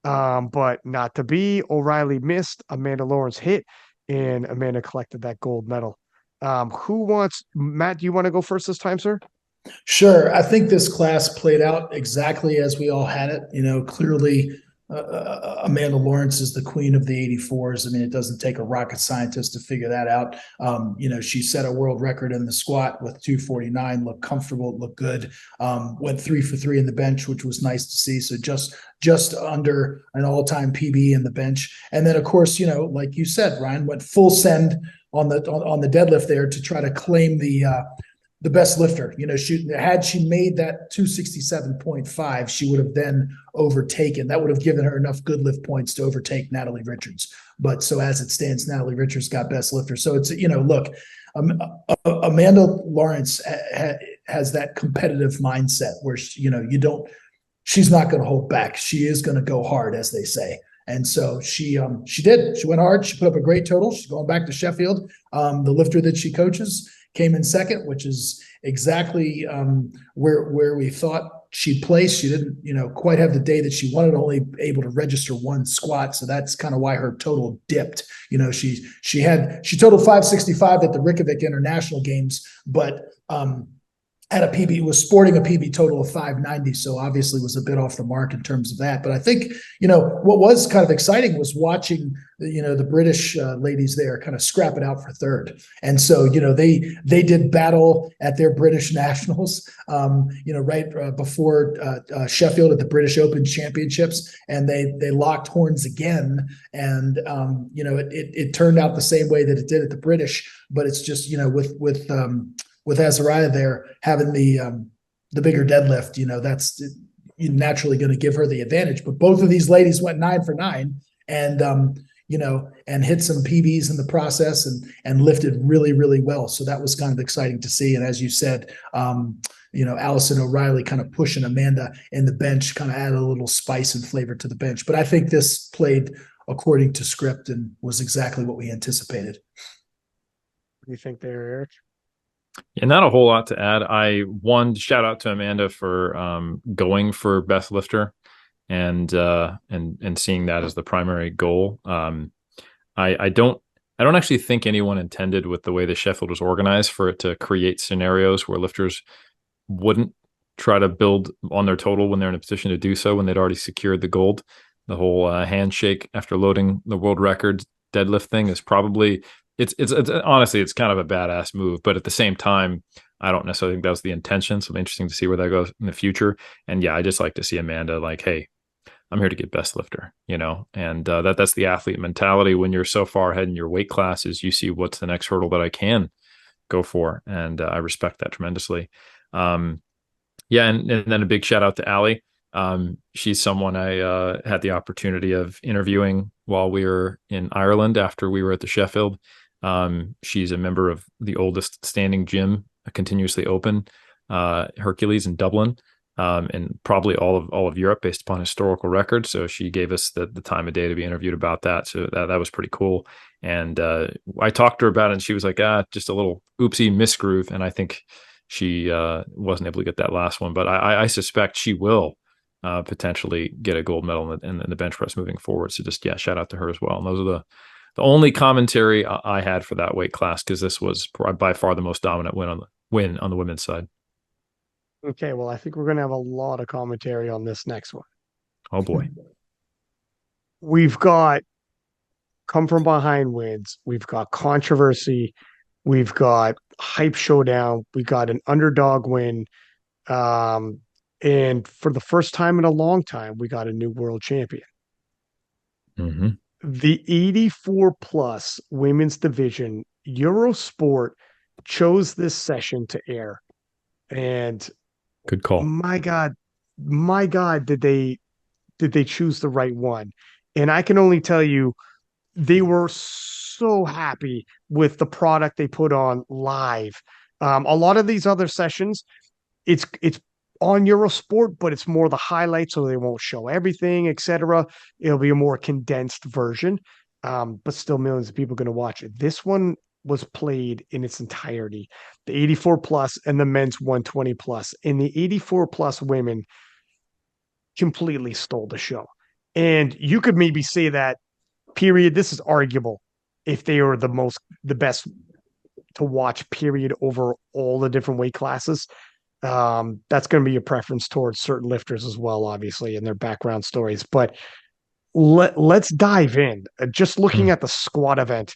but not to be. O'Reilly missed, Amanda Lawrence hit, and Amanda collected that gold medal. Who wants, Matt? Do you want to go first this time, sir? Sure. I think this class played out exactly as we all had it. Clearly, Amanda Lawrence is the queen of the 84s. I mean, it doesn't take a rocket scientist to figure that out. She set a world record in the squat with 249, looked comfortable, looked good. Went 3 for 3 in the bench, which was nice to see. So just under an all-time PB in the bench. And then, of course, like you said, Ryan, went full send on the deadlift there to try to claim the best lifter. Had she made that 267.5, she would have then overtaken. That would have given her enough good lift points to overtake Natalie Richards. But so as it stands, Natalie Richards got best lifter. So it's, look, Amanda Lawrence has that competitive mindset where, she's not going to hold back. She is going to go hard, as they say. And so she did. She went hard. She put up a great total. She's going back to Sheffield. The lifter that she coaches came in second, which is exactly where we thought she'd place. She didn't, quite have the day that she wanted, only able to register one squat. So that's kind of why her total dipped. She totaled 565 at the Reykjavik International Games, but had a PB, was sporting a PB total of 590. So obviously was a bit off the mark in terms of that. But I think, what was kind of exciting was watching, the British ladies there kind of scrap it out for third. And so, they did battle at their British nationals, right before Sheffield at the British Open Championships. And they locked horns again. And, it turned out the same way that it did at the British, but it's just, with Azariah there having the bigger deadlift, that's naturally going to give her the advantage. But both of these ladies went 9 for 9, and and hit some PBs in the process, and lifted really, really well. So that was kind of exciting to see. And as you said, Alison O'Reilly kind of pushing Amanda in the bench kind of added a little spice and flavor to the bench. But I think this played according to script and was exactly what we anticipated. What do you think there, Eric? Yeah, not a whole lot to add. Shout out to Amanda for going for best lifter and seeing that as the primary goal. I don't actually think anyone intended, with the way the Sheffield was organized, for it to create scenarios where lifters wouldn't try to build on their total when they're in a position to do so, when they'd already secured the gold. The whole handshake after loading the world record deadlift thing is probably, it's honestly, it's kind of a badass move, but at the same time, I don't necessarily think that was the intention. So it'll be interesting to see where that goes in the future. And yeah, I just like to see Amanda like, hey, I'm here to get best lifter, and that's the athlete mentality. When you're so far ahead in your weight classes, you see what's the next hurdle that I can go for. And I respect that tremendously. Yeah. And then a big shout out to Allie. She's someone I had the opportunity of interviewing while we were in Ireland after we were at the Sheffield. She's a member of the oldest standing gym, continuously open, Hercules in Dublin, and probably all of Europe based upon historical records. So she gave us the time of day to be interviewed about that. So that was pretty cool. And I talked to her about it, and she was like, just a little oopsie misgroove. And I think she wasn't able to get that last one, but I suspect she will potentially get a gold medal in the bench press moving forward. So just, shout out to her as well. And those are the only commentary I had for that weight class, because this was by far the most dominant win on the women's side. Okay, well, I think we're going to have a lot of commentary on this next one. Oh boy. We've got come from behind wins. We've got controversy. We've got hype showdown. We got an underdog win. And for the first time in a long time, we got a new world champion. Mm-hmm. The 84 plus women's division, Eurosport chose this session to air. And good call. My God, did they choose the right one? And I can only tell you, they were so happy with the product they put on live. A lot of these other sessions, it's on Eurosport, but it's more the highlights, so they won't show everything, etc. It'll be a more condensed version, but still millions of people are going to watch it. This one was played in its entirety, the 84 plus and the men's 120 plus. And the 84 plus women completely stole the show. And you could maybe say that, period, this is arguable if they are the best to watch, period, over all the different weight classes. That's going to be a preference towards certain lifters as well, obviously, and their background stories. But let's dive in. Just looking at the squat event.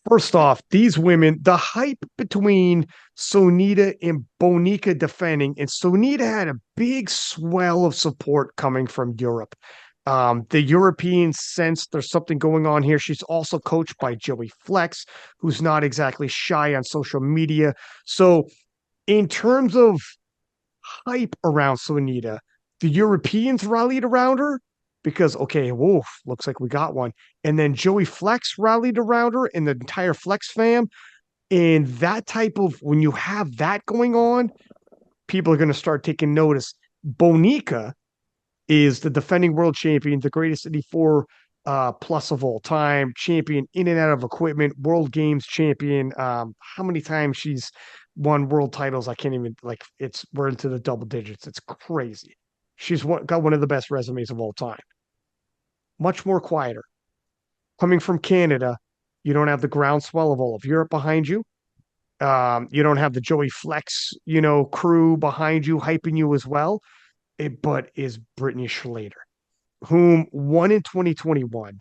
First off, these women, the hype between Sonita and Bonica defending, and Sonita had a big swell of support coming from Europe. The Europeans sense there's something going on here. She's also coached by Joey Flex, who's not exactly shy on social media. So in terms of hype around Sonita, the Europeans rallied around her because, okay, woof, looks like we got one. And then Joey Flex rallied around her and the entire Flex fam. And that type of, when you have that going on, people are going to start taking notice. Bonica is the defending world champion, the greatest 84 plus of all time, champion in and out of equipment, world games champion. How many times she's won world titles? I can't even, we're into the double digits. It's crazy. She's got one of the best resumes of all time. Much more quieter. Coming from Canada, you don't have the groundswell of all of Europe behind you. You don't have the Joey Flex, crew behind you, hyping you as well. But is Brittany Schlater, whom won in 2021.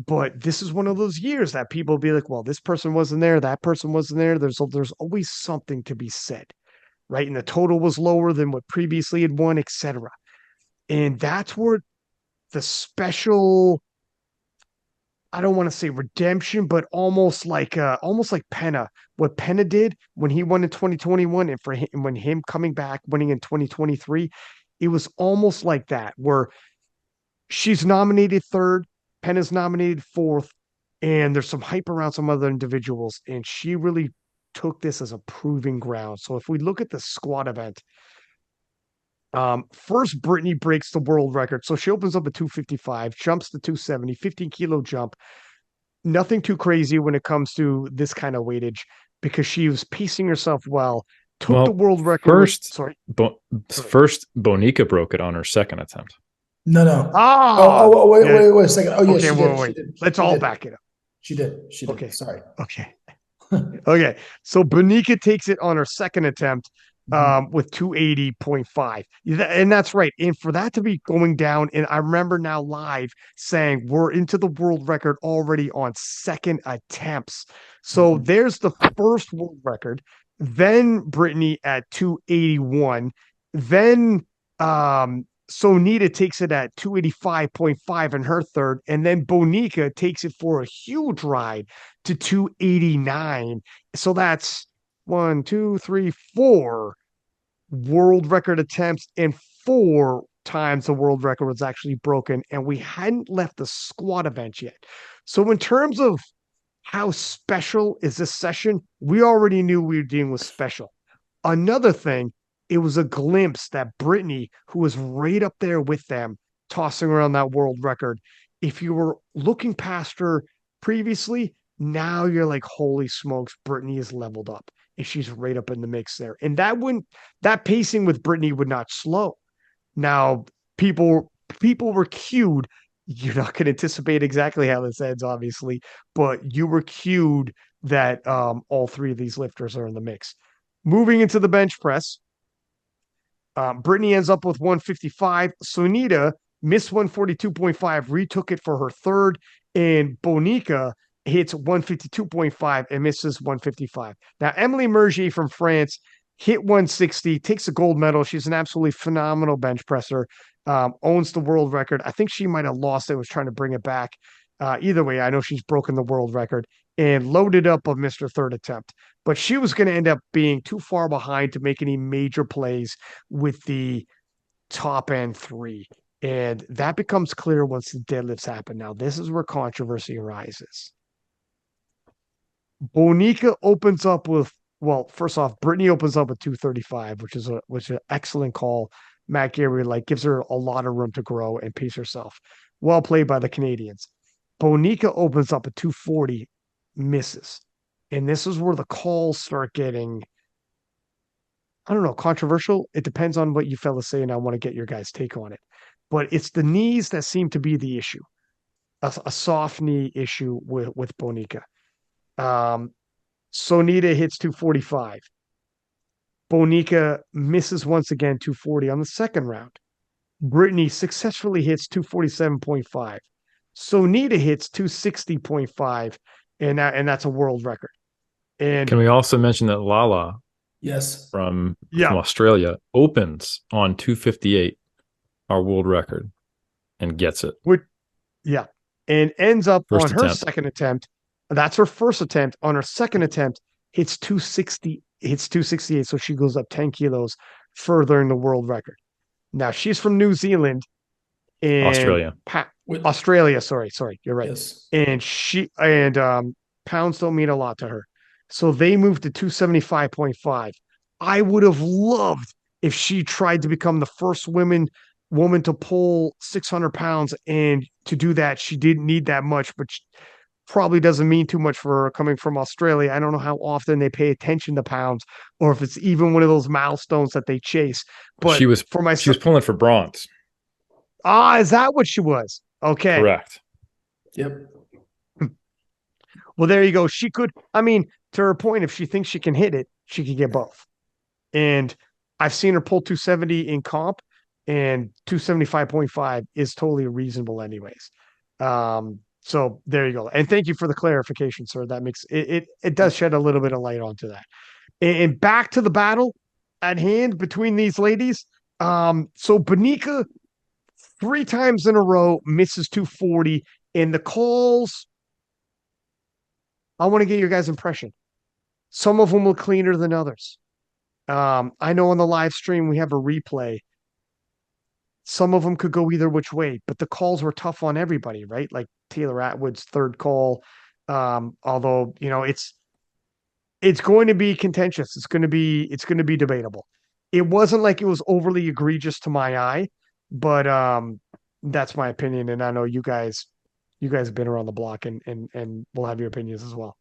But this is one of those years that people be like, well, this person wasn't there, that person wasn't there. There's always something to be said, right? And the total was lower than what previously had won, etc. And that's where the special, I don't want to say redemption, but almost like Penna, what Penna did when he won in 2021, and for him, when him coming back winning in 2023, it was almost like that, where she's nominated third, Penna's nominated fourth, and there's some hype around some other individuals, and she really took this as a proving ground. So if we look at the squat event, first Brittany breaks the world record. So she opens up at 255, jumps to 270, 15-kilo jump. Nothing too crazy when it comes to this kind of weightage, because she was pacing herself well. Took the world record. First, Bonica broke it on her second attempt. No. Wait a second. Oh, yeah, okay, she wait. did. Let's all back it up. She did. Okay. Sorry. Okay. Okay. So Bonica takes it on her second attempt with 280.5. And that's right. And for that to be going down, and I remember now live saying we're into the world record already on second attempts. So there's the first world record. Then Brittany at 281. Then Sonita takes it at 285.5 in her third, and then Bonica takes it for a huge ride to 289. So that's 4 world record attempts, and 4 times the world record was actually broken, and we hadn't left the squat event yet. So in terms of how special is this session, we already knew we were dealing with special. Another thing, it was a glimpse that Brittany, who was right up there with them, tossing around that world record. If you were looking past her previously, now you're like, holy smokes, Brittany is leveled up. And she's right up in the mix there. And that pacing with Brittany would not slow. Now, people were cued. You're not going to anticipate exactly how this ends, obviously, but you were cued that all 3 of these lifters are in the mix. Moving into the bench press, Brittany ends up with 155. Sonita missed 142.5, retook it for her third, and Bonica hits 152.5 and misses 155. Now, Emily Mergier from France hit 160, takes a gold medal. She's an absolutely phenomenal bench presser, owns the world record. I think she might have lost it, was trying to bring it back. Either way, I know she's broken the world record and loaded up of Mr. Third Attempt. But she was going to end up being too far behind to make any major plays with the top end 3. And that becomes clear once the deadlifts happen. Now, this is where controversy arises. Bonica opens up with, well, first off, Brittany opens up with 235, which is an excellent call. Matt Gary gives her a lot of room to grow and pace herself. Well played by the Canadians. Bonica opens up at 240, misses. And this is where the calls start getting, I don't know, controversial. It depends on what you fellas say, and I want to get your guys' take on it. But it's the knees that seem to be the issue, a soft knee issue with Bonica. Sonita hits 245. Bonica misses once again 240 on the second round. Brittany successfully hits 247.5. Sonita hits 260.5, and that's a world record. And can we also mention that Lala Yes. from Australia opens on 258, our world record, and gets it. And ends up First on her attempt. second attempt. That's her first attempt. On her second attempt, hits 260, hits 268. So she goes up 10 kilos further in the world record. Now she's from New Zealand and Australia. Sorry, you're right. Yes. And pounds don't mean a lot to her. So they moved to 275.5. I would have loved if she tried to become the first woman to pull 600 pounds, and to do that, she didn't need that much, but probably doesn't mean too much for her coming from Australia. I don't know how often they pay attention to pounds, or if it's even one of those milestones that they chase. But she was pulling for bronze. Is that what she was? Okay. Correct. Yep. Well, there you go. She could, to her point, if she thinks she can hit it, she could get both. And I've seen her pull 270 in comp, and 275.5 is totally reasonable anyways. So there you go. And thank you for the clarification, sir. That makes it does shed a little bit of light onto that. And back to the battle at hand between these ladies. So Bonica 3 times in a row misses 240, and the calls, I want to get your guys' impression. Some of them were cleaner than others. I know on the live stream we have a replay. Some of them could go either which way, but the calls were tough on everybody, right? Like Taylor Atwood's third call. Although, it's going to be contentious. It's going to be debatable. It wasn't like it was overly egregious to my eye, but that's my opinion. And I know you guys have been around the block, and we'll have your opinions as well.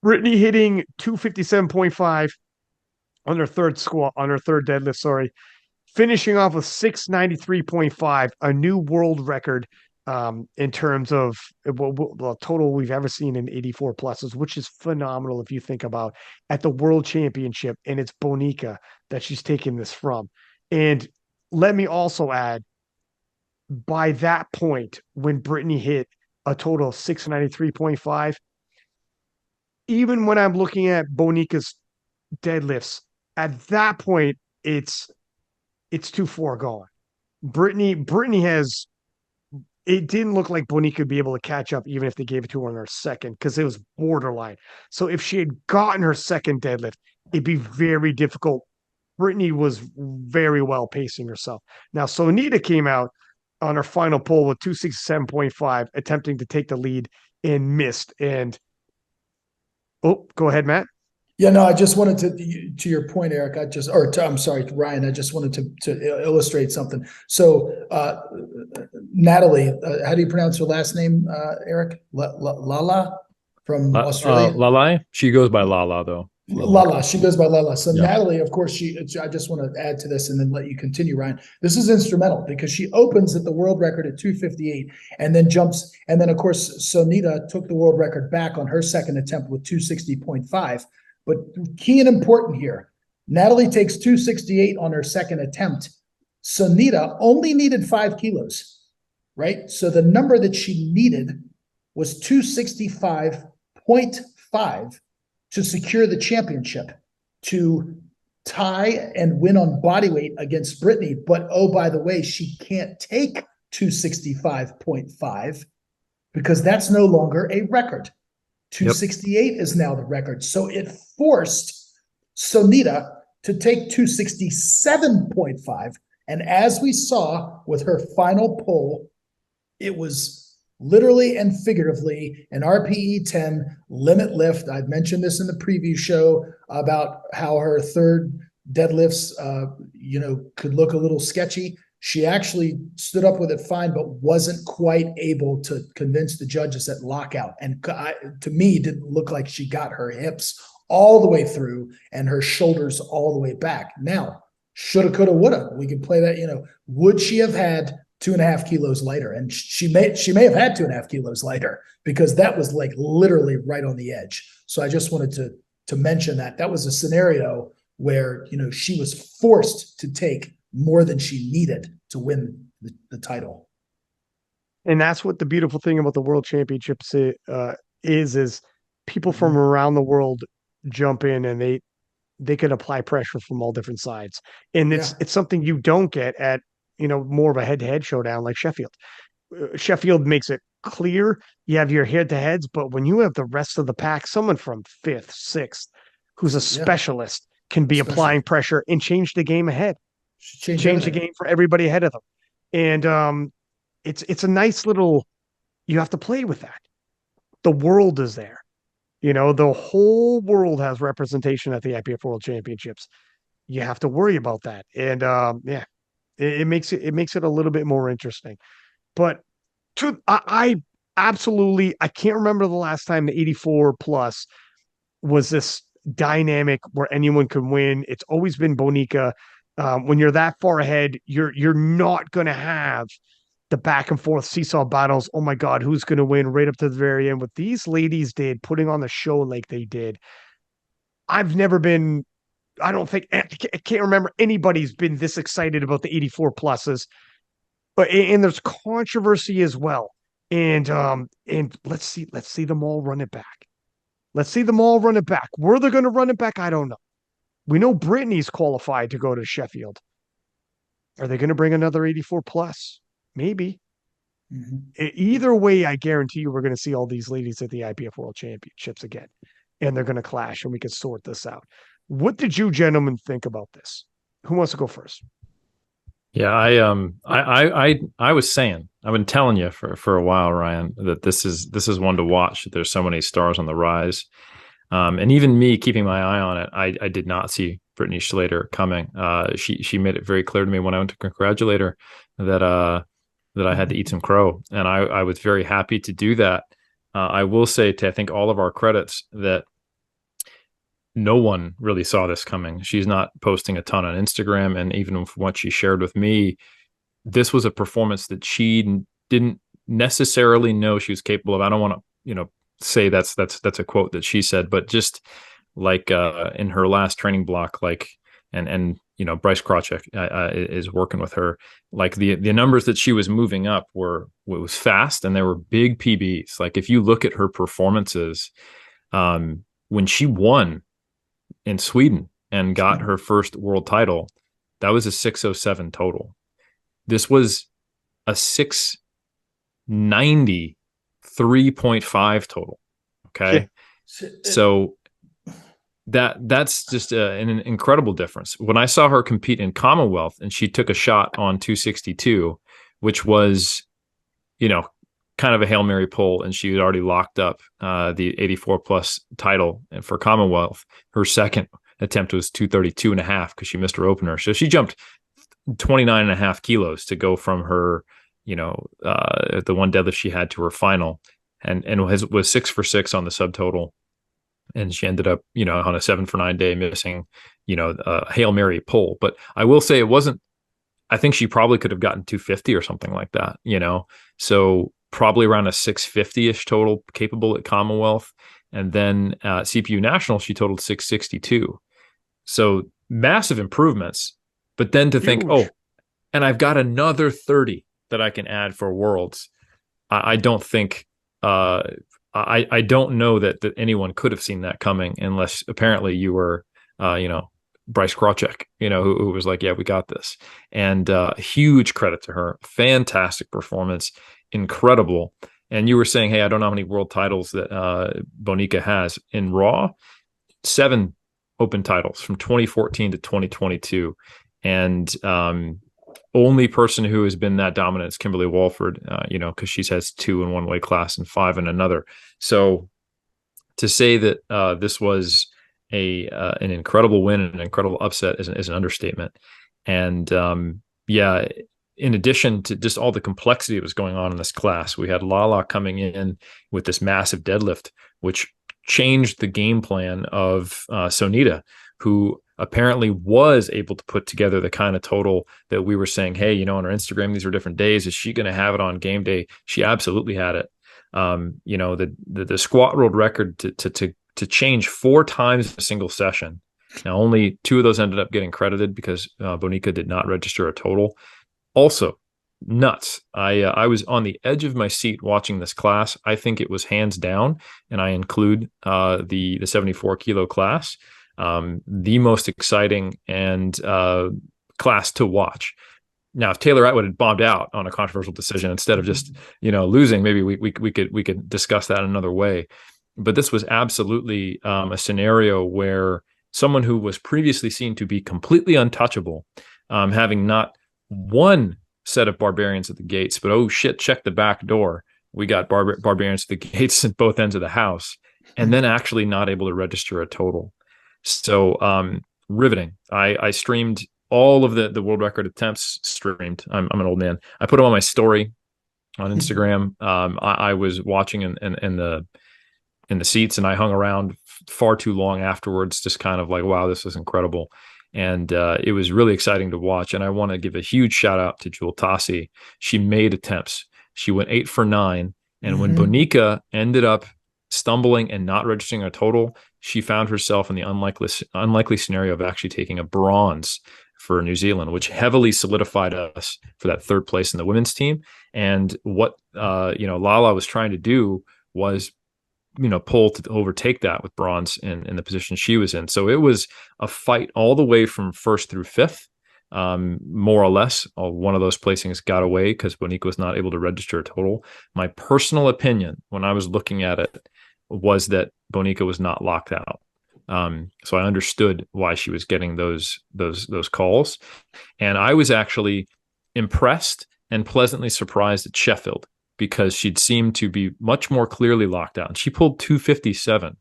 Brittany hitting 257.5 on her third deadlift, sorry. Finishing off with 693.5, a new world record in terms of the total we've ever seen in 84 pluses, which is phenomenal if you think about at the World Championship, and it's Bonica that she's taking this from. And let me also add, by that point, when Brittany hit a total of 693.5, even when I'm looking at Bonica's deadlifts, at that point, it's too far gone. Brittany has. It didn't look like Bonica would be able to catch up, even if they gave it to her on her second, because it was borderline. So if she had gotten her second deadlift, it'd be very difficult. Brittany was very well pacing herself. Now, Sonita came out on her final pull with 267.5, attempting to take the lead and missed. And oh, go ahead, Matt. Yeah, no, I just wanted to your point, Eric. I'm sorry, Ryan. I just wanted to illustrate something. So, Natalie, how do you pronounce her last name, Eric? Lala from Australia. Lalai. She goes by Lala though. Lala. She goes by Lala. So Yeah. Natalie, of course, I just want to add to this and then let you continue, Ryan. This is instrumental because she opens at the world record at 258 and then jumps. And then, of course, Sonita took the world record back on her second attempt with 260.5. But key and important here, Natalie takes 268 on her second attempt. Sonita only needed 5 kilos, right? So the number that she needed was 265.5 to secure the championship, to tie and win on body weight against Brittany. But oh, by the way, she can't take 265.5 because that's no longer a record. 268 is now the record. So it forced Sonita to take 267.5. And as we saw with her final pull, it was literally and figuratively an RPE 10 limit lift. I've mentioned this in the preview show about how her third deadlifts, could look a little sketchy. She actually stood up with it fine, but wasn't quite able to convince the judges at lockout. And to me, it didn't look like she got her hips all the way through and her shoulders all the way back. Now, shoulda, coulda, woulda. We can play that, would she have had 2.5 kilos lighter? And she may have had 2.5 kilos lighter because that was like literally right on the edge. So I just wanted to mention that was a scenario where, she was forced to take more than she needed to win the title. And that's what the beautiful thing about the World Championships is people from around the world jump in and they can apply pressure from all different sides. And it's something you don't get at, more of a head-to-head showdown like Sheffield. Sheffield makes it clear you have your head-to-heads, but when you have the rest of the pack, someone from 5th, 6th, who's a specialist can be applying pressure and change the game ahead. Change the game for everybody ahead of them. And it's a nice little, you have to play with that. The world is there. The whole world has representation at the IPF World Championships. You have to worry about that. And it makes it a little bit more interesting. But I absolutely, I can't remember the last time the 84 plus was this dynamic where anyone can win. It's always been Bonica. When you're that far ahead, you're not going to have the back and forth seesaw battles. Oh my God, who's going to win right up to the very end? What these ladies did, putting on the show like they did, I've never been. I don't think I can't remember anybody's been this excited about the 84 pluses. But and there's controversy as well. And let's see them all run it back. Let's see them all run it back. Where they're going to run it back, I don't know. We know Brittany's qualified to go to Sheffield. Are they going to bring another 84 plus? Maybe. Either way, I guarantee you we're going to see all these ladies at the IPF World Championships again. And they're going to clash and we can sort this out. What did you gentlemen think about this? Who wants to go first? Yeah, I was saying, I've been telling you for a while, Ryan, that this is one to watch. There's so many stars on the rise. And even me keeping my eye on it, I did not see Brittany Schlater coming. She made it very clear to me when I went to congratulate her that I had to eat some crow, and I was very happy to do that. I will say, to I think all of our credits, that no one really saw this coming. She's not posting a ton on Instagram, and even from what she shared with me, this was a performance that she didn't necessarily know she was capable of. I don't want to, say that's a quote that she said, but just like in her last training block, like and Bryce Krawczyk is working with her, like the numbers that she was moving up was fast, and they were big PBs. Like if you look at her performances, when she won in Sweden and got her first world title, that was a 607 total. This was a 690 3.5 total. Okay. So that's just an incredible difference. When I saw her compete in Commonwealth and she took a shot on 262, which was, kind of a Hail Mary pull, and she had already locked up the 84 plus title. And for Commonwealth, her second attempt was 232.5 because she missed her opener. So she jumped 29.5 kilos to go from her, the one deadlift she had to her final, and was 6 for 6 on the subtotal. And she ended up, on a 7 for 9 day missing, a Hail Mary pull. But I will say I think she probably could have gotten 250 or something like that, So probably around a 650-ish total capable at Commonwealth. And then CPU National, she totaled 662. So massive improvements. But then to think, and I've got another 30 that I can add for Worlds. I don't think I don't know that anyone could have seen that coming, unless apparently you were, Bryce Krawczyk, who was like, yeah, we got this. And huge credit to her. Fantastic performance. Incredible. And you were saying, hey, I don't know how many world titles that Bonica has. In Raw, 7 open titles from 2014 to 2022. And only person who has been that dominant is Kimberly Walford, because she has 2 in one weight class and 5 in another. So to say that this was an incredible win and an incredible upset is an understatement. And in addition to just all the complexity that was going on in this class, we had Lala coming in with this massive deadlift, which changed the game plan of Sonita, who apparently was able to put together the kind of total that we were saying, hey, on her Instagram, these are different days. Is she going to have it on game day? She absolutely had it. The squat world record to change 4 times a single session. Now, only 2 of those ended up getting credited because Bonica did not register a total. Also, nuts. I was on the edge of my seat watching this class. I think it was hands down, and I include the 74 kilo class, the most exciting and class to watch. Now, if Taylor Atwood had bombed out on a controversial decision instead of just losing, maybe we could discuss that another way. But this was absolutely a scenario where someone who was previously seen to be completely untouchable, having not one set of barbarians at the gates, but oh shit, check the back door. We got barbarians at the gates at both ends of the house, and then actually not able to register a total. So riveting. I streamed all of the world record attempts. Streamed. I'm an old man. I put them on my story on Instagram. I was watching in the seats, and I hung around far too long afterwards, just kind of like, wow, this is incredible. And it was really exciting to watch. And I want to give a huge shout out to Jewel Tassi. She made attempts. She went 8 for 9. And when Bonica ended up stumbling and not registering a total, she found herself in the unlikely scenario of actually taking a bronze for New Zealand, which heavily solidified us for that 3rd place in the women's team. And what Lala was trying to do was pull to overtake that with bronze in the position she was in. So it was a fight all the way from 1st through 5th, more or less. One of those placings got away because Bonica was not able to register a total. My personal opinion when I was looking at it was that Bonica was not locked out. So I understood why she was getting those calls. And I was actually impressed and pleasantly surprised at Sheffield, because she'd seemed to be much more clearly locked out. And she pulled 257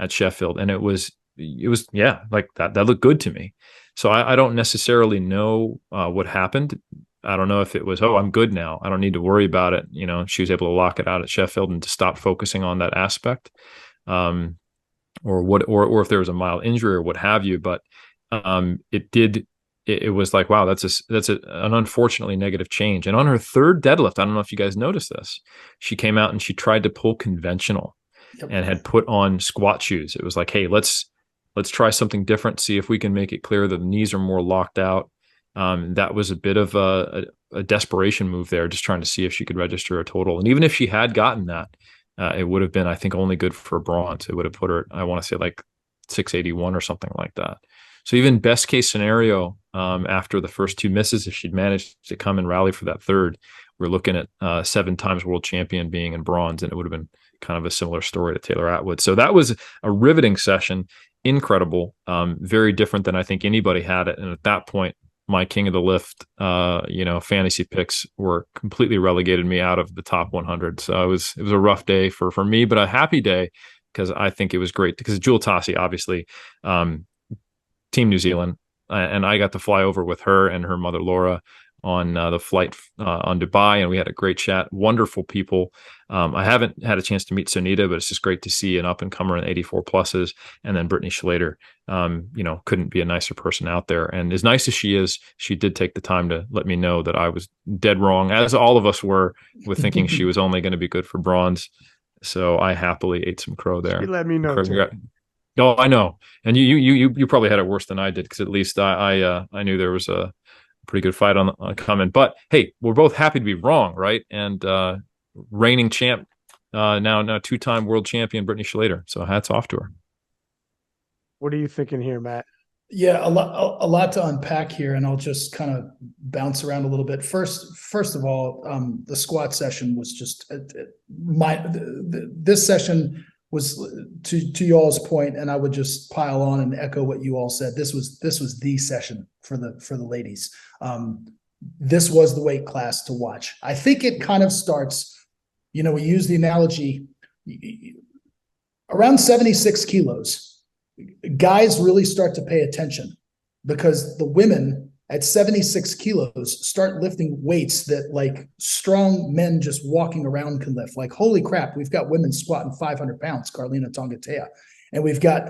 at Sheffield. And it was like that looked good to me. So I don't necessarily know what happened. I don't know if it was, I'm good now, I don't need to worry about it. She was able to lock it out at Sheffield and to stop focusing on that aspect, or if there was a mild injury or what have you. But it was like, wow, that's an unfortunately negative change. And on her 3rd deadlift, I don't know if you guys noticed this, she came out and she tried to pull conventional and had put on squat shoes. It was like, hey, let's try something different, see if we can make it clear that the knees are more locked out. That was a bit of a desperation move there, just trying to see if she could register a total. And even if she had gotten that, it would have been, I think, only good for bronze. It would have put her, I want to say, like 681 or something like that. So even best case scenario, after the first two misses. If she'd managed to come and rally for that third, we're looking at 7 times world champion being in bronze, and it would have been kind of a similar story to Taylor Atwood. So that was a riveting session, incredible, very different than I think anybody had it. And at that point, my king of the lift, fantasy picks were completely relegated me out of the top 100. So it was a rough day for me, but a happy day because I think it was great because Jewel Tassi, obviously, Team New Zealand, and I got to fly over with her and her mother Laura on the flight on Dubai, and we had a great chat. Wonderful people. I haven't had a chance to meet Sonita, but it's just great to see an up and comer in 84 pluses, and then Brittany Schlater. Couldn't be a nicer person out there. And as nice as she is, she did take the time to let me know that I was dead wrong, as all of us were, with thinking she was only going to be good for bronze. So I happily ate some crow there. She let me know. Oh, I know. And you probably had it worse than I did, because at least I knew there was a pretty good fight on comment. But hey, we're both happy to be wrong, right? And reigning champ, now 2-time world champion Brittany Schlater. So hats off to her. What are you thinking here, Matt? Yeah, a lot to unpack here, and I'll just kind of bounce around a little bit. First of all, the squat session was just this session was, to y'all's point, and I would just pile on and echo what you all said. This was the session for the ladies. This was the weight class to watch. I think it kind of starts, we use the analogy around 76 kilos. Guys really start to pay attention, because the women at 76 kilos start lifting weights that like strong men just walking around can lift. Like, holy crap, we've got women squatting 500 pounds, Carlina Tongatea. And we've got,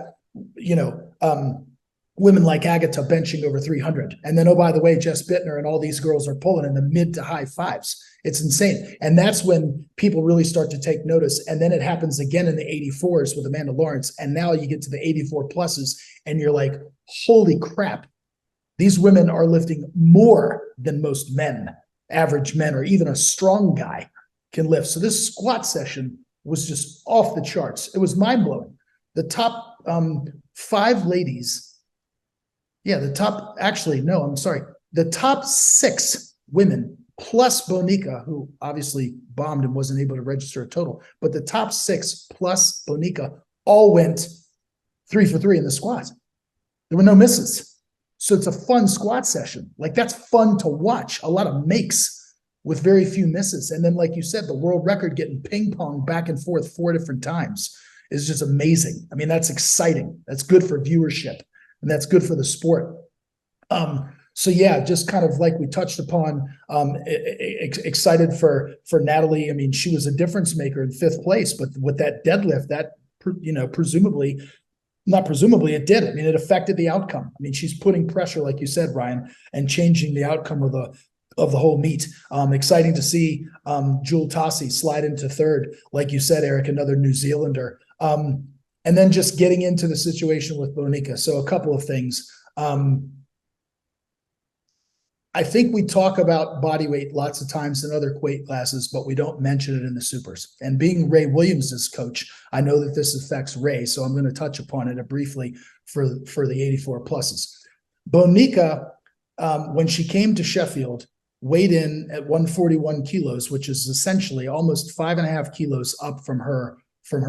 women like Agatha benching over 300. And then, oh, by the way, Jess Bittner and all these girls are pulling in the mid to high fives. It's insane. And that's when people really start to take notice. And then it happens again in the 84s with Amanda Lawrence. And now you get to the 84 pluses and you're like, holy crap, these women are lifting more than most men, average men, or even a strong guy can lift. So this squat session was just off the charts. It was mind blowing. The top 5 ladies. Yeah, the top 6 women plus Bonica, who obviously bombed and wasn't able to register a total, but the top 6 plus Bonica all went 3 for 3 in the squat. There were no misses. So it's a fun squat session. Like, that's fun to watch. A lot of makes with very few misses. And then, like you said, the world record getting ping pong back and forth 4 different times is just amazing. I mean, that's exciting. That's good for viewership. And that's good for the sport. So yeah, just kind of like we touched upon, excited for Natalie. I mean, she was a difference maker in 5th place, but with that deadlift, that, not presumably, it did. I mean, it affected the outcome. I mean, she's putting pressure, like you said, Ryan, and changing the outcome of the whole meet. Exciting to see Jewel Tassi slide into 3rd. Like you said, Eric, another New Zealander. And then just getting into the situation with Bonica. So a couple of things. I think we talk about body weight lots of times in other weight classes, but we don't mention it in the supers. And being Ray Williams's coach, I know that this affects Ray, so I'm going to touch upon it briefly for the 84 pluses. Bonica, when she came to Sheffield, weighed in at 141 kilos, which is essentially almost 5.5 kilos up from her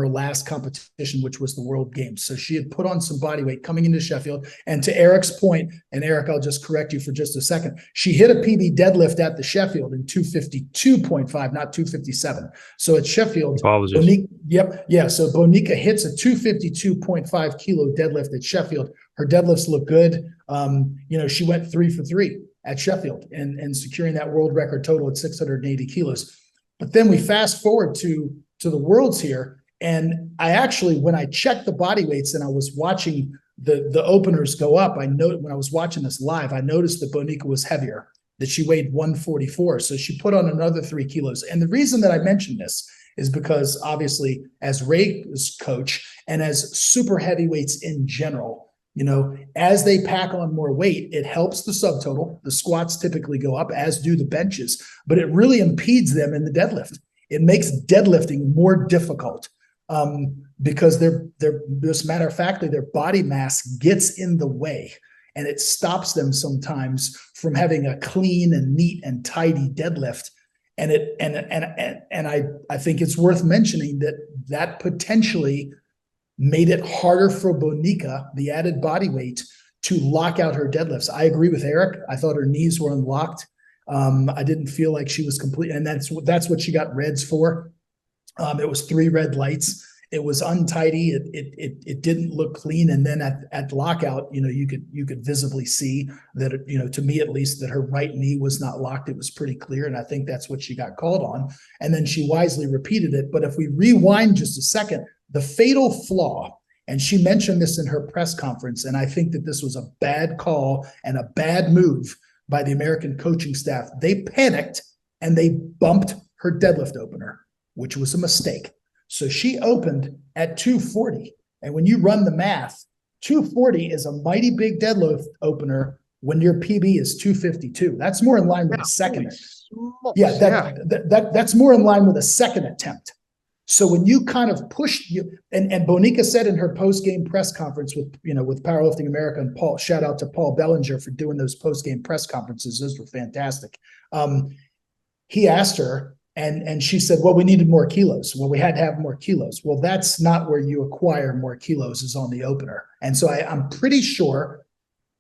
last competition, which was the World Games. So she had put on some body weight coming into Sheffield. And to Eric's point, and Eric, I'll just correct you for just a second, she hit a PB deadlift at the Sheffield in 252.5, not 257. So at Sheffield, apologies. So Bonica hits a 252.5 kilo deadlift at Sheffield. Her deadlifts look good. She went 3 for 3 at Sheffield and securing that world record total at 680 kilos. But then we fast forward to the Worlds here. And I actually, when I checked the body weights and I was watching the openers go up, when I was watching this live, I noticed that Bonica was heavier, that she weighed 144. So she put on another 3 kilos. And the reason that I mentioned this is because obviously as Ray's coach and as super heavyweights in general, as they pack on more weight, it helps the subtotal. The squats typically go up, as do the benches, but it really impedes them in the deadlift. It makes deadlifting more difficult because just matter of factly, their body mass gets in the way. and it stops them sometimes from having a clean and neat and tidy deadlift. And I think it's worth mentioning that potentially made it harder for Bonica, the added body weight, to lock out her deadlifts. I agree with Eric. I thought her knees were unlocked. I didn't feel like she was complete, and that's what she got reds for. It was 3 red lights. It was untidy. It didn't look clean. And then at lockout, you could visibly see that, to me at least, that her right knee was not locked. It was pretty clear. And I think that's what she got called on. And then she wisely repeated it. But if we rewind just a second, the fatal flaw, and she mentioned this in her press conference, and I think that this was a bad call and a bad move by the American coaching staff. They panicked and they bumped her deadlift opener, which was a mistake. So she opened at 240. And when you run the math, 240 is a mighty big deadlift opener when your PB is 252. That's more in line with a second. That's more in line with a second attempt. So when you kind of push and Bonica said in her post-game press conference with Powerlifting America, and Paul, shout out to Paul Bellinger for doing those post-game press conferences. Those were fantastic. He asked her, and she said, well, we needed more kilos. Well, we had to have more kilos. Well, that's not where you acquire more kilos, is on the opener. And so I'm pretty sure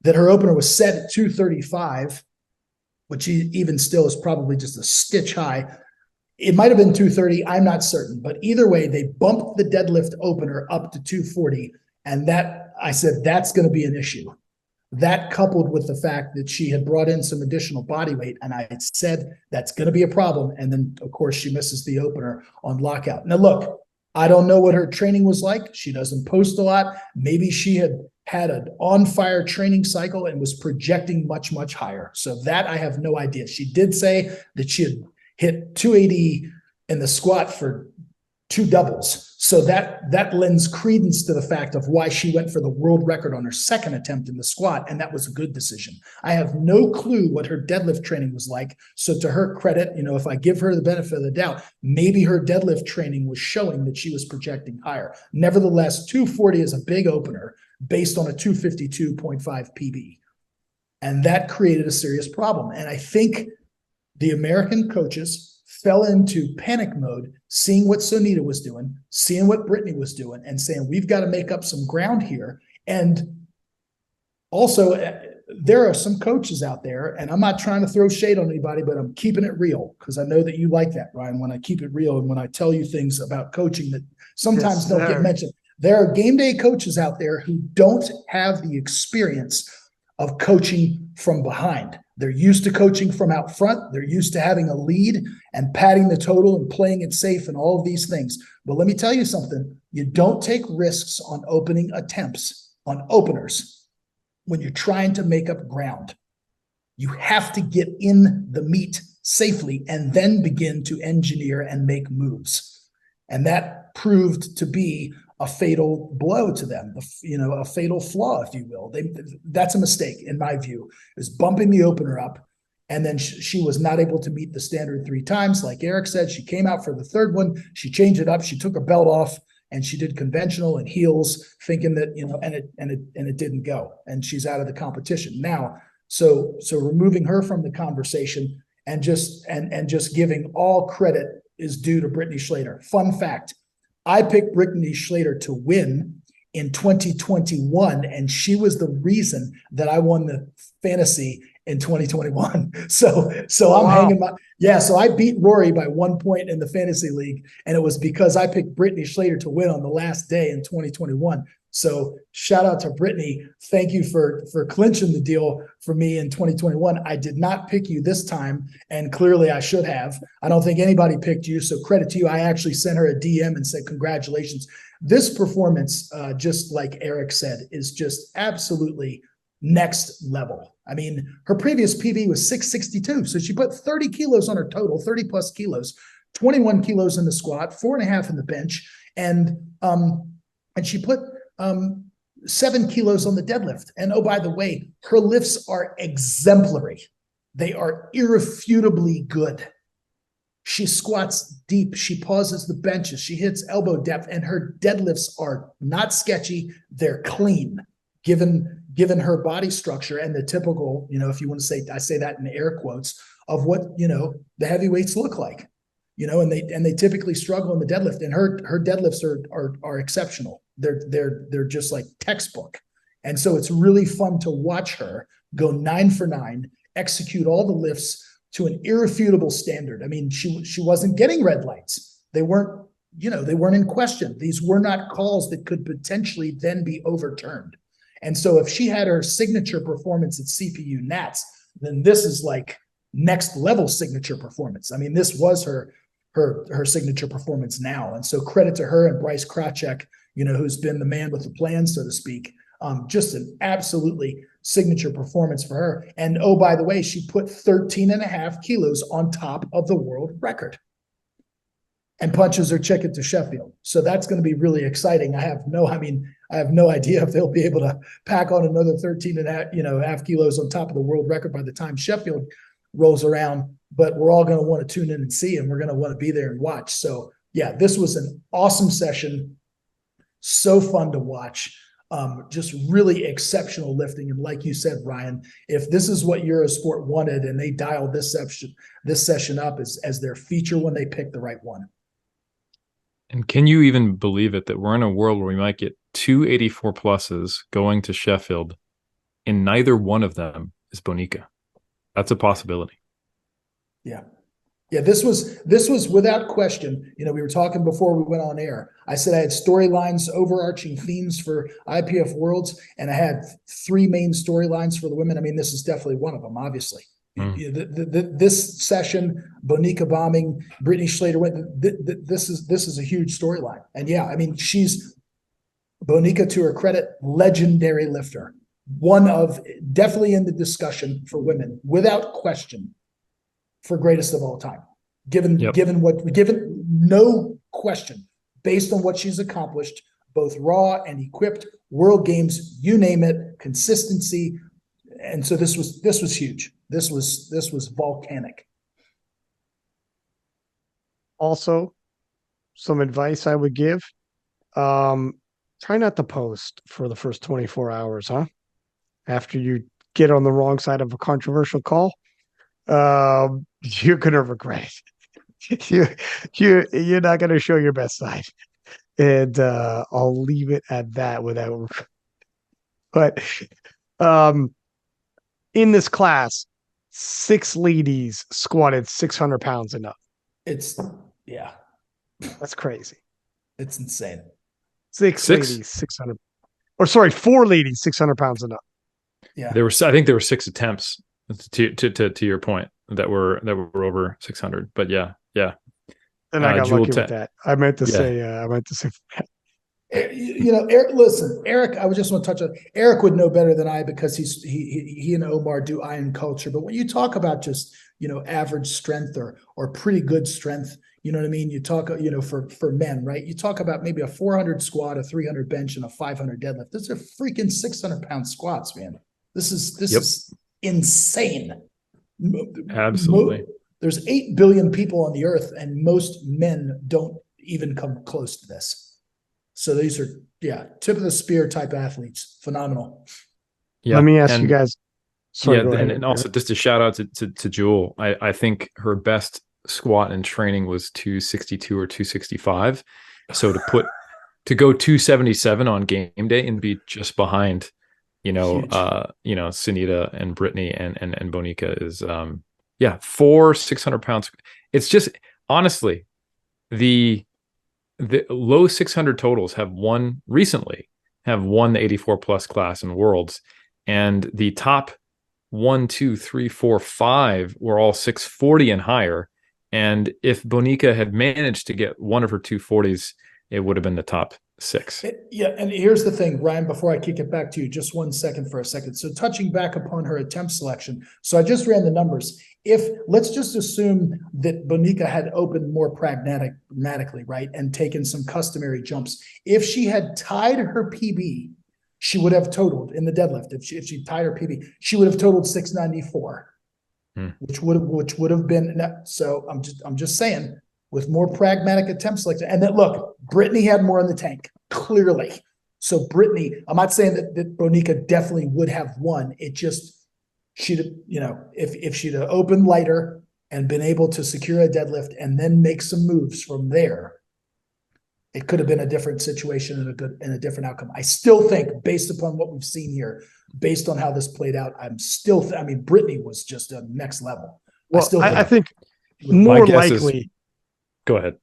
that her opener was set at 235, which even still is probably just a stitch high. It might have been 230. I'm not certain. But either way, they bumped the deadlift opener up to 240. And I said, that's going to be an issue. That coupled with the fact that she had brought in some additional body weight, and I had said that's going to be a problem. And then, of course, she misses the opener on lockout. Now, look, I don't know what her training was like. She doesn't post a lot. Maybe she had an on-fire training cycle and was projecting much, much higher. So that I have no idea. She did say that she had hit 280 in the squat for 2 doubles. So that lends credence to the fact of why she went for the world record on her second attempt in the squat, and that was a good decision. I have no clue what her deadlift training was like. So to her credit, if I give her the benefit of the doubt, maybe her deadlift training was showing that she was projecting higher. Nevertheless, 240 is a big opener based on a 252.5 PB. And that created a serious problem. And I think the American coaches fell into panic mode, seeing what Sonita was doing, seeing what Brittany was doing, and saying, we've got to make up some ground here. And also, there are some coaches out there, and I'm not trying to throw shade on anybody, but I'm keeping it real, because I know that you like that, Ryan, when I keep it real and when I tell you things about coaching that sometimes don't get mentioned. There are game day coaches out there who don't have the experience of coaching from behind. They're used to coaching from out front. They're used to having a lead and padding the total and playing it safe and all of these things. But let me tell you something. You don't take risks on opening attempts, on openers, when you're trying to make up ground. You have to get in the meat safely and then begin to engineer and make moves. And that proved to be a fatal blow to them, a fatal flaw, if you will. That's a mistake, in my view, is bumping the opener up. And then she was not able to meet the standard 3 times. Like Eric said, she came out for the third one. She changed it up. She took her belt off and she did conventional and heels, thinking that, and it didn't go. And she's out of the competition now. So removing her from the conversation and just giving all credit is due to Brittany Schlater. Fun fact. I picked Brittany Schlater to win in 2021, and she was the reason that I won the fantasy in 2021. So I'm hanging my, so I beat Rory by 1 point in the fantasy league, and it was because I picked Brittany Schlater to win on the last day in 2021. So shout out to Brittany. Thank you for clinching the deal for me in 2021. I did not pick you this time, and clearly I should have. I don't think anybody picked you, so credit to you. I actually sent her a DM and said, congratulations. This performance, just like Eric said, is just absolutely next level. I mean, her previous PB was 662, so she put 30 kilos on her total, 30 plus kilos, 21 kilos in the squat, 4.5 in the bench, and she put 7 kilos on the deadlift. And oh, by the way, her lifts are exemplary. They are irrefutably good. She squats deep. She pauses the benches. She hits elbow depth, and her deadlifts are not sketchy. They're clean, given given her body structure and the typical, if you want to say, I say that in air quotes, of what, the heavyweights look like, and they typically struggle in the deadlift, and her deadlifts are exceptional. They're just like textbook. And so it's really fun to watch her go 9 for 9, execute all the lifts to an irrefutable standard. I mean, she wasn't getting red lights. They weren't in question. These were not calls that could potentially then be overturned. And so if she had her signature performance at CPU Nats, then this is like next level signature performance. I mean, this was her signature performance now. And so credit to her and Bryce Krachek, who's been the man with the plan, so to speak. Just an absolutely signature performance for her. And oh, by the way, she put 13.5 kilos on top of the world record and punches her ticket to Sheffield. So that's going to be really exciting. I have no idea if they'll be able to pack on another 13.5 kilos on top of the world record by the time Sheffield rolls around, but we're all going to want to tune in and see, and we're going to want to be there and watch. So yeah, this was an awesome session. So fun to watch. Just really exceptional lifting. And like you said, Ryan, if this is what Eurosport wanted and they dialed this session up as their feature when they picked the right one. And can you even believe it that we're in a world where we might get 2 84 pluses going to Sheffield and neither one of them is Bonica? That's a possibility. Yeah. Yeah, this was without question. We were talking before we went on air. I said I had storylines, overarching themes for IPF Worlds, and I had 3 main storylines for the women. I mean, this is definitely one of them, obviously. This session, Bonica bombing, Brittany Schlater went. This is a huge storyline, and yeah, I mean, she's Bonica, to her credit, legendary lifter, one of definitely in the discussion for women without question. For greatest of all time, given no question, based on what she's accomplished, both raw and equipped, world games, you name it, consistency. And so this was huge. This was volcanic. Also, some advice I would give, try not to post for the first 24 hours, huh? After you get on the wrong side of a controversial call. You're gonna regret it. You're not gonna show your best side, and I'll leave it at that. But in this class, 6 ladies squatted 600 pounds and up. That's crazy. It's insane. 6 ladies, 600, or sorry, 4 ladies, 600 pounds and up. Yeah, I think there were 6 attempts. To your point, that were over 600, but yeah. And I got lucky with that. I meant to say. Eric, listen, Eric. I just want to touch on Eric. Would know better than I because he and Omar do iron culture. But when you talk about just average strength or pretty good strength, you know what I mean. You talk for men, right? You talk about maybe a 400 squat, a 300 bench, and a 500 deadlift. Those are freaking 600-pound squats, man. This is insane. Absolutely. There's 8 billion people on the earth, and most men don't even come close to this. So these are, tip of the spear type athletes. Phenomenal. Yeah. Let me ask you guys. Sorry, and also just a shout out to Jewel. I think her best squat in training was 262 or 265. So to go 277 on game day and be just behind Sunita and Brittany and Bonica is 4 600 pounds. It's just honestly the low 600 totals have won the 84 plus class in Worlds, and the top 1, 2, 3, 4, 5 were all 640 and higher. And if Bonica had managed to get one of her 240s, it would have been the top 6. And here's the thing, Ryan, before I kick it back to you, just 1 second for a second. So touching back upon her attempt selection. So I just ran the numbers. Let's just assume that Bonica had opened more pragmatically, right, and taken some customary jumps. If she had tied her PB, she would have totaled in the deadlift. If she tied her PB, she would have totaled 694, which would have been. So I'm just saying, with more pragmatic attempts like that. And then look, Brittany had more in the tank, clearly. So Brittany, I'm not saying that Bonica definitely would have won. It just, she'd, if she'd have opened lighter and been able to secure a deadlift and then make some moves from there, it could have been a different situation and a different outcome. I still think, based upon what we've seen here, based on how this played out, Brittany was just a next level. Well, I think more likely. Go ahead.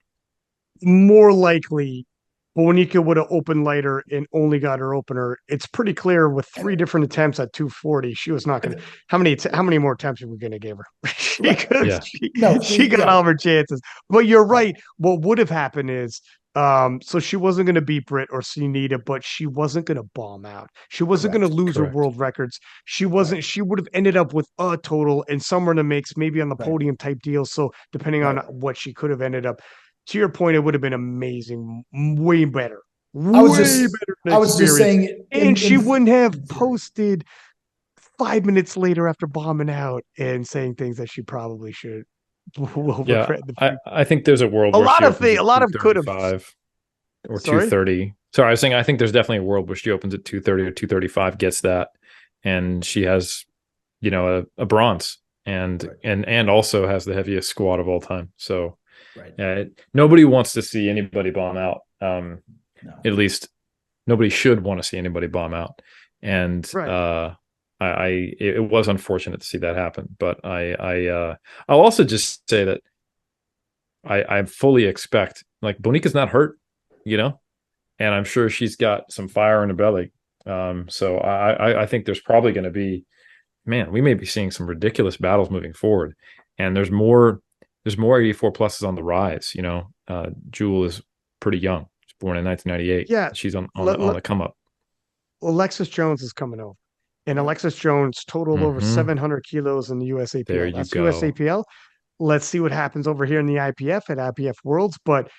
More likely, Bonica would have opened lighter and only got her opener. It's pretty clear with 3 different attempts at 240, she was not going to. How many more attempts are we going to give her? She got all of her chances. But you're right. What would have happened is, so she wasn't going to beat Britt or see Nita, but she wasn't going to bomb out. She wasn't going to lose her world records. She wasn't. She would have ended up with a total and somewhere in the mix, maybe on the podium type deal. So depending on what she could have ended up. To your point, it would have been amazing, way better. I was just saying, and she wouldn't have posted 5 minutes later after bombing out and saying things that she probably should. I think there's a world. A lot of could have or 230. Sorry, I was saying I think there's definitely a world where she opens at 230 or 235, gets that, and she has, a bronze and also has the heaviest squat of all time. So. Nobody wants to see anybody bomb out. No. At least nobody should want to see anybody bomb out. And it was unfortunate to see that happen. But I'll also just say that I fully expect, like, Bonica's not hurt, and I'm sure she's got some fire in her belly. So I think there's probably going to be, we may be seeing some ridiculous battles moving forward, and there's more 84 pluses on the rise. Jewel is pretty young. She's born in 1998. Yeah, she's on the come up. Alexis Jones is coming over, and Alexis Jones totaled over 700 kilos in the USAPL. There you go. USAPL. Let's see what happens over here in the IPF at IPF Worlds. But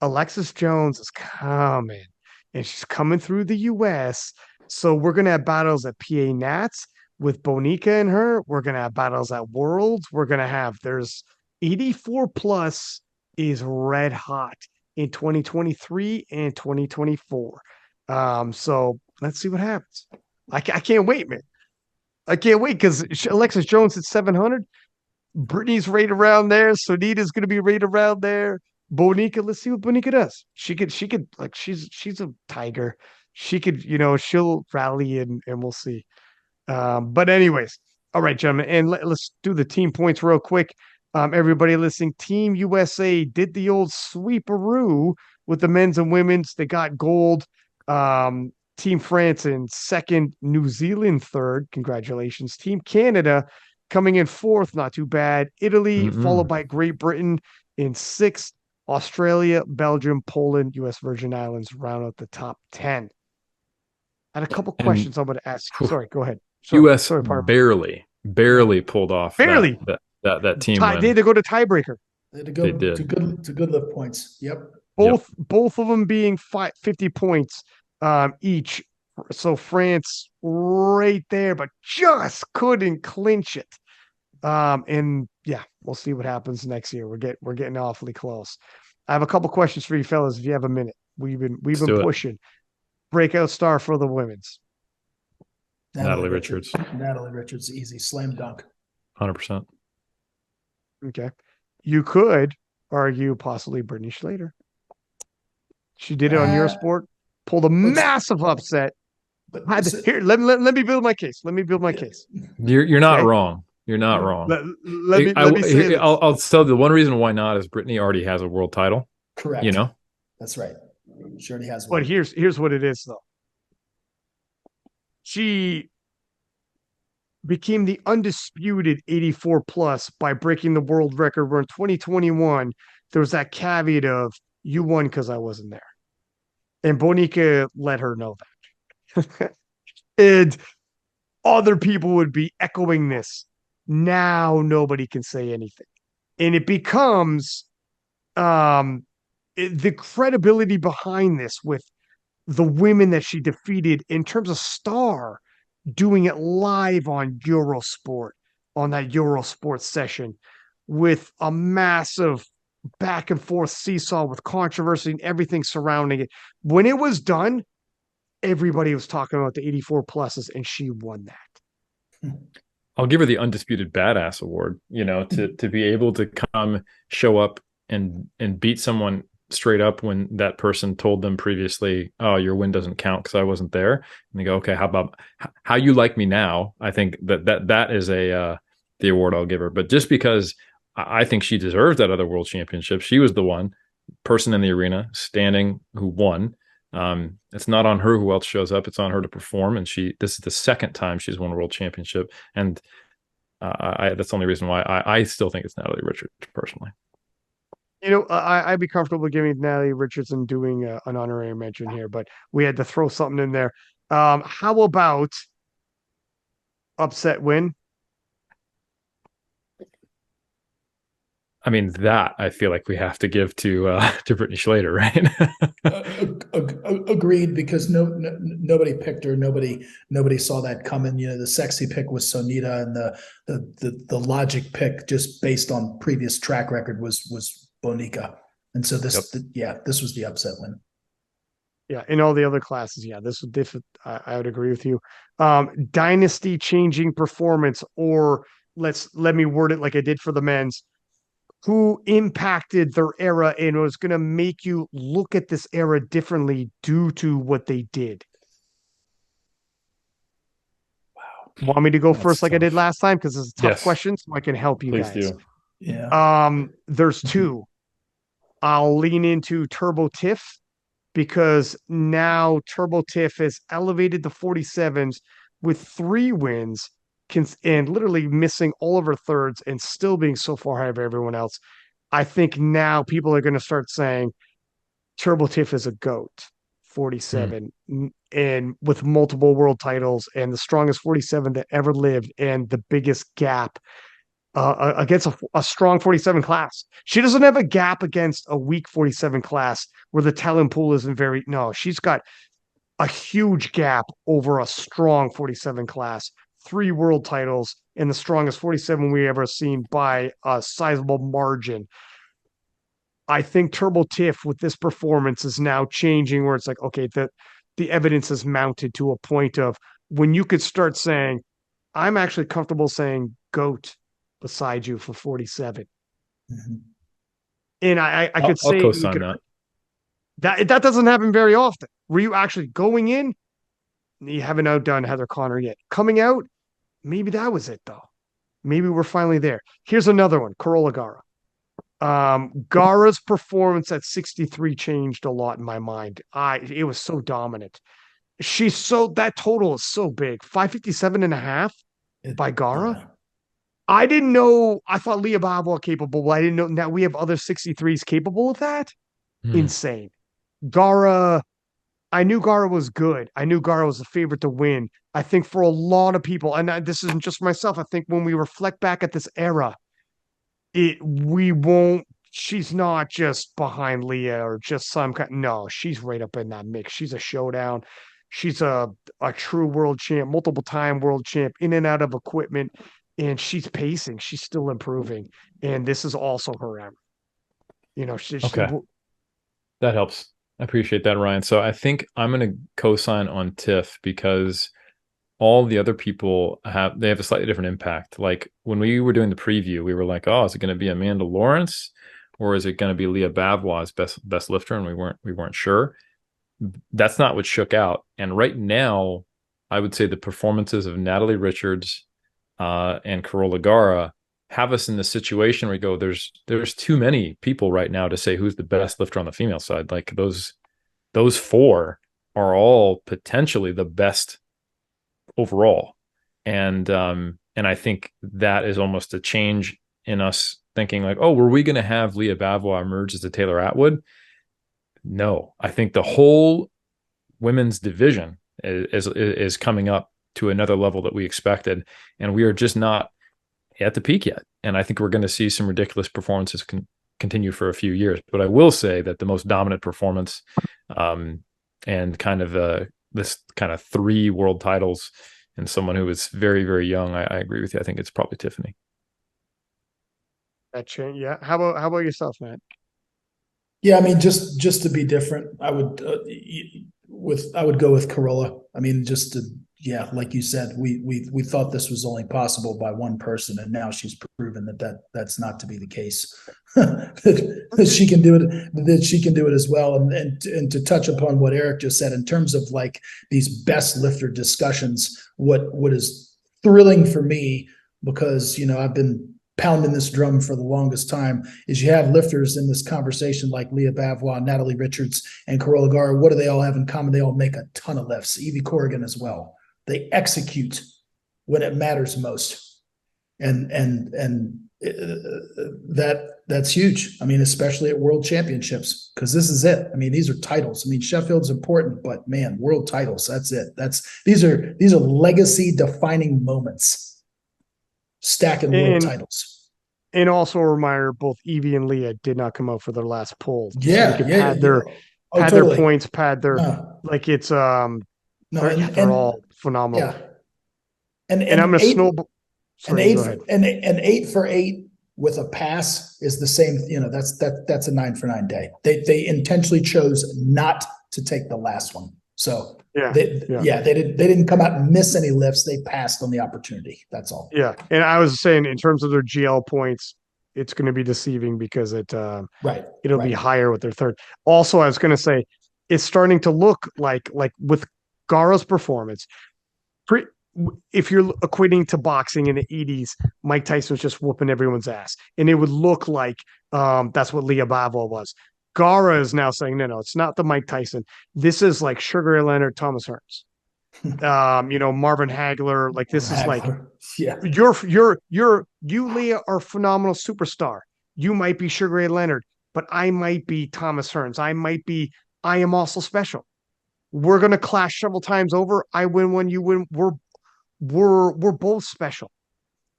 Alexis Jones is coming, and she's coming through the US. So we're gonna have battles at PA Nats with Bonica and her. We're gonna have battles at Worlds. We're gonna have there's 84 plus is red hot in 2023 and 2024. So let's see what happens. I can't wait, man. I can't wait because Alexis Jones at 700. Brittany's right around there. Sonita's going to be right around there. Bonica, let's see what Bonica does. She could like, she's a tiger. She could, she'll rally and we'll see. But anyways, all right, gentlemen, and let's do the team points real quick. Everybody listening, Team USA did the old sweeperoo with the men's and women's. They got gold. Team France in second, New Zealand third. Congratulations. Team Canada coming in fourth, not too bad. Italy, followed by Great Britain in sixth. Australia, Belgium, Poland, U.S. Virgin Islands round out the top 10. I had a couple questions I'm going to ask. Sorry, go ahead. U.S. barely pulled off. Barely. That team they had to go to tiebreaker. They had to go to good lift points. Yep. Both of them being 50 points each. So France right there, but just couldn't clinch it. And yeah, we'll see what happens next year. We're getting awfully close. I have a couple questions for you fellas if you have a minute. We've been pushing. Breakout star for the women's. Natalie Richards. Natalie Richards, easy slam dunk. 100%. Okay. You could argue possibly Brittany Schlater. She did it on your sport, pulled a massive upset. Here, let me build my case. You're not wrong. You're not wrong. Let me say I'll tell you the one reason why not is Brittany already has a world title. Correct. That's right. She already has one. But here's what it is, though. She became the undisputed 84 plus by breaking the world record, where in 2021 there was that caveat of you won because I wasn't there. And Bonica let her know that. And other people would be echoing this. Now nobody can say anything. And it becomes the credibility behind this with the women that she defeated in terms of star doing it live on Eurosport, on that Eurosport session with a massive back and forth seesaw with controversy and everything surrounding it. When it was done, everybody was talking about the 84 pluses, and she won that. I'll give her the undisputed badass award, to be able to come show up and beat someone straight up when that person told them previously, oh, your win doesn't count because I wasn't there. And they go, okay, how about how you like me now? I think that is the award I'll give her. But just because I think she deserves that other world championship, she was the one person in the arena standing who won. It's not on her who else shows up. It's on her to perform. And this is the second time she's won a world championship. And that's the only reason why I still think it's Natalie Richards personally. I'd be comfortable giving Natalie Richardson doing an honorary mention here, but we had to throw something in there. How about upset win? I mean, that I feel like we have to give to Brittany Schlater, right? Agreed, because nobody picked her. Nobody saw that coming. The sexy pick was Sonita, and the logic pick, just based on previous track record, was Bonica. And so this was the upset win. Yeah, in all the other classes, I would agree with you. Dynasty changing performance, or let me word it like I did for the men's. Who impacted their era and was going to make you look at this era differently due to what they did? Wow. Want me to go first like I did last time? Because it's a tough question, so I can help you Please guys. do. Yeah. There's two. I'll lean into Turbo Tiff, because now Turbo Tiff has elevated the 47s with 3 wins and literally missing all of her thirds and still being so far ahead of everyone else. I think now people are going to start saying Turbo Tiff is a GOAT 47 and with multiple world titles and the strongest 47 that ever lived and the biggest gap against a strong 47 class. She doesn't have a gap against a weak 47 class where the talent pool isn't very. No, she's got a huge gap over a strong 47 class. 3 world titles and the strongest 47 we ever seen by a sizable margin. I think Turbo Tiff with this performance is now changing where it's like, okay, the evidence is mounted to a point of when you could start saying, I'm actually comfortable saying GOAT beside you for 47. Mm-hmm. And I could say I'll co-sign that doesn't happen very often. Were you actually going in? You haven't outdone Heather Connor yet. Coming out, maybe that was it though. Maybe we're finally there. Here's another one, Carola Gara. Gara's performance at 63 changed a lot in my mind. It was so dominant. That total is so big. 557.5 by Gara. Yeah. I didn't know. I thought Leah Babwa capable. I didn't know. Now we have other 63s capable of that. Insane. Gara, I knew Gara was good. I knew Gara was the favorite to win. I think for a lot of people, and this isn't just myself, I think when we reflect back at this era, she's not just behind Leah or just some kind. No, she's right up in that mix. She's a showdown. She's a true world champ, multiple time world champ, in and out of equipment. And she's pacing. She's still improving. And this is also her era. Okay. That helps. I appreciate that, Ryan. So I think I'm going to co-sign on Tiff because all the other people have a slightly different impact. Like when we were doing the preview, we were like, oh, is it going to be Amanda Lawrence or is it going to be Leah Babwa as best lifter? And we weren't sure. That's not what shook out. And right now, I would say the performances of Natalie Richards and Carola Gara have us in the situation where we go, there's too many people right now to say who's the best lifter on the female side. Like those 4 are all potentially the best overall. And I think that is almost a change in us thinking like, oh, were we going to have Leah Babwa emerge as a Taylor Atwood? No, I think the whole women's division is coming up to another level that we expected. And we are just not at the peak yet. And I think we're going to see some ridiculous performances continue for a few years. But I will say that the most dominant performance and kind of this kind of 3 world titles and someone who is very, very young, I agree with you. I think it's probably Tiffany. That change, yeah. How about yourself, Matt? Yeah, I mean, just to be different, I would I would go with Corolla. I mean, just to, yeah, like you said, we thought this was only possible by one person, and now she's proven that's not to be the case. that she can do it, that she can do it as well. And to touch upon what Eric just said in terms of like these best lifter discussions, what is thrilling for me, because I've been pounding this drum for the longest time, is you have lifters in this conversation like Leah Bavois, Natalie Richards, and Carola Gara. What do they all have in common? They all make a ton of lifts. Evie Corrigan as well. They execute when it matters most, and that's huge. I mean, especially at World Championships, because this is it. I mean, these are titles. I mean, Sheffield's important, but man, world titles. That's it. These are legacy defining moments. Stacking world titles. And also a reminder, both Evie and Leah did not come out for their last poll. Yeah, so they could pad their points, pad their like it's they're all phenomenal. Yeah. And I'm gonna snowball. An 8 for 8 with a pass is the same. That's a 9 for 9 day. They intentionally chose not to take the last one. So they didn't come out and miss any lifts. They passed on the opportunity. That's all. Yeah. And I was saying, in terms of their GL points, it's going to be deceiving because it'll be higher with their third. Also, I was going to say, it's starting to look like with Gara's performance, if you're equating to boxing in the 80s, Mike Tyson was just whooping everyone's ass. And it would look like that's what Leah Bavois was. Gara is now saying, no, it's not the Mike Tyson. This is like Sugar Ray Leonard, Thomas Hearns, Marvin Hagler. Like this is like, you Leah are a phenomenal superstar. You might be Sugar Ray Leonard, but I might be Thomas Hearns. I am also special. We're gonna clash several times over. I win one, you win. We're both special.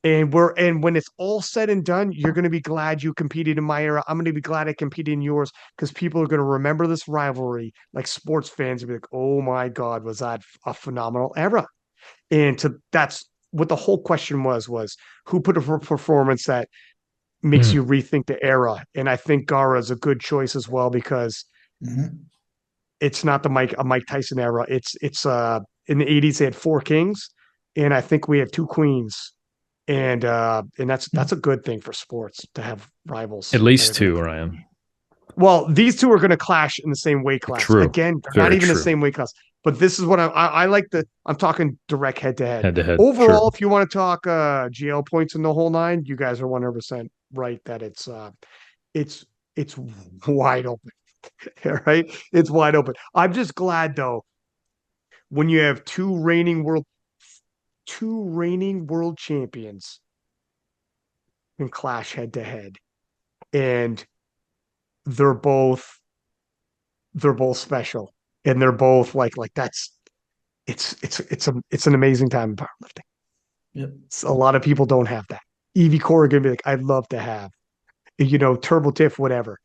And when it's all said and done, you're going to be glad you competed in my era. I'm going to be glad I competed in yours, because people are going to remember this rivalry. Like sports fans will be like, "Oh my God, was that a phenomenal era?" And that's what the whole question was who put a performance that makes you rethink the era. And I think Gara is a good choice as well, because it's not a Mike Tyson era. It's in the 80s they had 4 kings, and I think we have 2 queens. And that's a good thing for sports to have rivals. At least 2, Ryan. Well, these 2 are going to clash in the same weight class. True. Again, they're not even the same weight class. But this is what I like. I'm talking direct head to head. Overall, if you want to talk GL points in the whole 9, you guys are 100% right that it's wide open. Right? It's wide open. I'm just glad though, when you have 2 reigning world champions and clash head to head, and they're both special, and they're both like it's an amazing time in powerlifting. Yep. A lot of people don't have that. Evie Corrigan be like, I'd love to have, Turbo Tiff, whatever.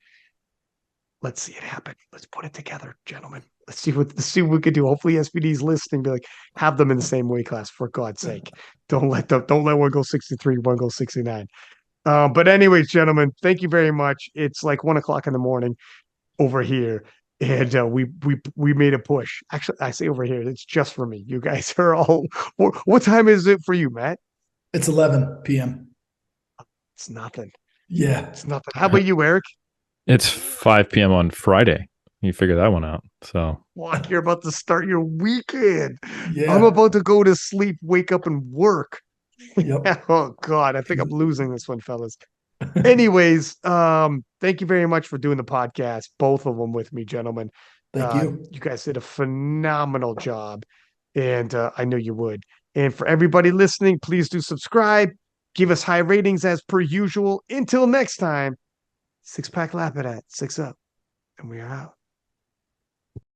Let's see it happen. Let's put it together, gentlemen. Let's see what we could do. Hopefully SBD's listening, be like, have them in the same weight class, for God's sake. Don't let one go 63, one go 69. But anyways, gentlemen, thank you very much. It's like 1:00 in the morning over here, and we made a push. Actually, I say over here, it's just for me. You guys are all. What time is it for you, Matt? It's 11 p.m. It's nothing. Yeah, it's nothing. How about you, Eric? It's 5 p.m. on Friday. You figure that one out. So you're about to start your weekend. Yeah. I'm about to go to sleep, wake up, and work. Yep. Oh God, I think I'm losing this one, fellas. Anyways, thank you very much for doing the podcast, both of them with me, gentlemen. Thank you. You guys did a phenomenal job, and I know you would. And for everybody listening, please do subscribe. Give us high ratings as per usual. Until next time, 6-pack Lapadat, 6 up, and we are out.